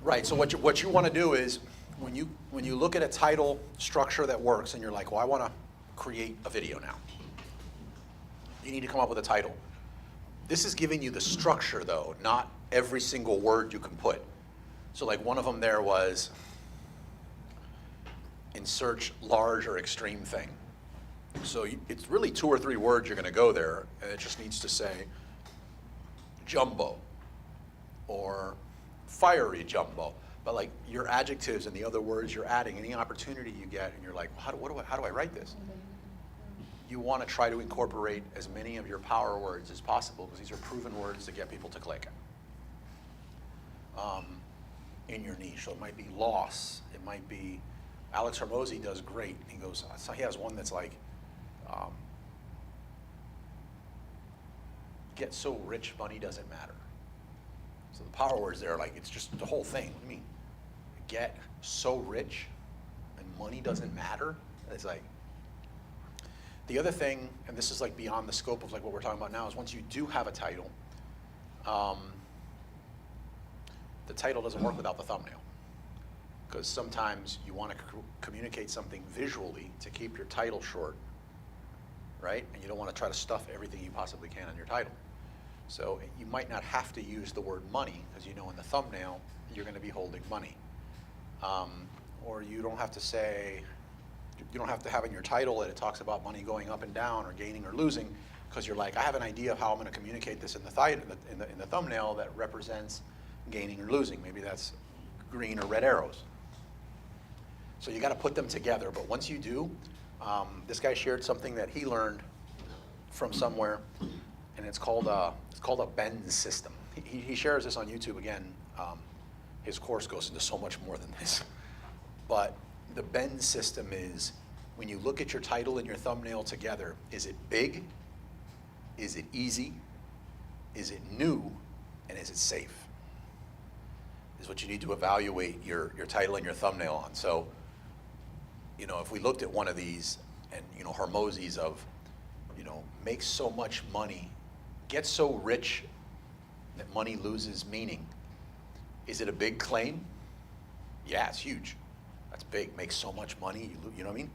Right, so what you want to do is, when you look at a title structure that works and you're like, well, I want to create a video now. You need to come up with a title. This is giving you the structure though, not every single word you can put. So like one of them there was, insert large or extreme thing. So it's really 2 or 3 words you're going to go there, and it just needs to say jumbo or fiery jumbo. But like your adjectives and the other words you're adding, any opportunity you get, and you're like, how do I write this? You want to try to incorporate as many of your power words as possible, because these are proven words to get people to click in your niche. So it might be loss. It might be, Alex Hormozy does great. He goes, so he has one that's like, get so rich money doesn't matter. So the power words there, like, it's just the whole thing. What do you mean? Get so rich and money doesn't matter? It's like, the other thing, and this is like beyond the scope of like what we're talking about now, is once you do have a title, the title doesn't work without the thumbnail. Because sometimes you want to communicate something visually to keep your title short, right? And you don't want to try to stuff everything you possibly can in your title. So you might not have to use the word money, because you know in the thumbnail you're going to be holding money. Or you don't have to say, you don't have to have in your title that it talks about money going up and down or gaining or losing, because you're like, I have an idea of how I'm going to communicate this in the thumbnail that represents gaining or losing. Maybe that's green or red arrows. So you got to put them together. But once you do, this guy shared something that he learned from somewhere, and it's called a bend system. He shares this on YouTube again. His course goes into so much more than this. But the bend system is, when you look at your title and your thumbnail together, is it big? Is it easy? Is it new? And is it safe? Is what you need to evaluate your title and your thumbnail on. So, you know, if we looked at one of these, and, you know, Hormozy's of, you know, makes so much money, gets so rich that money loses meaning. Is it a big claim? Yeah, it's huge. That's big. Makes so much money, you know what I mean?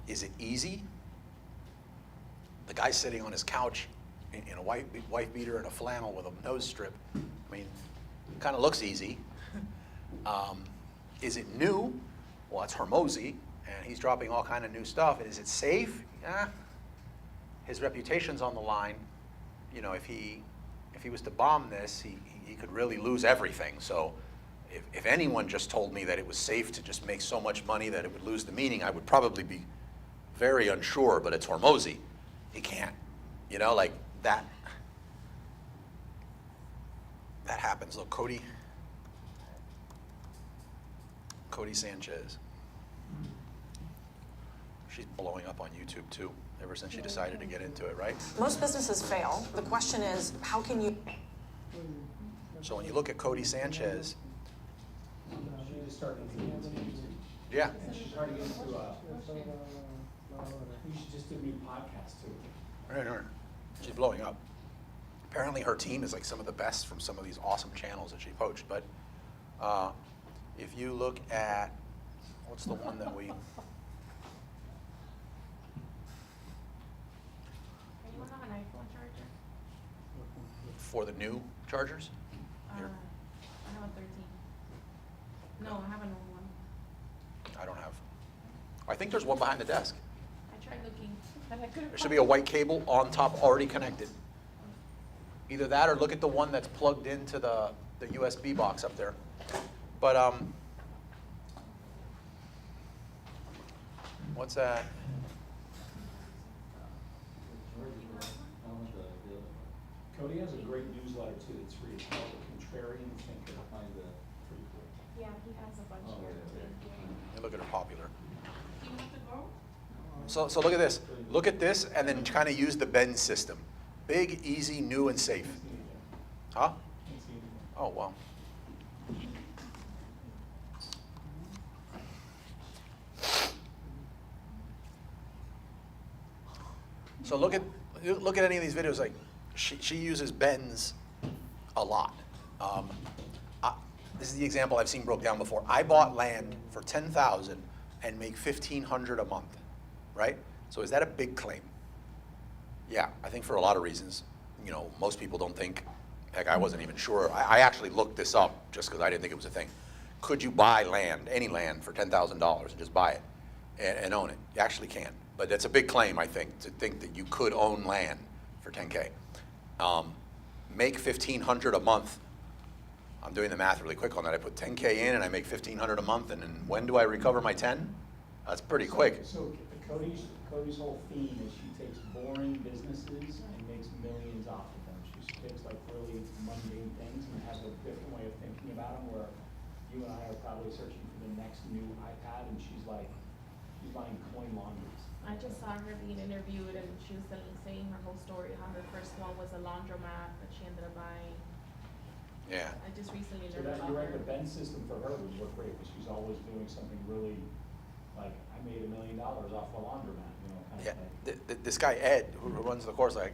Is it easy? the guy's sitting on his couch in a wife beater and a flannel with a nose strip. I mean, it kind of looks easy. Is it new? Well, it's Hormozy, and he's dropping all kind of new stuff. Is it safe? Yeah. His reputation's on the line. You know, if he was to bomb this, he could really lose everything. So if anyone just told me that it was safe to just make so much money that it would lose the meaning, I would probably be very unsure, but it's Hormozy. He can't. You know, like that happens. Look, Cody Sanchez. She's blowing up on YouTube too, ever since she decided to get into it, right? Most businesses fail. The question is, how can you? So when you look at Cody Sanchez, She just started into YouTube. yeah, And she's trying to get into you should just do a new podcast too. right, she's blowing up. Apparently her team is like some of the best from some of these awesome channels that she poached. But if you look at, what's the one that we, Anyone have an iPhone charger? for the new chargers? I Here. have a 13. No, I have an old one. I don't have. I think there's one behind the desk. I tried looking, but I couldn't. There should be a white cable on top already connected. Either that or look at the one that's plugged into the USB box up there. But what's that? Cody has a great newsletter too that's free. It's called The Contrarian Thinker. Pretty cool. Yeah, he has a bunch here. Hey, look at her popular. Do you want to go? So look at this. Look at this and then kind of use the bend system. Big, easy, new, and safe. Huh? Oh, wow. So look at any of these videos. Like she uses bends a lot. This is the example I've seen broke down before. I bought land for $10,000 and make $1,500 a month, right? So is that a big claim? Yeah, I think for a lot of reasons. You know, most people don't think. Heck, I wasn't even sure. I actually looked this up just because I didn't think it was a thing. Could you buy land, any land, for $10,000 and just buy it and own it? You actually can. But that's a big claim, I think, to think that you could own land for $10K. Make $1,500 a month. I'm doing the math really quick on that. I put $10K in and I make $1,500 a month, and then when do I recover my 10? That's pretty quick. So Cody's whole theme is she takes boring businesses and makes millions off of them. She takes like really mundane things and has a different way of thinking about them, where you and I are probably searching for the next new iPad and she's buying coin laundries. I just saw her being interviewed and she was saying her whole story, how her first one was a laundromat that she ended up buying. Yeah. I just recently So learned that, about you're right, her. the bend system for her would work great, because she's always doing something really, like, I made $1 million off a laundromat, you know, kind Yeah, of thing. this guy Ed, who runs the course, like,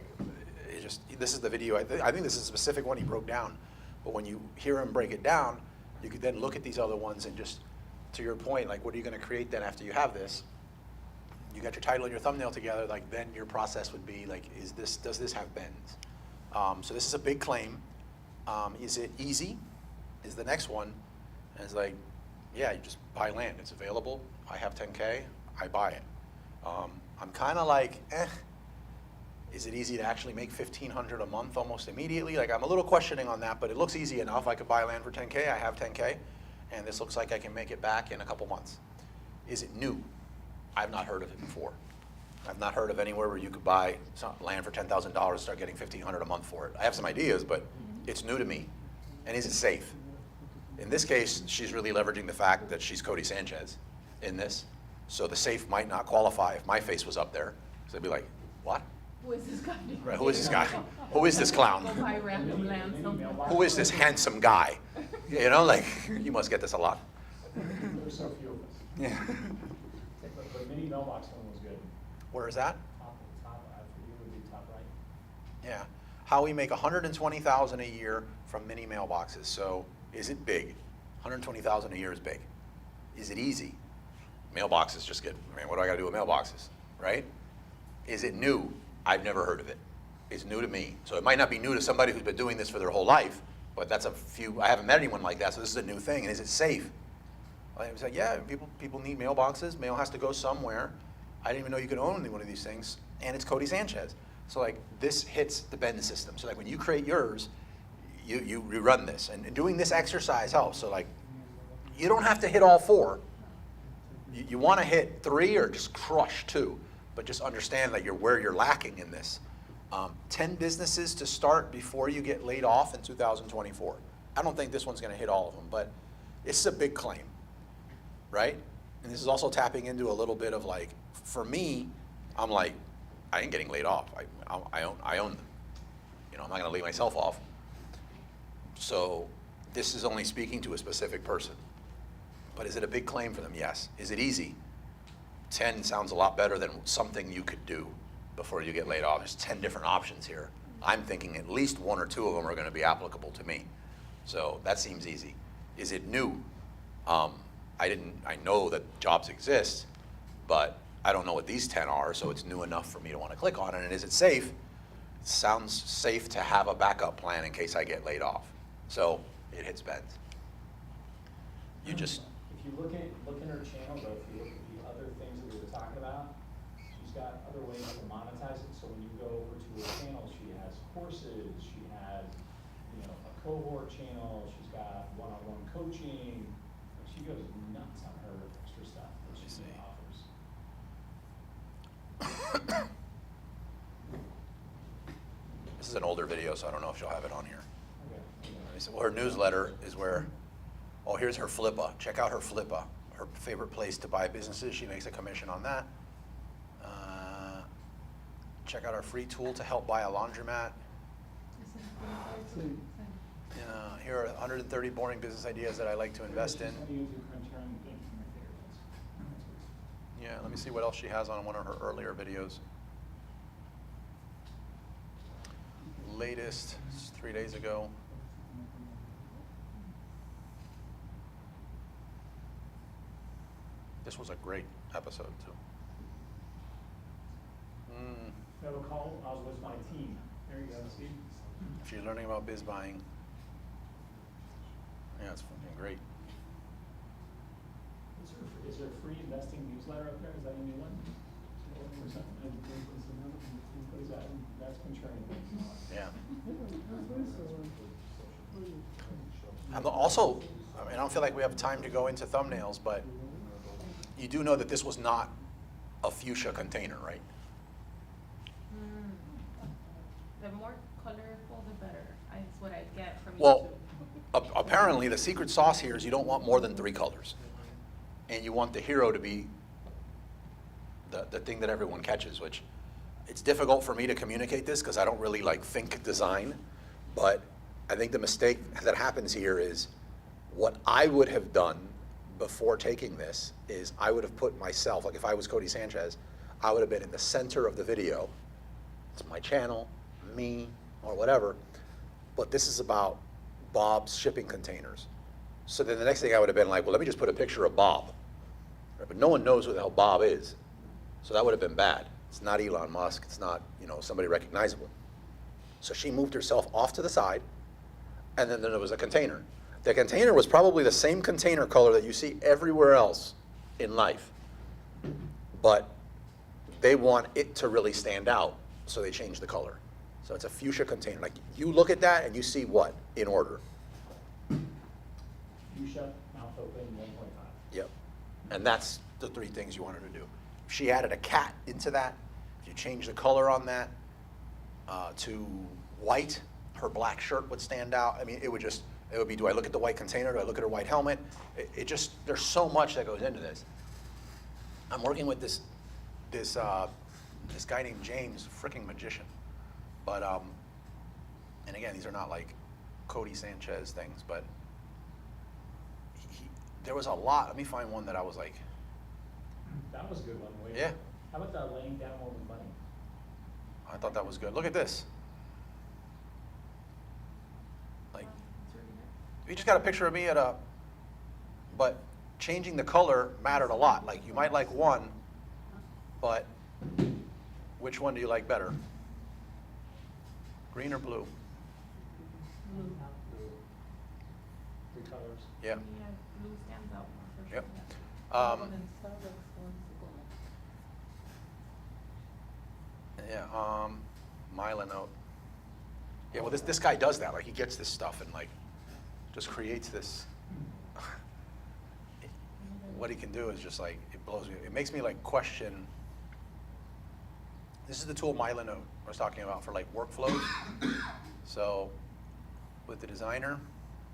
this is the video. I think this is a specific one he broke down. But when you hear him break it down, you could then look at these other ones and just, to your point, like, what are you going to create then after you have this? You got your title and your thumbnail together. Like, then your process would be like, does this have bends? So this is a big claim. Is it easy? Is the next one? And it's like, yeah, you just buy land. It's available. I have 10K. I buy it. I'm kind of like, is it easy to actually make $1,500 a month almost immediately? Like, I'm a little questioning on that, but it looks easy enough. I could buy land for 10K. I have 10K, and this looks like I can make it back in a couple months. Is it new? I've not heard of it before. I've not heard of anywhere where you could buy land for $10,000 and start getting $1,500 a month for it. I have some ideas, but it's new to me. And is it safe? In this case, she's really leveraging the fact that she's Cody Sanchez in this. So the safe might not qualify if my face was up there. So they'd be like, what? Who is this guy? Right, who is this guy? Who is this clown? Go buy random land somewhere. Who is this handsome guy? You know, like, you must get this a lot. There's so few of us. Yeah. But mini mailbox one was good. Where is that? Top, for you would be top right. Yeah. How we make $120,000 a year from mini mailboxes. So is it big? $120,000 a year is big. Is it easy? Mailboxes just get, man, what do I got to do with mailboxes, right? Is it new? I've never heard of it. It's new to me. So it might not be new to somebody who's been doing this for their whole life, but I haven't met anyone like that, so this is a new thing. And is it safe? I was like, yeah, people need mailboxes. Mail has to go somewhere. I didn't even know you could own one of these things. And it's Cody Sanchez. So like, this hits the Ben system. So like, when you create yours, you run this. And doing this exercise helps. So like, you don't have to hit all 4. You want to hit 3 or just crush 2. But just understand that where you're lacking in this. 10 businesses to start before you get laid off in 2024. I don't think this one's going to hit all of them, but it's a big claim, right? And this is also tapping into a little bit of like, for me, I'm like, I ain't getting laid off. I own them. You know, I'm not going to lay myself off. So this is only speaking to a specific person. But is it a big claim for them? Yes. Is it easy? 10 sounds a lot better than something you could do before you get laid off. There's 10 different options here. I'm thinking at least 1 or 2 of them are going to be applicable to me. So that seems easy. Is it new? I know that jobs exist, but I don't know what these 10 are, so it's new enough for me to want to click on it. And is it safe? It sounds safe to have a backup plan in case I get laid off. So it hits Ben's. You just... If you look in her channel, though, if you look at the other things that we were talking about, she's got other ways to monetize it. So when you go over to her channel, she has courses, she has, a cohort channel, she's got one-on-one coaching. She goes nuts on her extra stuff that she offers. This is an older video, so I don't know if she'll have it on here. Okay. Well, her newsletter is where, here's her Flippa. Check out her Flippa, her favorite place to buy businesses. She makes a commission on that. Check out our free tool to help buy a laundromat. Here are 130 boring business ideas that I like to invest in. Yeah, let me see what else she has on one of her earlier videos. Latest, 3 days ago. This was a great episode too. Never call, I was with my team. There you go, Steve. She's learning about biz buying. Yeah, it's fucking great. Is there a free investing newsletter up there? Is that a new one? Or something? What is that? That's contrarian. Yeah. I'm also, I don't feel like we have time to go into thumbnails, but you do know that this was not a fuchsia container, right? The more colorful, the better. That's what I get from Well, YouTube. apparently the secret sauce here is you don't want more than 3 colors. And you want the hero to be the thing that everyone catches, which it's difficult for me to communicate this because I don't really think design, but I think the mistake that happens here is what I would have done before taking this is I would have put myself, like if I was Cody Sanchez, I would have been in the center of the video. It's my channel, me, or whatever, but this is about Bob's shipping containers. So then the next thing I would have been like, well, let me just put a picture of Bob. Right? But no one knows who the hell Bob is. So that would have been bad. It's not Elon Musk. It's not, somebody recognizable. So she moved herself off to the side, and then there was a container. The container was probably the same container color that you see everywhere else in life. But they want it to really stand out, so they changed the color. So it's a fuchsia container. Like, you look at that and you see what in order? Fuchsia, mouth open, 1.5. Yep. And that's the 3 things you want her to do. If she added a cat into that, if you change the color on that to white, her black shirt would stand out. I mean, it would be, do I look at the white container? Do I look at her white helmet? There's so much that goes into this. I'm working with this guy named James, freaking magician. But, and again, these are not like Cody Sanchez things, but there was a lot. Let me find one that I was like. That was a good one. Wait. Yeah. How about that laying down all the money? I thought that was good. Look at this. Like, you just got a picture of me but changing the color mattered a lot. Like, you might like one, but which one do you like better? Green or blue? Blue. Three colors. Yeah. Yeah, blue stands out more for sure. Yep. Yeah, Mylanote. Yeah, well, this guy does that. Like, he gets this stuff and, like, just creates this. What he can do is just, like, it blows me. It makes me, like, question. This is the tool Mylanote I was talking about for, like, workflows. So, with the designer,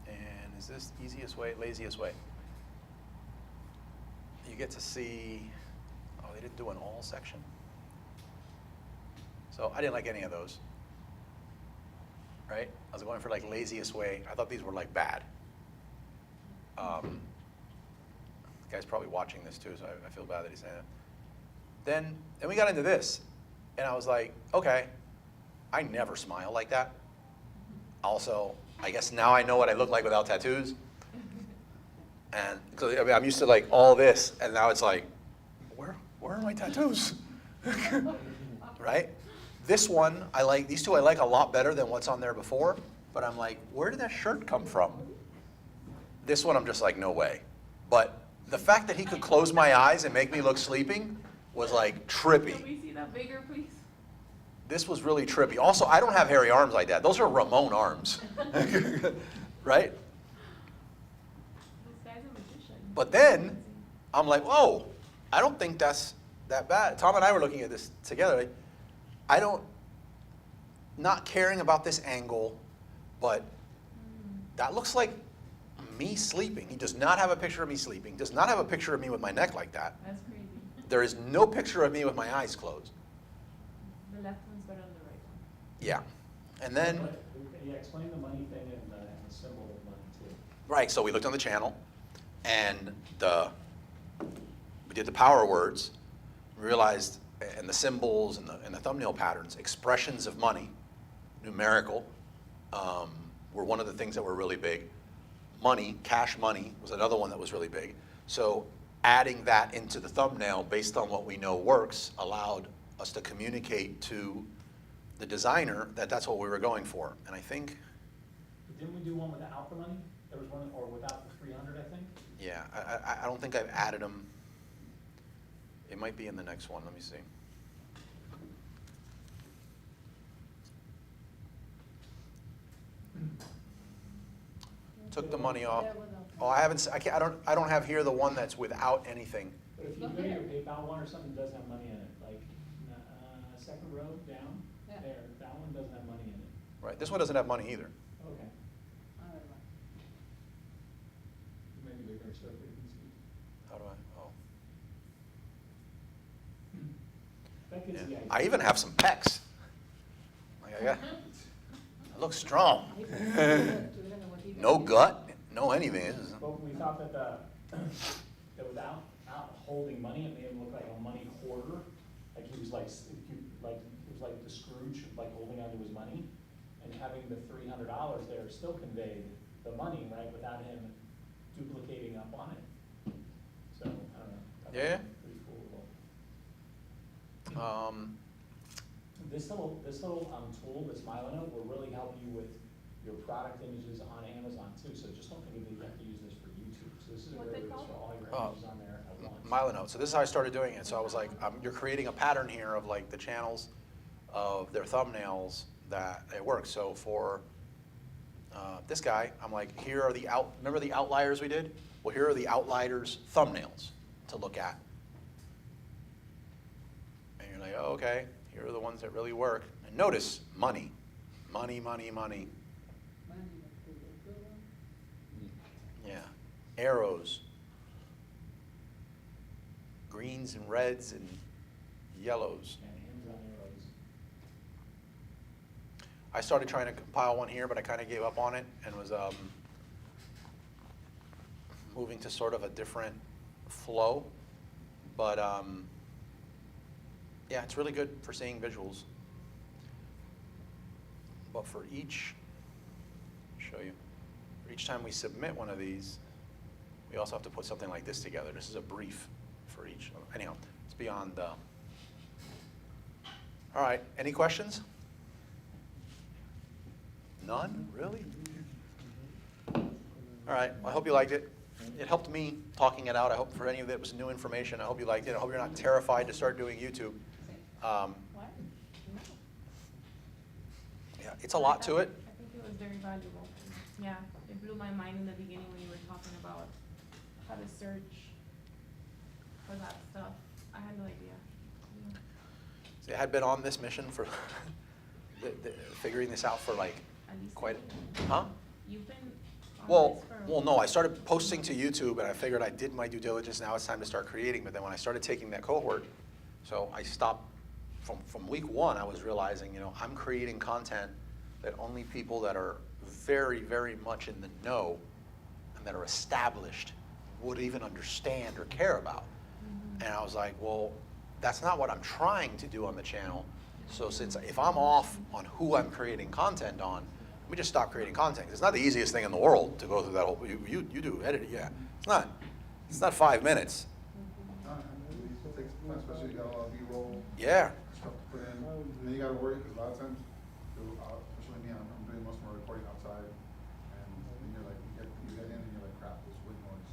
and is this easiest way, laziest way? You get to see, oh, they didn't do an all section. So I didn't like any of those, right? I was going for like laziest way. I thought these were like bad. The guy's probably watching this too, so I feel bad that he's saying it. Then we got into this, and I was like, okay, I never smile like that. Also, I guess now I know what I look like without tattoos. And cause, I mean, I'm used to like all this, and now it's like, where are my tattoos? Right? This one, I like, these two I like a lot better than what's on there before, but I'm like, where did that shirt come from? This one I'm just like, no way. But the fact that he could close my eyes and make me look sleeping was like trippy. Can we see that bigger, please? This was really trippy. Also, I don't have hairy arms like that. Those are Ramon arms, right? This guy's a magician. But then, I'm like, whoa, I don't think that's that bad. Tom and I were looking at this together. Like, I don't, not caring about this angle, but that looks like me sleeping. He does not have a picture of me sleeping, does not have a picture of me with my neck like that. That's crazy. There is no picture of me with my eyes closed. The left one's better than the right one. Yeah. And then, Yeah, explain the money thing and the symbol of money too. right, so we looked on the channel, and we did the power words, realized, and the symbols and the thumbnail patterns, expressions of money, numerical, were one of the things that were really big. Money, cash money, was another one that was really big. So adding that into the thumbnail based on what we know works allowed us to communicate to the designer that that's what we were going for. And I think, Didn't we do one without the money? There was one, or without the 300, I think? yeah, I don't think I've added them. It might be in the next one, let me see. Took the money off. Oh, I haven't, I don't have here the one that's without anything. But if you go to your PayPal one or something, it does have money in it, like, second row down, there, that one doesn't have money in it. Right, this one doesn't have money either. Okay. Maybe they're gonna start with these. How do I, oh. That gets the Yeah. idea. I even have some pecs. Like I look strong. No gut, no anything. This is- But we thought that that without holding money, it made him look like a money hoarder. Like he was like, it was like the Scrooge, like holding onto his money. And having the $300 there still conveyed the money, right, without him duplicating up on it. So, I don't know. That was Yeah. Pretty cool. This little tool, this Mylanote, will really help you with your product images on Amazon too. So just don't think that you have to use this for YouTube. So this is What's really it good called? for all your Oh. images on there at once. Mylanote. So this is how I started doing it. So I was like, you're creating a pattern here of like the channels of their thumbnails that it works. So for this guy, I'm like, here are remember the outliers we did? Well, here are the outliers thumbnails to look at. And you're like, oh, okay, here are the ones that really work. And notice, money, money, money, money. Yeah, arrows, greens and reds and yellows. And Amazon arrows. I started trying to compile one here, but I kind of gave up on it and was moving to sort of a different flow. But yeah, it's really good for seeing visuals. But for each, I'll show you, for each time we submit one of these, we also have to put something like this together. This is a brief for each. Anyhow, it's beyond. All right, any questions? None? Really? All right, well, I hope you liked it. It helped me talking it out. I hope for any of it was new information. I hope you liked it. I hope you're not terrified to start doing YouTube. What? No. Yeah, it's a lot to it. I think it was very valuable. Yeah, it blew my mind in the beginning when you were talking about how to search for that stuff. I had no idea. Yeah. See, I had been on this mission for figuring this out for like At least quite, a year. huh? You've been on Well, this for. well, no, I started posting to YouTube and I figured I did my due diligence, now it's time to start creating, but then when I started taking that cohort, so I stopped, from week one, I was realizing, you know, I'm creating content that only people that are very, very much in the know and that are established would even understand or care about. Mhm. And I was like, well, that's not what I'm trying to do on the channel. So if I'm off on who I'm creating content on, let me just stop creating content. 'Cause it's not the easiest thing in the world to go through that whole, you do edit it, yeah. It's not 5 minutes. No, it takes time, especially you got a lot of B-roll. Yeah. Stuff to put in, and then you gotta worry, because a lot of times, especially me, I'm doing most of my recording outside, and you're like, you get in and you're like, crap, there's wind noise.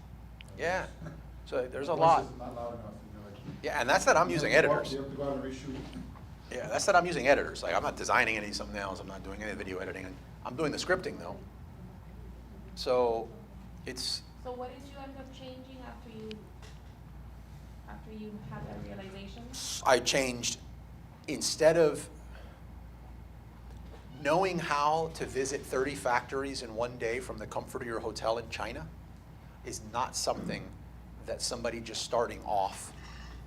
Yeah. So there's a Voice lot. is not loud enough, and you're like. Yeah, and that's that I'm using editors. You have to go out and reshoot. Yeah, that's that I'm using editors. Like I'm not designing any thumbnails, I'm not doing any video editing. I'm doing the scripting though. So it's, So what did you end up changing after you had that realization? I changed, instead of knowing how to visit 30 factories in one day from the comfort of your hotel in China is not something that somebody just starting off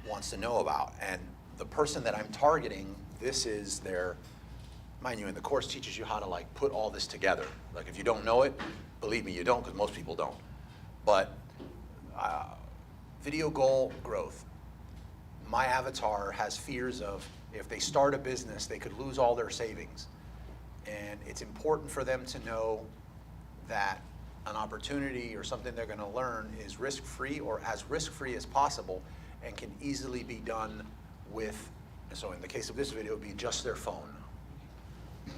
wants to know about. And the person that I'm targeting, this is their, mind you, and the course teaches you how to like put all this together. Like if you don't know it, believe me, you don't, because most people don't. But video goal growth. My avatar has fears of if they start a business, they could lose all their savings. And it's important for them to know that an opportunity or something they're going to learn is risk-free or as risk-free as possible and can easily be done with, so in the case of this video, it would be just their phone.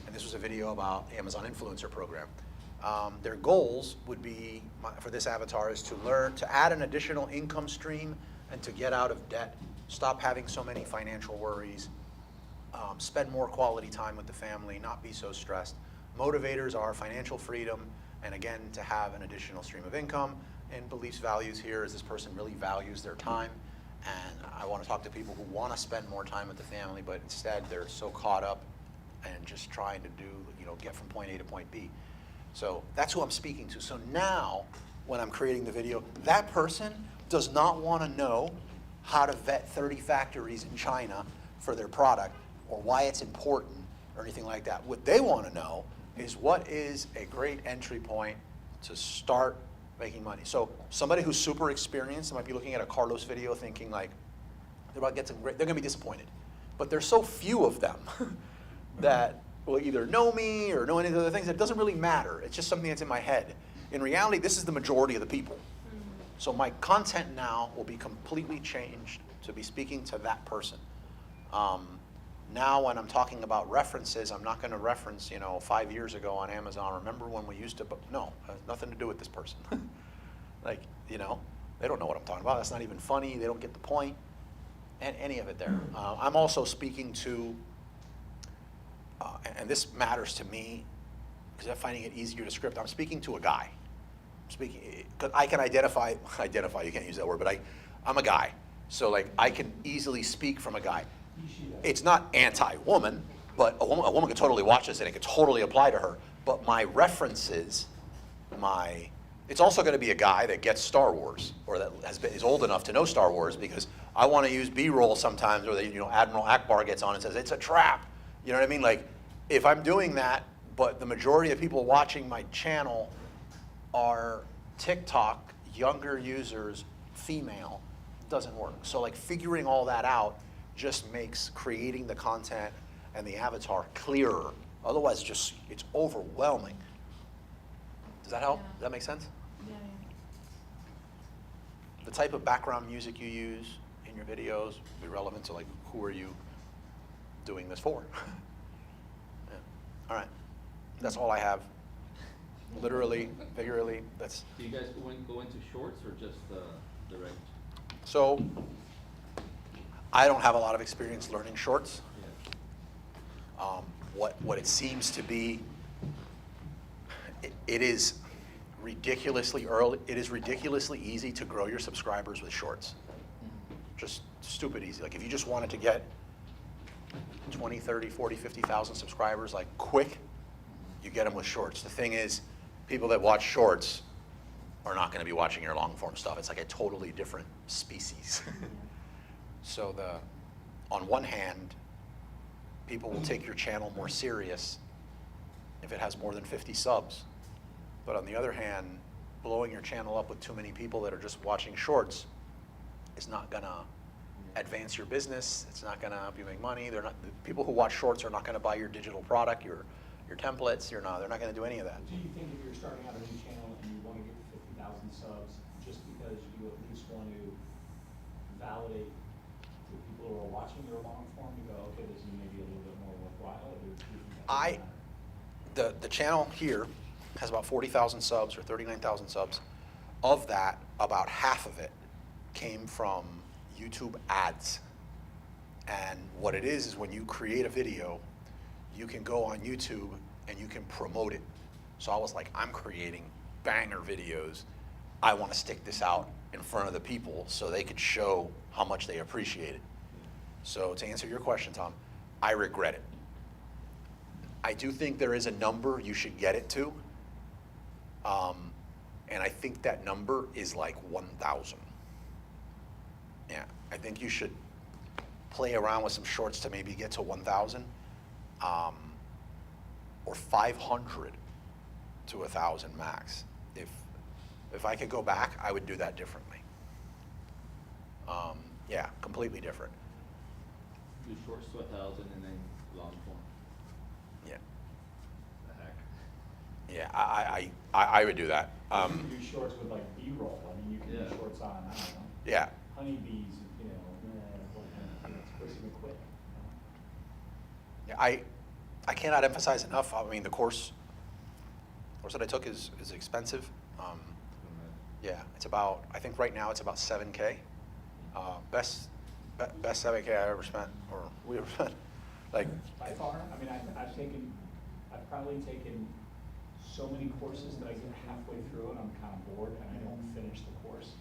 And this was a video about Amazon Influencer Program. Their goals would be, for this avatar, is to learn, to add an additional income stream and to get out of debt, stop having so many financial worries, spend more quality time with the family, not be so stressed. Motivators are financial freedom, and again, to have an additional stream of income. And beliefs, values here is this person really values their time. And I want to talk to people who want to spend more time with the family, but instead they're so caught up and just trying to do, you know, get from point A to point B. So that's who I'm speaking to. So now, when I'm creating the video, that person does not want to know how to vet 30 factories in China for their product or why it's important or anything like that. What they want to know is what is a great entry point to start making money. So somebody who's super experienced might be looking at a Carlos video thinking like, they're about to get some great, they're going to be disappointed. But there's so few of them that will either know me or know any of the other things. It doesn't really matter. It's just something that's in my head. In reality, this is the majority of the people. So my content now will be completely changed to be speaking to that person. Now when I'm talking about references, I'm not going to reference, 5 years ago on Amazon, remember when we used to, no, it has nothing to do with this person. Like, they don't know what I'm talking about. That's not even funny. They don't get the point. And any of it there. I'm also speaking to, and this matters to me because I'm finding it easier to script. I'm speaking to a guy. Because I can identify, you can't use that word, but I'm a guy. So like I can easily speak from a guy. It's not anti-woman, but a woman could totally watch this and it could totally apply to her. But my references, it's also going to be a guy that gets Star Wars or that is old enough to know Star Wars because I want to use B-roll sometimes or Admiral Akbar gets on and says, it's a trap. You know what I mean? Like if I'm doing that, but the majority of people watching my channel are TikTok, younger users, female, doesn't work. So like figuring all that out just makes creating the content and the avatar clearer. Otherwise, it's overwhelming. Does that help? Yeah. Does that make sense? Yeah. The type of background music you use in your videos will be relevant to like who are you doing this for? Yeah. All right. That's all I have. Literally, figuratively, that's. Do you guys go into shorts or just direct? So, I don't have a lot of experience learning shorts. Yeah. What it seems to be, it is ridiculously early. It is ridiculously easy to grow your subscribers with shorts. Just stupid easy. Like if you just wanted to get 20, 30, 40, 50,000 subscribers like quick, you get them with shorts. The thing is, people that watch shorts are not going to be watching your long form stuff. It's like a totally different species. So on one hand, people will take your channel more serious if it has more than 50 subs. But on the other hand, blowing your channel up with too many people that are just watching shorts is not gonna advance your business. It's not gonna help you make money. The people who watch shorts are not gonna buy your digital product, your templates. They're not gonna do any of that. Do you think if you're starting out a new channel and you want to get 50,000 subs, just because you at least want to validate to people who are watching your long form to go, okay, this is maybe a little bit more worthwhile? Or do you think that doesn't matter? The channel here has about 40,000 subs or 39,000 subs. Of that, about half of it came from YouTube ads. And what it is when you create a video, you can go on YouTube and you can promote it. So I was like, I'm creating banger videos. I want to stick this out in front of the people so they could show how much they appreciate it. So to answer your question, Tom, I regret it. I do think there is a number you should get it to. And I think that number is like 1,000. Yeah, I think you should play around with some shorts to maybe get to 1,000, or 500 to 1,000 max. If I could go back, I would do that differently. Yeah, completely different. Do shorts to 1,000 and then long form. Yeah, The heck. yeah, I would do that. You can do shorts with like B-roll. I mean, you can Yeah. do shorts on, I don't know, Yeah, honeybees, you know, it's pushing it quick. yeah, I cannot emphasize enough. I mean, the course that I took is expensive. Yeah, it's about, I think right now it's about 7K. Best 7K I ever spent, or we ever spent. Like, By far, I mean, I've probably taken so many courses that I get halfway through and I'm kind of bored and I don't finish the course.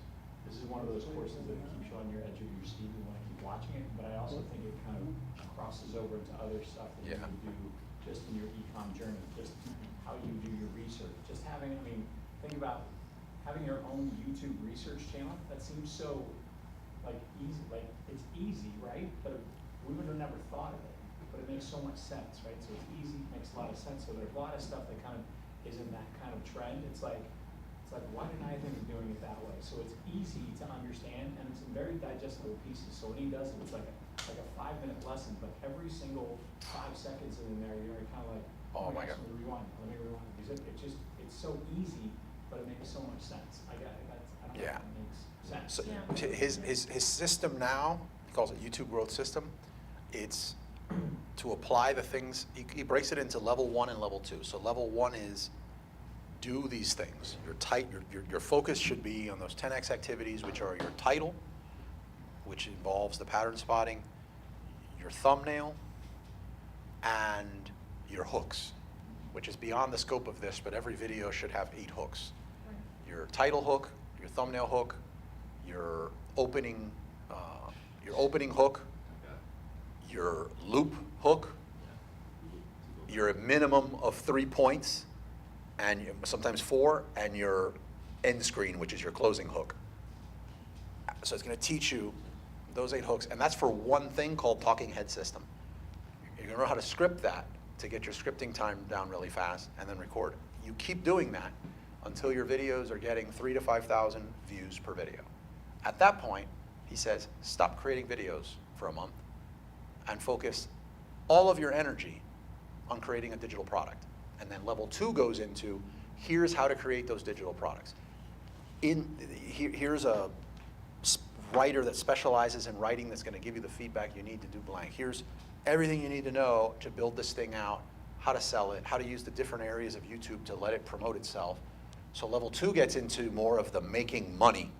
This is one of those courses that keeps you on your edge of your seat. You want to keep watching it, but I also think it kind of crosses over into other stuff that Yeah. you do just in your e-com journey, just how you do your research. Just having, I mean, think about having your own YouTube research channel. That seems so like easy, like it's easy, right? But we would have never thought of it, but it makes so much sense, right? So it's easy, makes a lot of sense. So there's a lot of stuff that kind of is in that kind of trend. It's like, why didn't I think of doing it that way? So it's easy to understand and it's in very digestible pieces. So when he does it, it's like a 5-minute lesson, but every single 5 seconds in there, you're kind of like, Oh my God. Let me rewind. Because it's so easy, but it makes so much sense. I don't know Yeah. if it makes sense. so Yeah. his system now, he calls it YouTube Growth System. It's to apply the things, he breaks it into level 1 and level 2. So level 1 is do these things. Your focus should be on those 10X activities, which are your title, which involves the pattern spotting, your thumbnail, and your hooks, which is beyond the scope of this, but every video should have 8 hooks. Your title hook, your thumbnail hook, your opening hook, your loop hook, your minimum of 3 points, and sometimes 4, and your end screen, which is your closing hook. So it's going to teach you those 8 hooks, and that's for one thing called talking head system. You're going to know how to script that to get your scripting time down really fast, and then record. You keep doing that until your videos are getting 3,000 to 5,000 views per video. At that point, he says, stop creating videos for a month and focus all of your energy on creating a digital product. And then level 2 goes into, here's how to create those digital products. Here's a writer that specializes in writing that's going to give you the feedback you need to do blank. Here's everything you need to know to build this thing out, how to sell it, how to use the different areas of YouTube to let it promote itself. So level 2 gets into more of the making money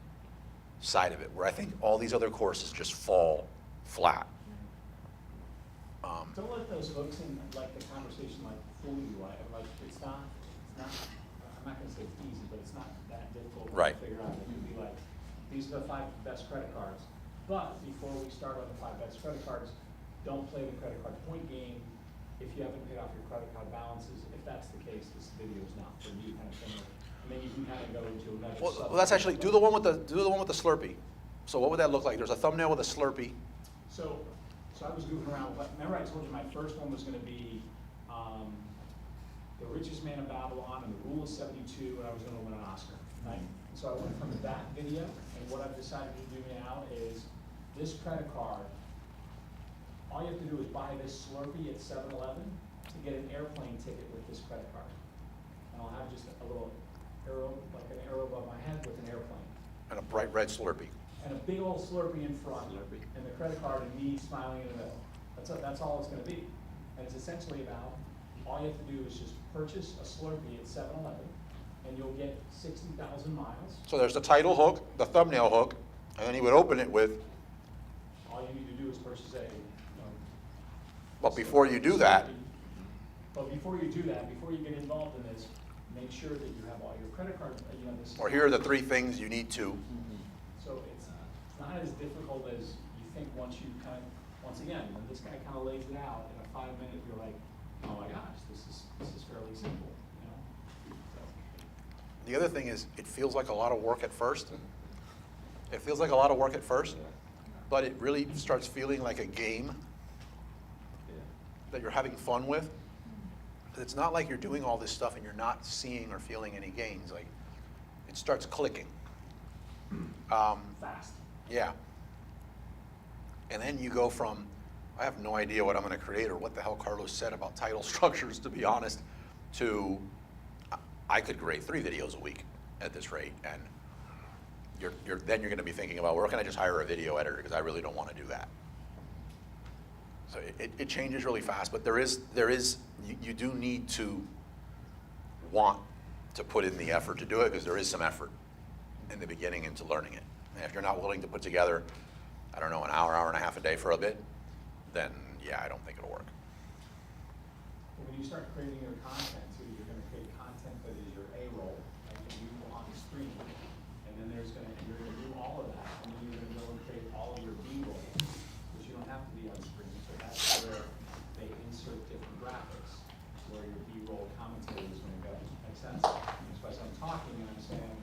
side of it, where I think all these other courses just fall flat. Don't let those hooks in, like, the conversation, like, fool you, like, it's not, I'm not gonna say it's easy, but it's not that difficult to Right. figure out. It can be like, these are the 5 best credit cards, but before we start on the 5 best credit cards, don't play the credit card point game if you haven't paid off your credit card balances. If that's the case, this video is not for you, kind of thing. And then you can kind of go into another. Well, that's actually, do the one with the Slurpee. So what would that look like? There's a thumbnail with a Slurpee. So I was goofing around, but remember I told you my first one was gonna be, The Richest Man in Babylon and the Rule of 72, and I was gonna win an Oscar, right? So I went from that video, and what I've decided to do now is, this credit card, all you have to do is buy this Slurpee at 7-Eleven to get an airplane ticket with this credit card. And I'll have just a little arrow, like an arrow above my head with an airplane. And a bright red Slurpee. And a big old Slurpee in front, and the credit card and me smiling in the middle. That's all it's gonna be. And it's essentially about, all you have to do is just purchase a Slurpee at 7-Eleven, and you'll get 60,000 miles. So there's the title hook, the thumbnail hook, and then he would open it with, All you need to do is purchase a, but before you do that, But before you do that, before you get involved in this, make sure that you have all your credit card, this. or here are the 3 things you need to. So it's not as difficult as you think once again, when this guy kind of lays it out in a 5-minute, you're like, oh my gosh, this is fairly simple, you know? So. The other thing is, it feels like a lot of work at first. It feels like a lot of work at first, but it really starts feeling like a game that you're having fun with. It's not like you're doing all this stuff and you're not seeing or feeling any gains. Like, it starts clicking. Fast. Yeah. And then you go from, I have no idea what I'm going to create or what the hell Carlos said about title structures, to be honest, to I could create 3 videos a week at this rate, and then you're going to be thinking about, where can I just hire a video editor, because I really don't want to do that. So it changes really fast, but you do need to want to put in the effort to do it, because there is some effort in the beginning into learning it. And if you're not willing to put together, I don't know, an hour and a half a day for a bit, then yeah, I don't think it'll work. When you start creating your content too, you're gonna create content that is your A-roll, like you on the screen. And then you're gonna do all of that, and then you're gonna go and create all of your B-roll, which you don't have to be on screen. So that's where they insert different graphics, where your B-roll commentary is gonna go. Makes sense? So as I'm talking and I'm saying,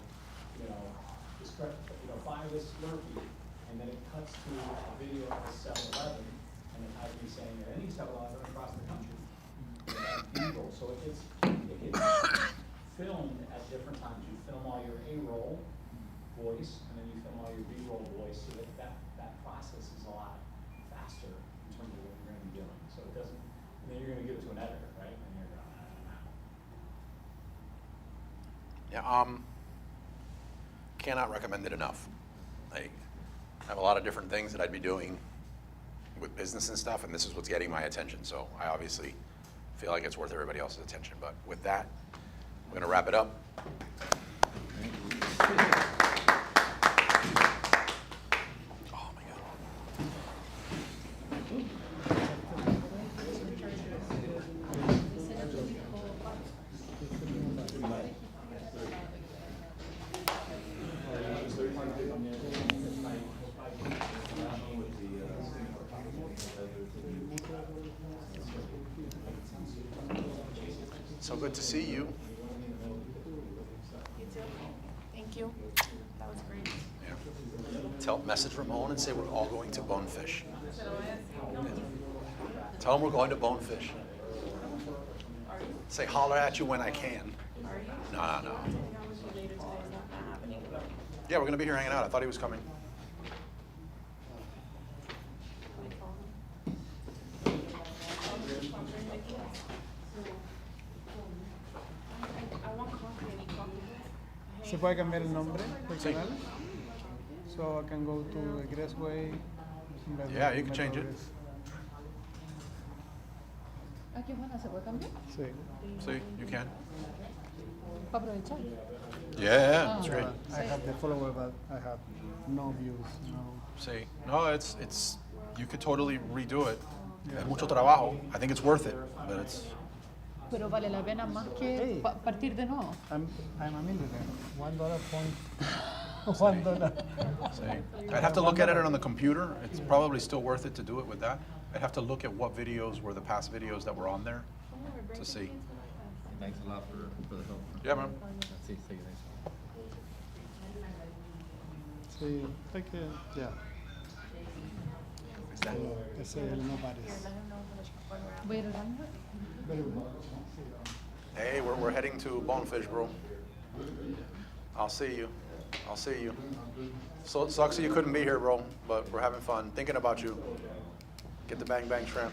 buy this Slurpee, and then it cuts to a video of a 7-Eleven, and it has me saying at any 7-Eleven across the country. B-roll, so it gets filmed at different times. You film all your A-roll voice, and then you film all your B-roll voice, so that process is a lot faster in terms of what you're gonna be doing. So it doesn't, and then you're gonna give it to an editor, right? And you're going, I don't know. Yeah, cannot recommend it enough. I have a lot of different things that I'd be doing with business and stuff, and this is what's getting my attention. So I obviously feel like it's worth everybody else's attention. But with that, we're going to wrap it up. Oh my God. So good to see you. You too. Thank you. That was great. Yeah. Message Ramon and say we're all going to Bonefish. Tell him we're going to Bonefish. Say holler at you when I can. No. Yeah, we're going to be here hanging out. I thought he was coming. ¿Se puede cambiar el nombre del canal? So I can go to the Graceway. Yeah, you can change it. Ah, qué buena, ¿se puede cambiar? Sí. See, you can. Para aprovechar. Yeah, that's Ah. great. I have the follower, but I have no views, no. See, no, it's, you could totally redo it. Es mucho trabajo. I think it's worth it, but it's, Pero vale la pena más que Hey. partir de nuevo. I'm a millionaire. $1 point. $1. see. I'd have to look at it on the computer. It's probably still worth it to do it with that. I'd have to look at what videos were the past videos that were on there to see. Thanks a lot for the help. Yeah, man. See you next time. Sí, hay que, ya. Ese es el no pares. Voy a ir al baño. Very good. Hey, we're heading to Bonefish, bro. I'll see you. I'll see you. So it sucks that you couldn't be here, bro, but we're having fun. Thinking about you. Get the bang bang shrimp.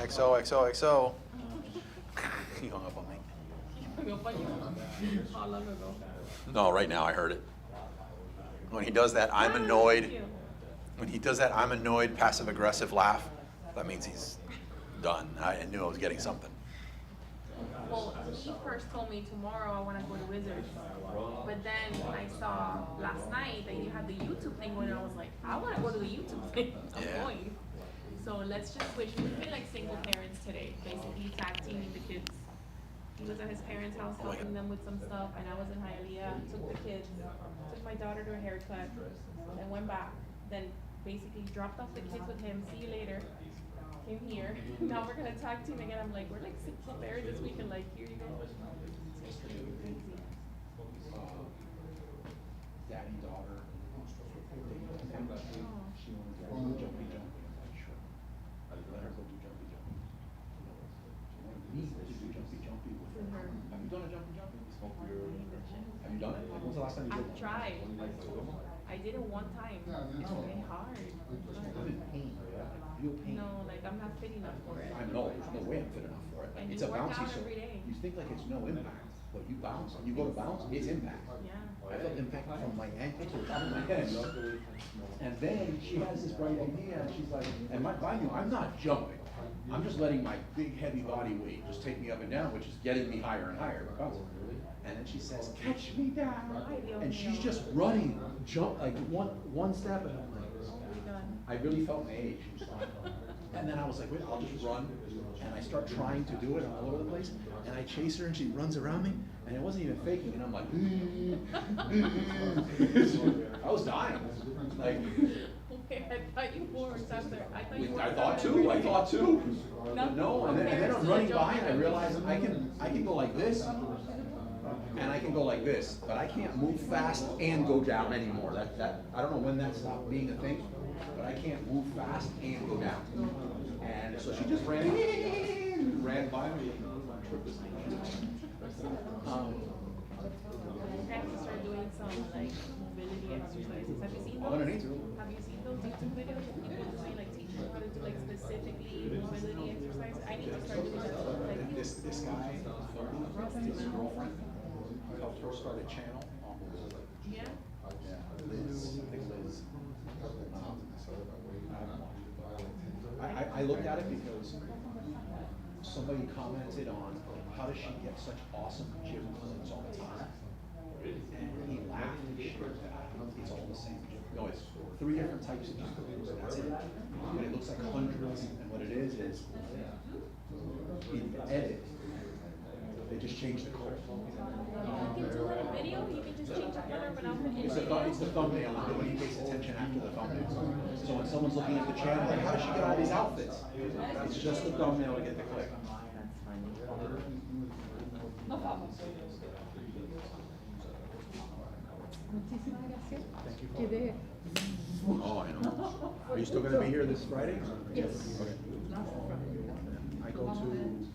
XO, XO, XO. He hung up on me. No, right now I heard it. When he does that, I'm annoyed. When he does that, I'm annoyed, passive aggressive laugh, that means he's done. I knew I was getting something. Well, he first told me tomorrow I want to go to Wizards, but then I saw last night that you had the YouTube thing going, and I was like, I want to go to the YouTube thing. I'm Yeah. going. So let's just switch. We've been like single parents today, basically tag teaming the kids. He was at his parents' house Oh my helping God. them with some stuff, and I was in Hialeah, took the kids, took my daughter to a haircut, then went back, then basically dropped off the kids with him, see you later, came here, now we're gonna tag team again, I'm like, we're like single parents this weekend, like, here you go. It's crazy. Daddy, daughter. She wanted to go jumpy, jumpy. I was like, sure. Let her go do jumpy, jumpy. She wanted me to do jumpy, jumpy with her. With her. Have you done a jumpy, jumpy? Have you done it? Like, when's the last time you did I've one? tried. I did it one time. It's really hard. I'm in pain, real pain. No, like I'm not fit enough for it. I know, there's no way I'm fit enough for it. And It's you a work bouncy, out so every day. you think like it's no impact, but you bounce, you go to bounce, it's impact. Yeah. I felt impact from my ankle to the top of my head. And then she has this bright idea, and she's like, and mind you, I'm not jumping. I'm just letting my big heavy body weight just take me up and down, which is getting me higher and higher. And then she says, catch me down. And she's just running, jump, like one step, and I'm like, Oh my God. I really felt my age. And then I was like, wait, I'll just run. And I start trying to do it all over the place. And I chase her and she runs around me. And it wasn't even faking. And I'm like, I was dying. Like, Okay, I thought you were after. I thought too. No, and then compared I'm to running the by and I jumping. realize I can go like this. And I can go like this, but I can't move fast and go down anymore. That I don't know when that stopped being a thing, but I can't move fast and go down. And so she just ran by me. I have to start doing some like mobility exercises. Have you seen I'm those? gonna need to. Have you seen those YouTube videos of people doing like teaching how to do like specifically mobility exercises? I need to start doing that too. Like This guy, his girlfriend, helped her start a channel. yeah. Yeah, Liz, I think Liz. I looked at it because somebody commented on how does she get such awesome gym clothes all the time? And he laughed and shared that it's all the same. No, it's 3 different types of gym clothes, and that's it. But it looks like hundreds, and what it is in the edit, they just change the color. You can do it in video. You can just change the color of an outfit in It's video. the thumbnail, and nobody pays attention after the thumbnail. So when someone's looking at the channel, like, how does she get all these outfits? It's just the thumbnail to get the click. That's funny. No vamos. Muchísimas gracias. Quedé. Oh, I know. Are you still gonna be here this Friday? Yes. Okay. I go to,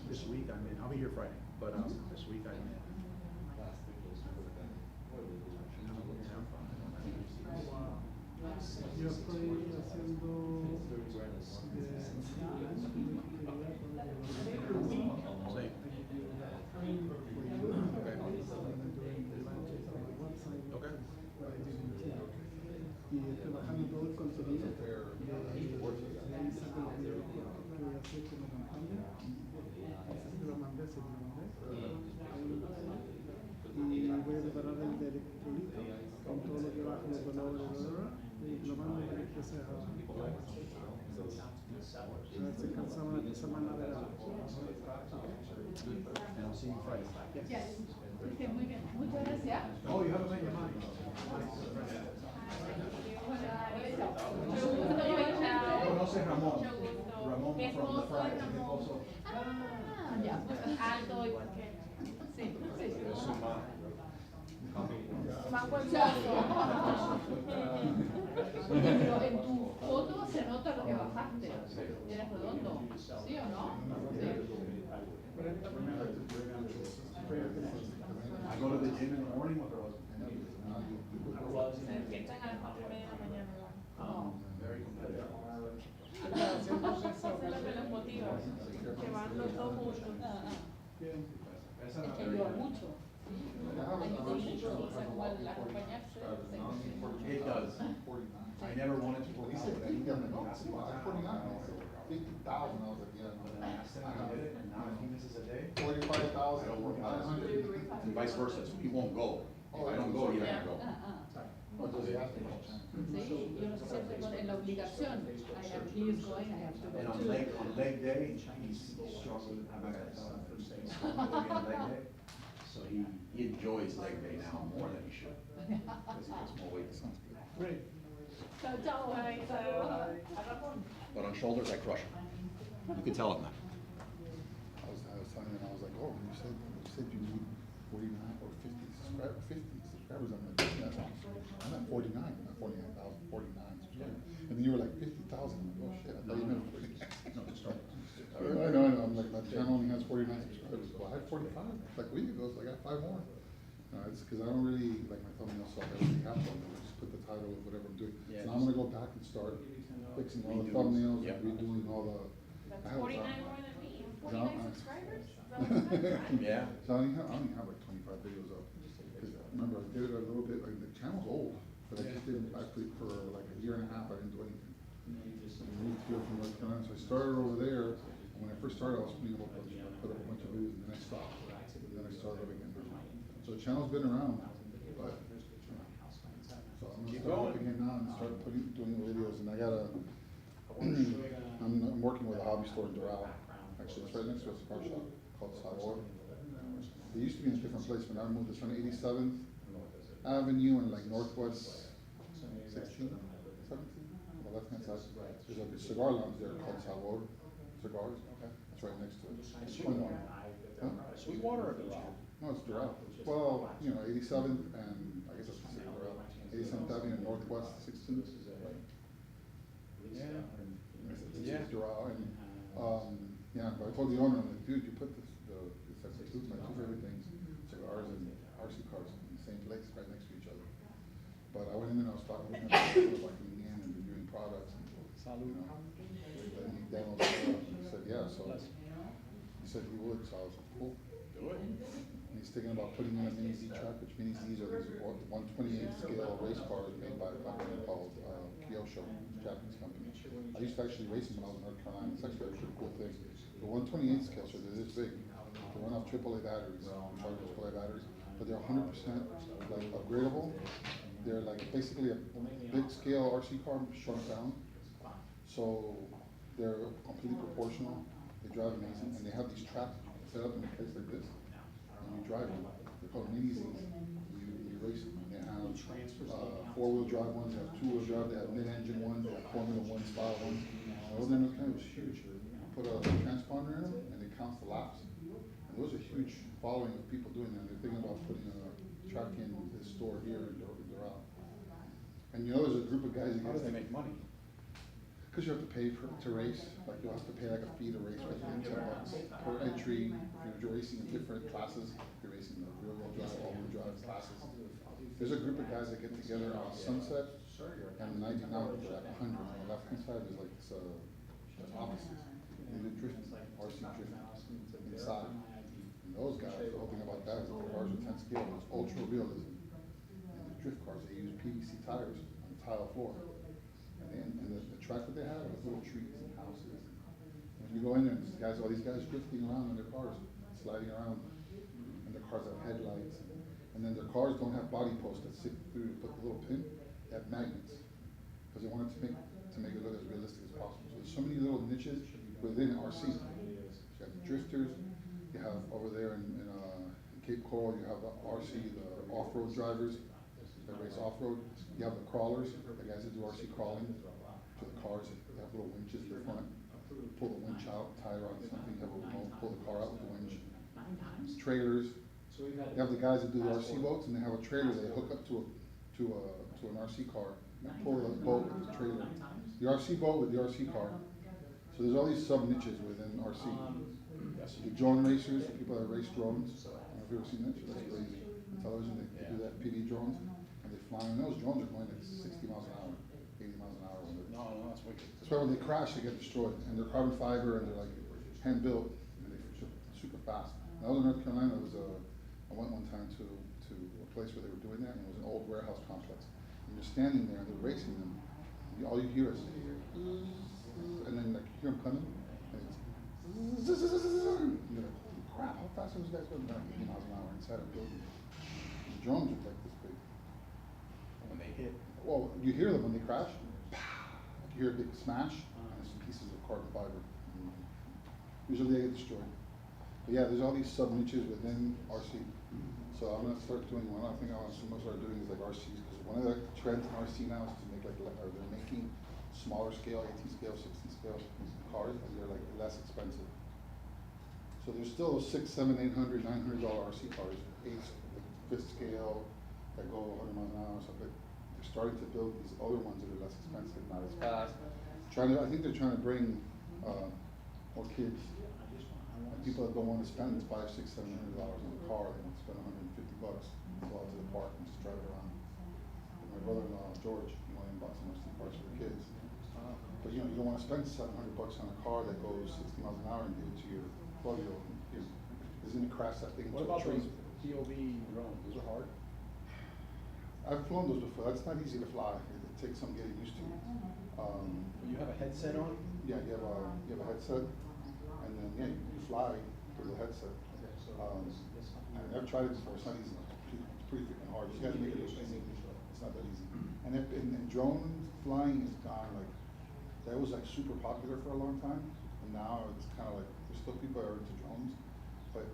this week I'm in, I'll be here Friday, but this week I'm in. Yo estoy haciendo Sí. Okay. y estoy bajando todo el contenido de ahí saco los videos. que voy a hacer con la campaña. Ese te lo mandé, se te lo mandé. Y voy a preparar el de electrolito con todo lo que va con los dolores, y lo mando para que empieces a ver si alcanzamos esta semana de la... And I'll see you Friday. Yes. Okay, muy bien. Muchas gracias. Oh, you haven't made your mind. No sé Ramón. Ramón Mi from the esposo Friday. es Mi Ramón. esposo. Ah, ya. Alto igual que él. Sí, sí. Más buen Pero en tu foto se nota lo que bajaste. Eres redondo. ¿Sí o no? I go to the gym in the morning with her husband. Se despiertan a las 4:30 de la mañana. Very competitive. Eso es lo que los motiva. Que van los dos juntos. Es que ayuda mucho. Ayuda mucho, o sea, como al acompañarse. It does. I never wanted to work out, but I think I'm gonna ask him. I was like, yeah. And I asked him, he did it, and now if he misses a day, 45,000. I don't work out. And vice versa, so he won't go. If I don't go, he doesn't go. Entonces, Sí, yo no sé siempre en la obligación. I have, he is going, I have to go And too. on leg day, he's struggling, I'm not gonna tell him, he's struggling on leg day. So he enjoys leg day now more than he should, because he puts more weight. Great. Chao, chao. But on shoulders, I crush him. You can tell him that. I was telling him, I was like, oh, you said you need 49 or 50 subscribers. I'm like, yeah, I'm at 49, I'm at 49,000, 49 subscribers. And then you were like 50,000. I'm like, oh shit, I thought you meant 49. No, to start. I know. I'm like, my channel only has 49 subscribers. Well, I had 45 like a week ago, so I got 5 more. It's because I don't really like my thumbnails, so I don't really have them. I just put the title of whatever I'm doing. So now I'm gonna go back and start fixing all the thumbnails and redoing all the. That's I have a 49 job. more than me. No, 49 subscribers? Is that what I'm Yeah. So I only have like 25 videos up. Because remember, I did it a little bit, like the channel's old, but I just didn't, actually for like a year and a half, I didn't do anything. I moved here from North Carolina, so I started over there, and when I first started, I was putting up, I put up a bunch of videos, and then I stopped, and then I started up again. So the channel's been around, but, so I'm gonna start up again now and start doing videos, and I gotta, I'm working with a hobby store in Doral. Actually, it's right next to a cigar shop called Sabor. They used to be in a different place, but now I moved. It's on 87th Avenue and like Northwest 16th, 17th, on the left hand side. There's like a cigar lounge there called Sabor Cigars. Okay, it's right next to it. It's 21. Huh? Sweetwater or Beach? No, it's Doral. Well, you know, 87th and I guess that's the city Doral. 87th Avenue and Northwest 16th. Yeah. It's Doral, and yeah, but I told the owner, I'm like, dude, you put it's like my two favorite things, cigars and RC cars in the same place, right next to each other. But I went in and I was talking with him about coming in and reviewing products and, you know, letting me demo the stuff. And he said, yeah, so he said he would, so I was like, cool. Do it. And he's thinking about putting in a mini Z track, which mini Zs are these 128 scale race cars made by a company called Kyosho, Japanese company. I used to actually race them when I was in North Carolina. It's actually a pretty cool thing. The 128 scale, so they're this big. They run off AAA batteries, charge AAA batteries, but they're 100% like upgradable. They're like basically a big scale RC car shrunk down. So they're completely proportional. They drive amazing, and they have these tracks set up in a place like this, and you drive them. They're called mini Zs. You race them. And they have four-wheel drive ones. They have two-wheel drive. They have mid-engine ones. They have Formula One style ones. All of them kind of huge. You put a transponder in them, and it counts the laps. And there's a huge following of people doing that. They're thinking about putting a track in this store here in Doral. And you know, there's a group of guys that How do they make money? because you have to pay to race, like you'll have to pay like a fee to race, like $10 per entry. If you're racing in different classes, you're racing the rear-wheel drive, all-wheel drive classes. There's a group of guys that get together on Sunset and 99, they're like 100. On the left-hand side is like this, the opposites. They do drifting, RC drifting inside. And those guys, the whole thing about that is the cars are 10 scale, it's ultra realism. And the drift cars, they use PVC tires on the tile floor. And the track that they have is little trees and houses. And You go in there and all these guys drifting around in their cars, sliding around, and their cars have headlights, and then their cars don't have body posts that sit through to put the little pin. They have magnets, because they wanted to make it look as realistic as possible. So there's so many little niches within RC. You have the drifters, you have over there in Cape Coral, you have the RC, the off-road drivers that race off-road. You have the crawlers, the guys that do RC crawling to the cars. They have little winches in the front. Pull the winch out, tie it on something, have a remote, pull the car out with the winch. Trailers. You have the guys that do the RC boats, and they have a trailer they hook up to an RC car and pull the boat with the trailer. The RC boat with the RC car. So there's all these sub niches within RC. The drone racers, the people that race drones. I don't know if you've ever seen that. That's crazy. On television, they do that PD drones, and they fly. And those drones are going at 60 miles an hour, 80 miles an hour. No, that's wicked. That's why when they crash, they get destroyed, and they're carbon fiber, and they're like hand built, and they're super fast. When I was in North Carolina, I went one time to a place where they were doing that, and it was an old warehouse complex. And you're standing there, and they're racing them. And all you hear is, and then like you hear them coming, and it's, and you're like, holy crap, how fast are those guys going? 80 miles an hour inside a building. The drones are like this big. When they hit. Well, you hear them when they crash. You hear a big smash, and some pieces of carbon fiber. Usually they get destroyed. But yeah, there's all these sub niches within RC. So I'm gonna start doing one. I think I'm gonna start doing is like RCs, because one of the trends in RC now is to make they're making smaller scale, 18 scale, 16 scale cars, and they're like less expensive. So there's still those $600, $700, $800, $900 RC cars, 5th scale that go 100 miles an hour or something. They're starting to build these other ones that are less expensive, not as fast. I think they're trying to bring more kids and people that don't want to spend $500, $600, $700 on a car. They want to spend $150 to go out to the park and just drive around. And my brother-in-law George, he went and bought some RC cars for the kids. But you know, you don't want to spend $700 on a car that goes 60 miles an hour and give it to your 12-year-old. He's going to crash that thing What into a about tree. those POV drones? Those are hard? I've flown those before. That's not easy to fly. It takes some getting used to. You have a headset on? Yeah, you have a headset, and then you fly with the headset. I've tried it before. It's not easy. It's pretty freaking hard. You got to make it look easy. It's not that easy. And drone flying is gone. Like that was like super popular for a long time, and now it's kind of like there's still people that are into drones, but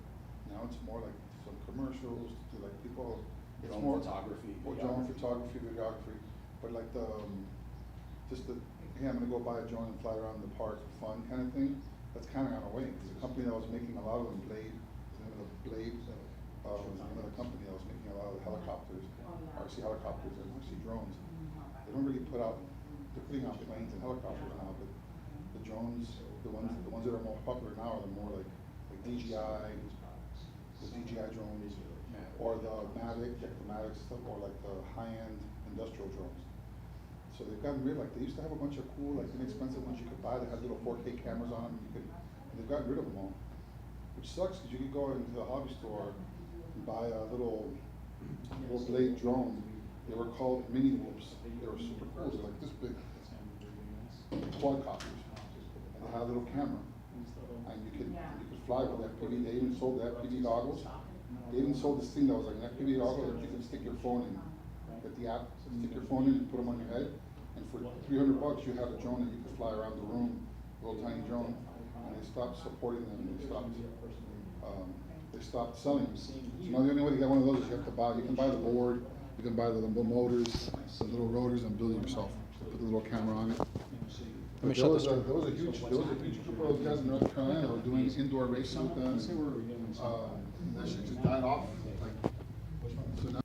now it's more like some commercials to like people. It's Drone more photography, or drone photography, videography, but like hey, I'm gonna go buy a drone and fly around the park for fun kind of thing. That's kind of gone away. Because a company that was making a lot of them, Blade, was another company that was making a lot of the helicopters, RC helicopters and RC drones. They don't really put out. They're putting out planes and helicopters now, but the drones, the ones that are more popular now are the more like DJI, the DJI drones, or the Mavic, stuff, or like the high-end industrial drones. So they've gotten rid of, like, they used to have a bunch of cool, like, inexpensive ones you could buy that had little 4K cameras on them, and they've gotten rid of them all. Which sucks, because you could go into the hobby store and buy a little Blade drone. They were called mini whoops. They were super cool, they're like this big, quadcopters, and they had a little camera. And you could fly with FPV. They even sold the FPV goggles. They even sold this thing that was like an FPV goggle that you could stick your phone in. Get the app, stick your phone in and put them on your head. And for $300 you had a drone that you could fly around the room, a little tiny drone. And they stopped supporting them. They stopped selling them. So now the only way to get one of those is you have to buy. You can buy the board, you can buy the motors, the little rotors, and build it yourself. Put the little camera on it. But there was a huge group of guys in North Carolina that were doing indoor racing with them. That shit just died off. So now